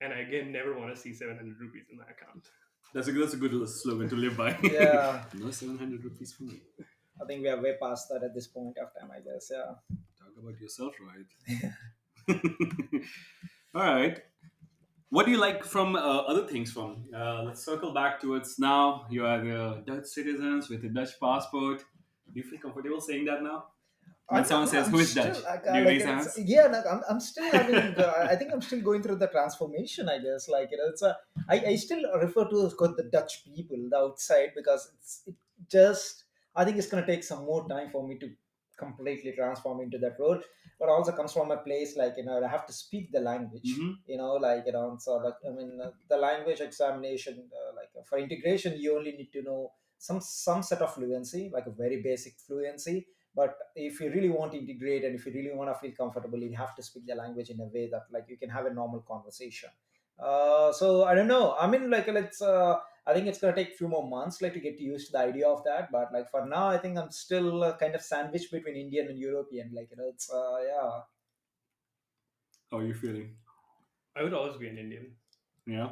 And I again never want to see 700 rupees in my account. That's a good slogan to live by. Yeah, No 700 rupees for me. I think we are way past that at this point of time, I guess. Yeah. Talk about yourself, right? All right. What do you like from other things from? Let's circle back towards now. You are Dutch citizens with a Dutch passport. Do you feel comfortable saying that now? When someone says, I'm "Who is still Dutch?" like, Do you like raise it's hands? yeah, like, I'm still having. I think I'm still going through the transformation. I guess it's a. I still refer to as called the Dutch people, the outside, because it just. I think it's gonna take some more time for me to completely transform into that role. But also comes from a place like I have to speak the language. Mm-hmm. So like the language examination, for integration, you only need to know some set of fluency, like a very basic fluency. But if you really want to integrate and if you really want to feel comfortable, you have to speak the language in a way that like you can have a normal conversation. So I don't know, I mean, like let's I think it's going to take a few more months like to get used to the idea of that. But like for now, I think I'm still kind of sandwiched between Indian and European, it's yeah. How are you feeling? I would always be an Indian Yeah.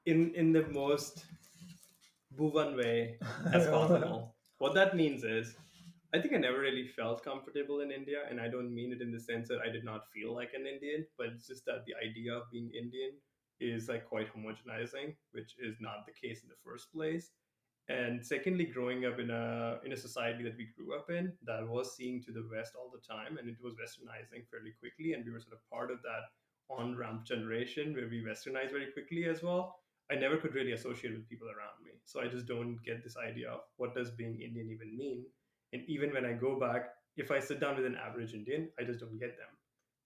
in the most Bhuvan way as possible. What that means is, I think I never really felt comfortable in India, and I don't mean it in the sense that I did not feel like an Indian, but it's just that the idea of being Indian is like quite homogenizing, which is not the case in the first place. And secondly, growing up in a society that we grew up in that was seeing to the West all the time, and it was westernizing fairly quickly, and we were sort of part of that on ramp generation where we westernized very quickly as well. I never could really associate with people around me, so I just don't get this idea of what does being Indian even mean. And even when I go back, if I sit down with an average Indian, I just don't get them.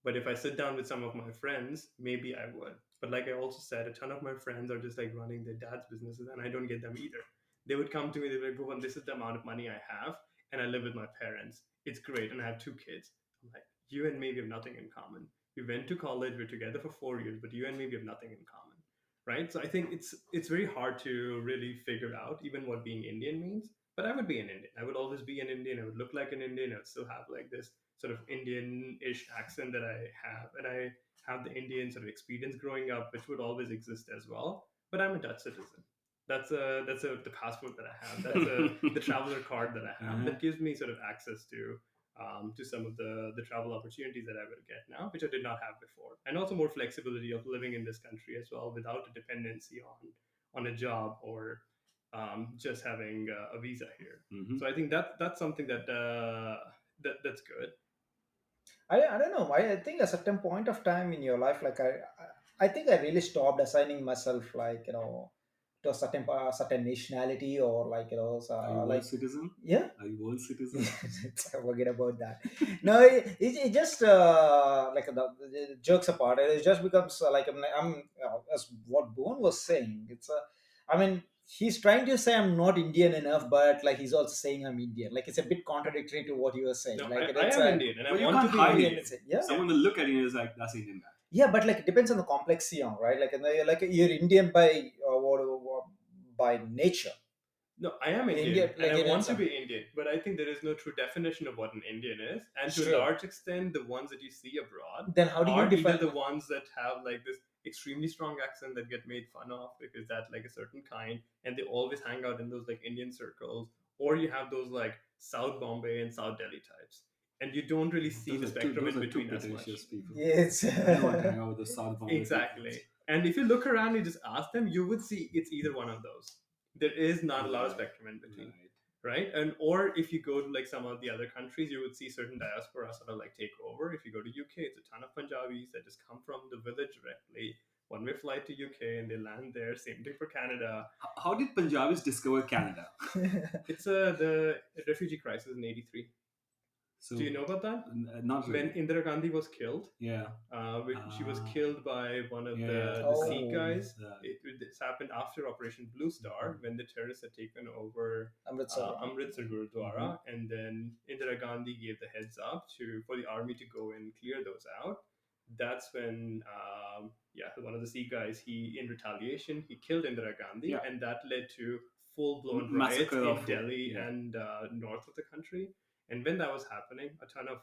But if I sit down with some of my friends, maybe I would. But like I also said, a ton of my friends are just like running their dad's businesses, and I don't get them either. They would come to me, they'd be like, Bhuvan, this is the amount of money I have, and I live with my parents. It's great, and I have two kids. I'm like, you and me, we have nothing in common. We went to college, we're together for 4 years, but you and me, we have nothing in common. Right? So I think it's very hard to really figure out even what being Indian means. But I would be an Indian. I would always be an Indian. I would look like an Indian. I would still have like this sort of Indian-ish accent that I have. And I have the Indian sort of experience growing up, which would always exist as well. But I'm a Dutch citizen. That's the passport that I have. That's the traveler card that I have. That gives me sort of access to some of the travel opportunities that I will get now, which I did not have before, and also more flexibility of living in this country as well without a dependency on a job or just having a visa here. So I think that's something that's good. I don't know. I think a certain point of time in your life, like I think I really stopped assigning myself like to a certain nationality or like Are you world like citizen? yeah. Are you world citizen? Forget about that. No, it just like the jokes apart. It just becomes as what Bhuvan was saying. It's I mean, he's trying to say I'm not Indian enough, but like he's also saying I'm Indian. Like it's a bit contradictory to what you were saying. No, Like I it's am Indian and I Well, you want to can't be hide Indian. it. yeah. Someone will look at you and is like, that's Indian guy. Yeah, but like it depends on the complexion, right? Like, like you're Indian by by nature. No, I am In Indian India, and like I in want to some, be Indian, but I think there is no true definition of what an Indian is. And to a sure. large extent, the ones that you see abroad Then how do you are either define? the ones that have like this extremely strong accent that get made fun of because that's like a certain kind, and they always hang out in those like Indian circles, or you have those like South Bombay and South Delhi types, and you don't really see the spectrum in Those are two between as much. pretentious people. Yes. I don't want to hang out with the South Bombay Exactly. people. And if you look around and just ask them, you would see it's either one of those. There is not a lot of Right, spectrum in between. right. Right. And or if you go to like some of the other countries, you would see certain diaspora sort of like take over. If you go to UK, it's a ton of Punjabis that just come from the village directly, one way flight to UK, and they land there. Same thing for Canada. How did Punjabis discover Canada? It's the refugee crisis in '83. So, Do you know about that? Not really. When Indira Gandhi was killed, Yeah. she was killed by one of the Oh. Sikh guys. Uh, This happened after Operation Blue Star when the terrorists had taken over Amritsar. Amritsar Gurudwara, and then Indira Gandhi gave the heads up for the army to go and clear those out. That's when one of the Sikh guys, he in retaliation he killed Indira Gandhi, Yeah. and that led to full blown riots Massacre in of- Delhi yeah. and north of the country. And when that was happening, a ton of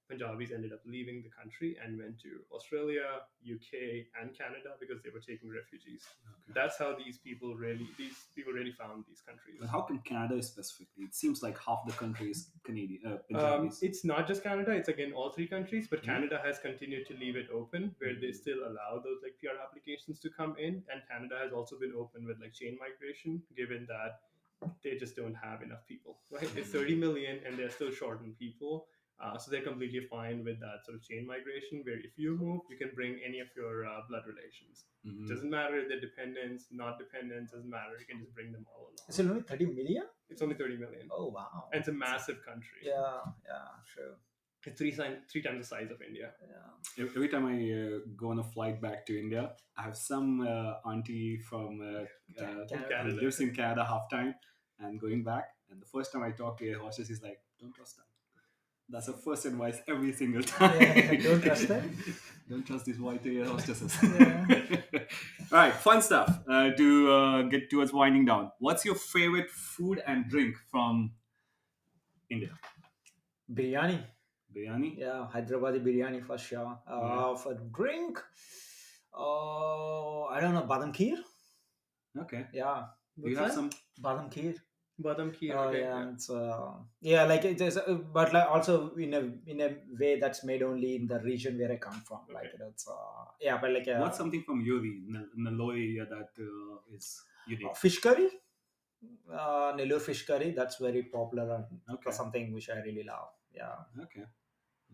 Punjabis ended up leaving the country and went to Australia, UK, and Canada because they were taking refugees. Okay. That's how these people really found these countries. But how come Canada specifically? It seems like half the country is Canadian, Punjabis. It's not just Canada; it's again all three countries. But Mhm. Canada has continued to leave it open, where they still allow those like PR applications to come in, and Canada has also been open with like chain migration, given that they just don't have enough people. Right? It's 30 million, and they're still short on people. So they're completely fine with that sort of chain migration, where if you move, you can bring any of your blood relations. Mhm. Doesn't matter if they're dependents, not dependents, doesn't matter. You can just bring them all Is it along. only 30 million? It's only 30 million. Oh wow. And it's a massive country. Yeah, sure. It's three times the size of India. Yeah. Every time I go on a flight back to India, I have some auntie from Canada. who lives in Canada half time and going back. And the first time I talk to a hostess, he's like, "Don't trust them." That's the first advice every single time. Yeah, don't trust them. Don't trust these white air hostesses. Yeah. All right, fun stuff. To get towards winding down, what's your favorite food and drink from India? Biryani. Biryani? Yeah, Hyderabadi biryani for sure. For drink, I don't know, badam kheer. Okay. Yeah, Do you have some? badam kheer. Badam kheer. Oh Okay. yeah, it's like it is, but like also in a way that's made only in the region where I come from. Like Okay. it's but like What's something from Yuri, Naloi area that is unique? fish curry, Nellore fish curry. That's very popular and Okay. something which I really love. Yeah. Okay.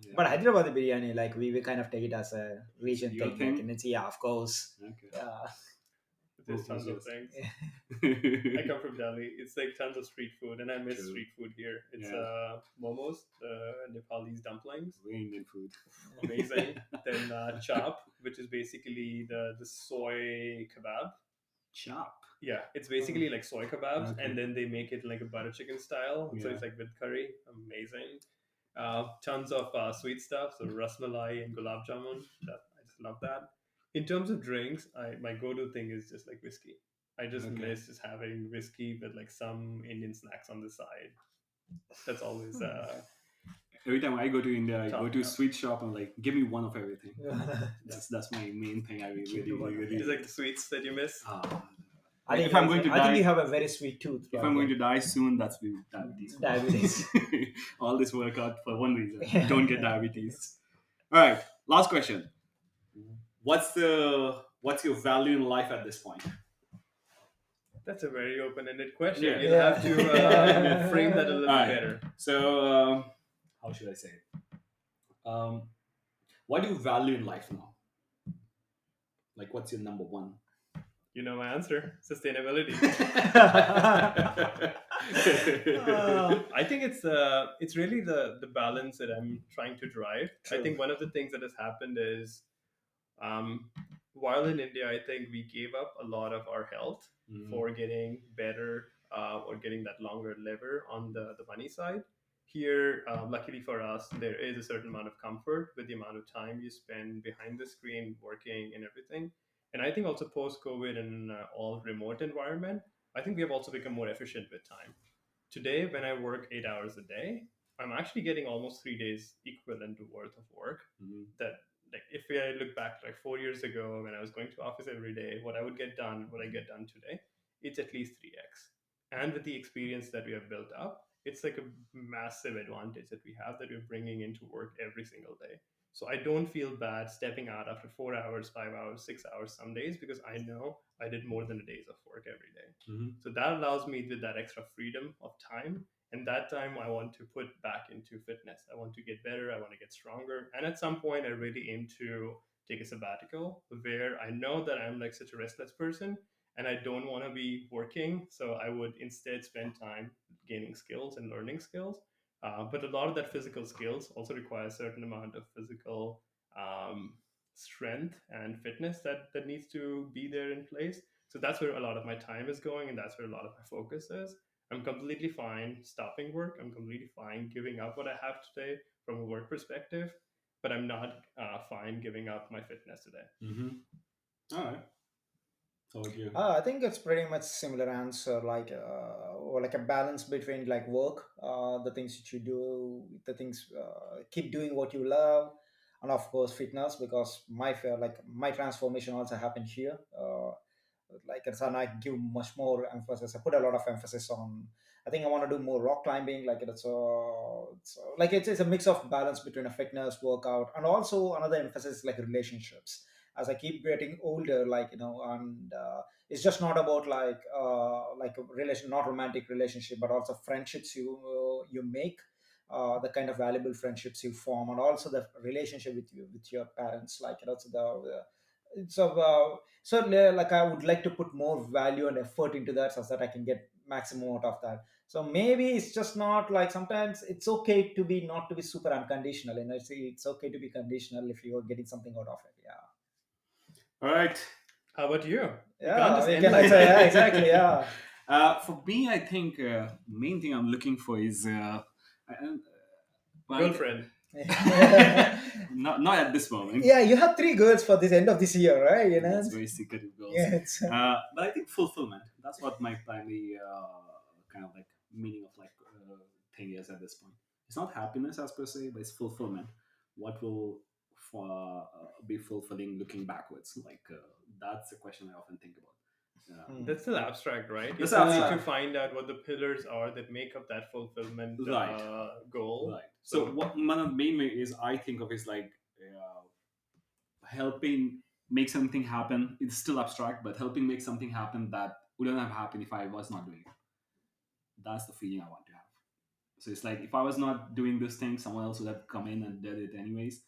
Yeah. But Hyderabad biryani, like we kind of take it as a region Your thing. thing? Like, and it's, yeah, of course. Okay. Yeah. There's tons of Yes. things. I come from Delhi. It's like tons of street food, and I miss True. street food here. It's Yeah. momos, Nepalese dumplings, Very Indian food. amazing. Then chop, which is basically the soy kebab. Chop. Yeah, it's basically like soy kebabs, Okay. and then they make it like a butter chicken style. So Yeah. it's like with curry, amazing. Tons of sweet stuff, so rasmalai and gulab jamun. I just love that. In terms of drinks, my go-to thing is just like whiskey. I just Okay. miss just having whiskey with like some Indian snacks on the side. That's always Every time I go to India, I Top go to a notch. sweet shop and like, give me one of everything. Yeah. That's my main thing. I Give me one of really. it's like the sweets that you miss. Ah, Like if I'm going to I think die, you have a very sweet tooth, if I'm probably. going to die soon, that's with diabetes. Diabetes. All this workout for one reason: don't get diabetes. All right, last question. What's your value in life at this point? That's a very open-ended question. Yeah. You'll have to frame that a All little right. better. So how should I say it? Um, what do you value in life now? Like, what's your number one? You know my answer: sustainability. I think it's really the balance that I'm trying to drive. I True. think one of the things that has happened is, um, while in India, I think we gave up a lot of our health Mhm. for getting better, or getting that longer lever on the money side. Here, luckily for us, there is a certain amount of comfort with the amount of time you spend behind the screen, working and everything. And I think also post COVID and all remote environment, I think we have also become more efficient with time. Today, when I work 8 hours a day, I'm actually getting almost 3 days equivalent to worth of work. Mhm. That, like, if I look back like 4 years ago when I was going to office every day, what I would get done, what I get done today, it's at least 3x. And with the experience that we have built up, it's like a massive advantage that we have that we're bringing into work every single day. So I don't feel bad stepping out after 4 hours, 5 hours, 6 hours some days, because I know I did more than a day's of work every day. Mhm. So that allows me with that extra freedom of time. And that time I want to put back into fitness. I want to get better. I want to get stronger. And at some point, I really aim to take a sabbatical where I know that I'm like such a restless person and I don't want to be working. So I would instead spend time gaining skills and learning skills. But a lot of that physical skills also require a certain amount of physical um, strength and fitness that needs to be there in place. So that's where a lot of my time is going, and that's where a lot of my focus is. I'm completely fine stopping work. I'm completely fine giving up what I have today from a work perspective, but I'm not fine giving up my fitness today. Mhm. All right. How about you? I think it's pretty much similar answer, like or like a balance between like work, the things that you do, the things keep doing what you love, and of course fitness, because like my transformation also happened here. Like it's and I give much more emphasis. I put a lot of emphasis on. I think I want to do more rock climbing. Like it's a mix of balance between a fitness workout and also another emphasis like relationships. As I keep getting older, and it's just not about like a relation, not romantic relationship, but also friendships you make. The kind of valuable friendships you form, and also the relationship with your parents, like that's like I would like to put more value and effort into that so that I can get maximum out of that. So maybe it's just not like sometimes it's okay to be not to be super unconditional. It's okay to be conditional if you're getting something out of it. Yeah. All right. How about you? You can't Yeah, just we end can like say, yeah, that. exactly. Yeah. For me, I think main thing I'm looking for is well, Girlfriend. not at this moment. Yeah, you have three girls for this end of this year, right? That's very secretive goals. Yeah, it's But I think fulfillment. That's what my primary kind of like meaning of like thing is at this point. It's not happiness as per se, but it's fulfillment. What will be fulfilling looking backwards? Like that's the question I often think about. That's still abstract, right? You That's still need to abstract. find out what the pillars are that make up that fulfillment Right. goal. Right. So what one of the main way is I think of is like helping make something happen. It's still abstract, but helping make something happen that wouldn't have happened if I was not doing it. That's the feeling I want to have. So it's like if I was not doing this thing, someone else would have come in and did it anyways.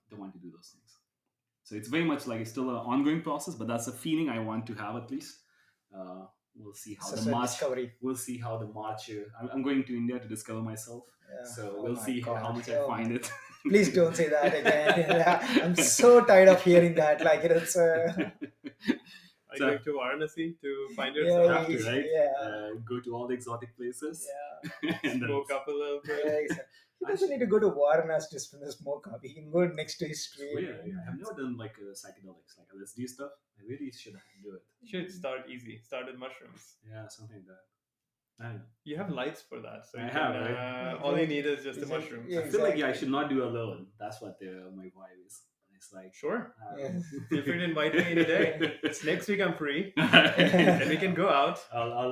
Don't want to do those things. So it's very much like it's still an ongoing process, but that's a feeling I want to have at least. Uh, we'll see how it's the just a March. discovery. We'll see how the March. I'm going to India to discover myself. Yeah. So Oh we'll my see how God. much I Oh find my it. Please don't say that again. Yeah, I'm so tired of hearing that. Like it's Are you So going to Varanasi to find yeah, I yourself? have to, right? yeah, Go to all the exotic places. yeah. And then Smoke up a little bit. Yeah, exactly. He I doesn't should, need to go to Varanasi to spend the smoke up. He can go next to his it's stream. weird. Yeah. I've never done like psychedelics, like LSD stuff. I really should do it. You should start easy. Start with mushrooms. Yeah, something like that. I don't know. You have lights for that, so I you have, can. right? All you need is just the Exactly. mushrooms. Yeah, I feel like I exactly. should not do alone. That's what my vibe is. It's like, Sure. Yes. Feel free to invite me any day. It's next week I'm free, I'll, and we can go out. I'll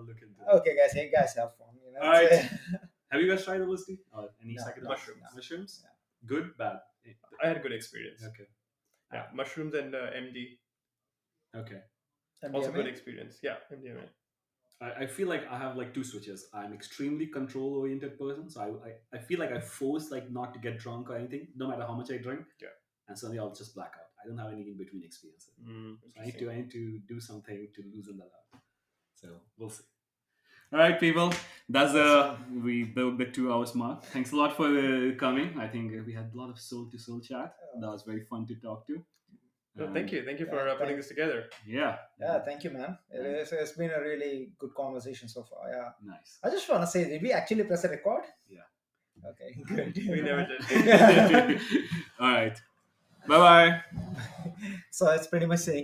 look into it. Okay, guys. Hey, guys, have fun. All right. Have you guys tried LSD or any No, psychedelics? mushrooms. Mushrooms? Yeah. Good, bad. I had a good experience. Okay. Yeah, mushrooms and MD. Okay. Also MDMA? good experience. Yeah, MDMA. I feel like I have like two switches. I'm extremely control oriented person, so I feel like I force like not to get drunk or anything, no matter how much I drink. Yeah. And suddenly I'll just black out. I don't have any in between experiences. So I need to do something to loosen that out. So we'll see. All right, people. That's we built the 2 hours mark. Thanks a lot for coming. I think we had a lot of soul to soul chat. That was very fun to talk to. No, thank you. Thank you for Yeah, putting this together. Yeah. Yeah, thank you, man. It's been a really good conversation so far. Yeah. Nice. I just want to say, did we actually press a record? Yeah. Okay, good. We never did. All right. Bye bye. So it's pretty much saying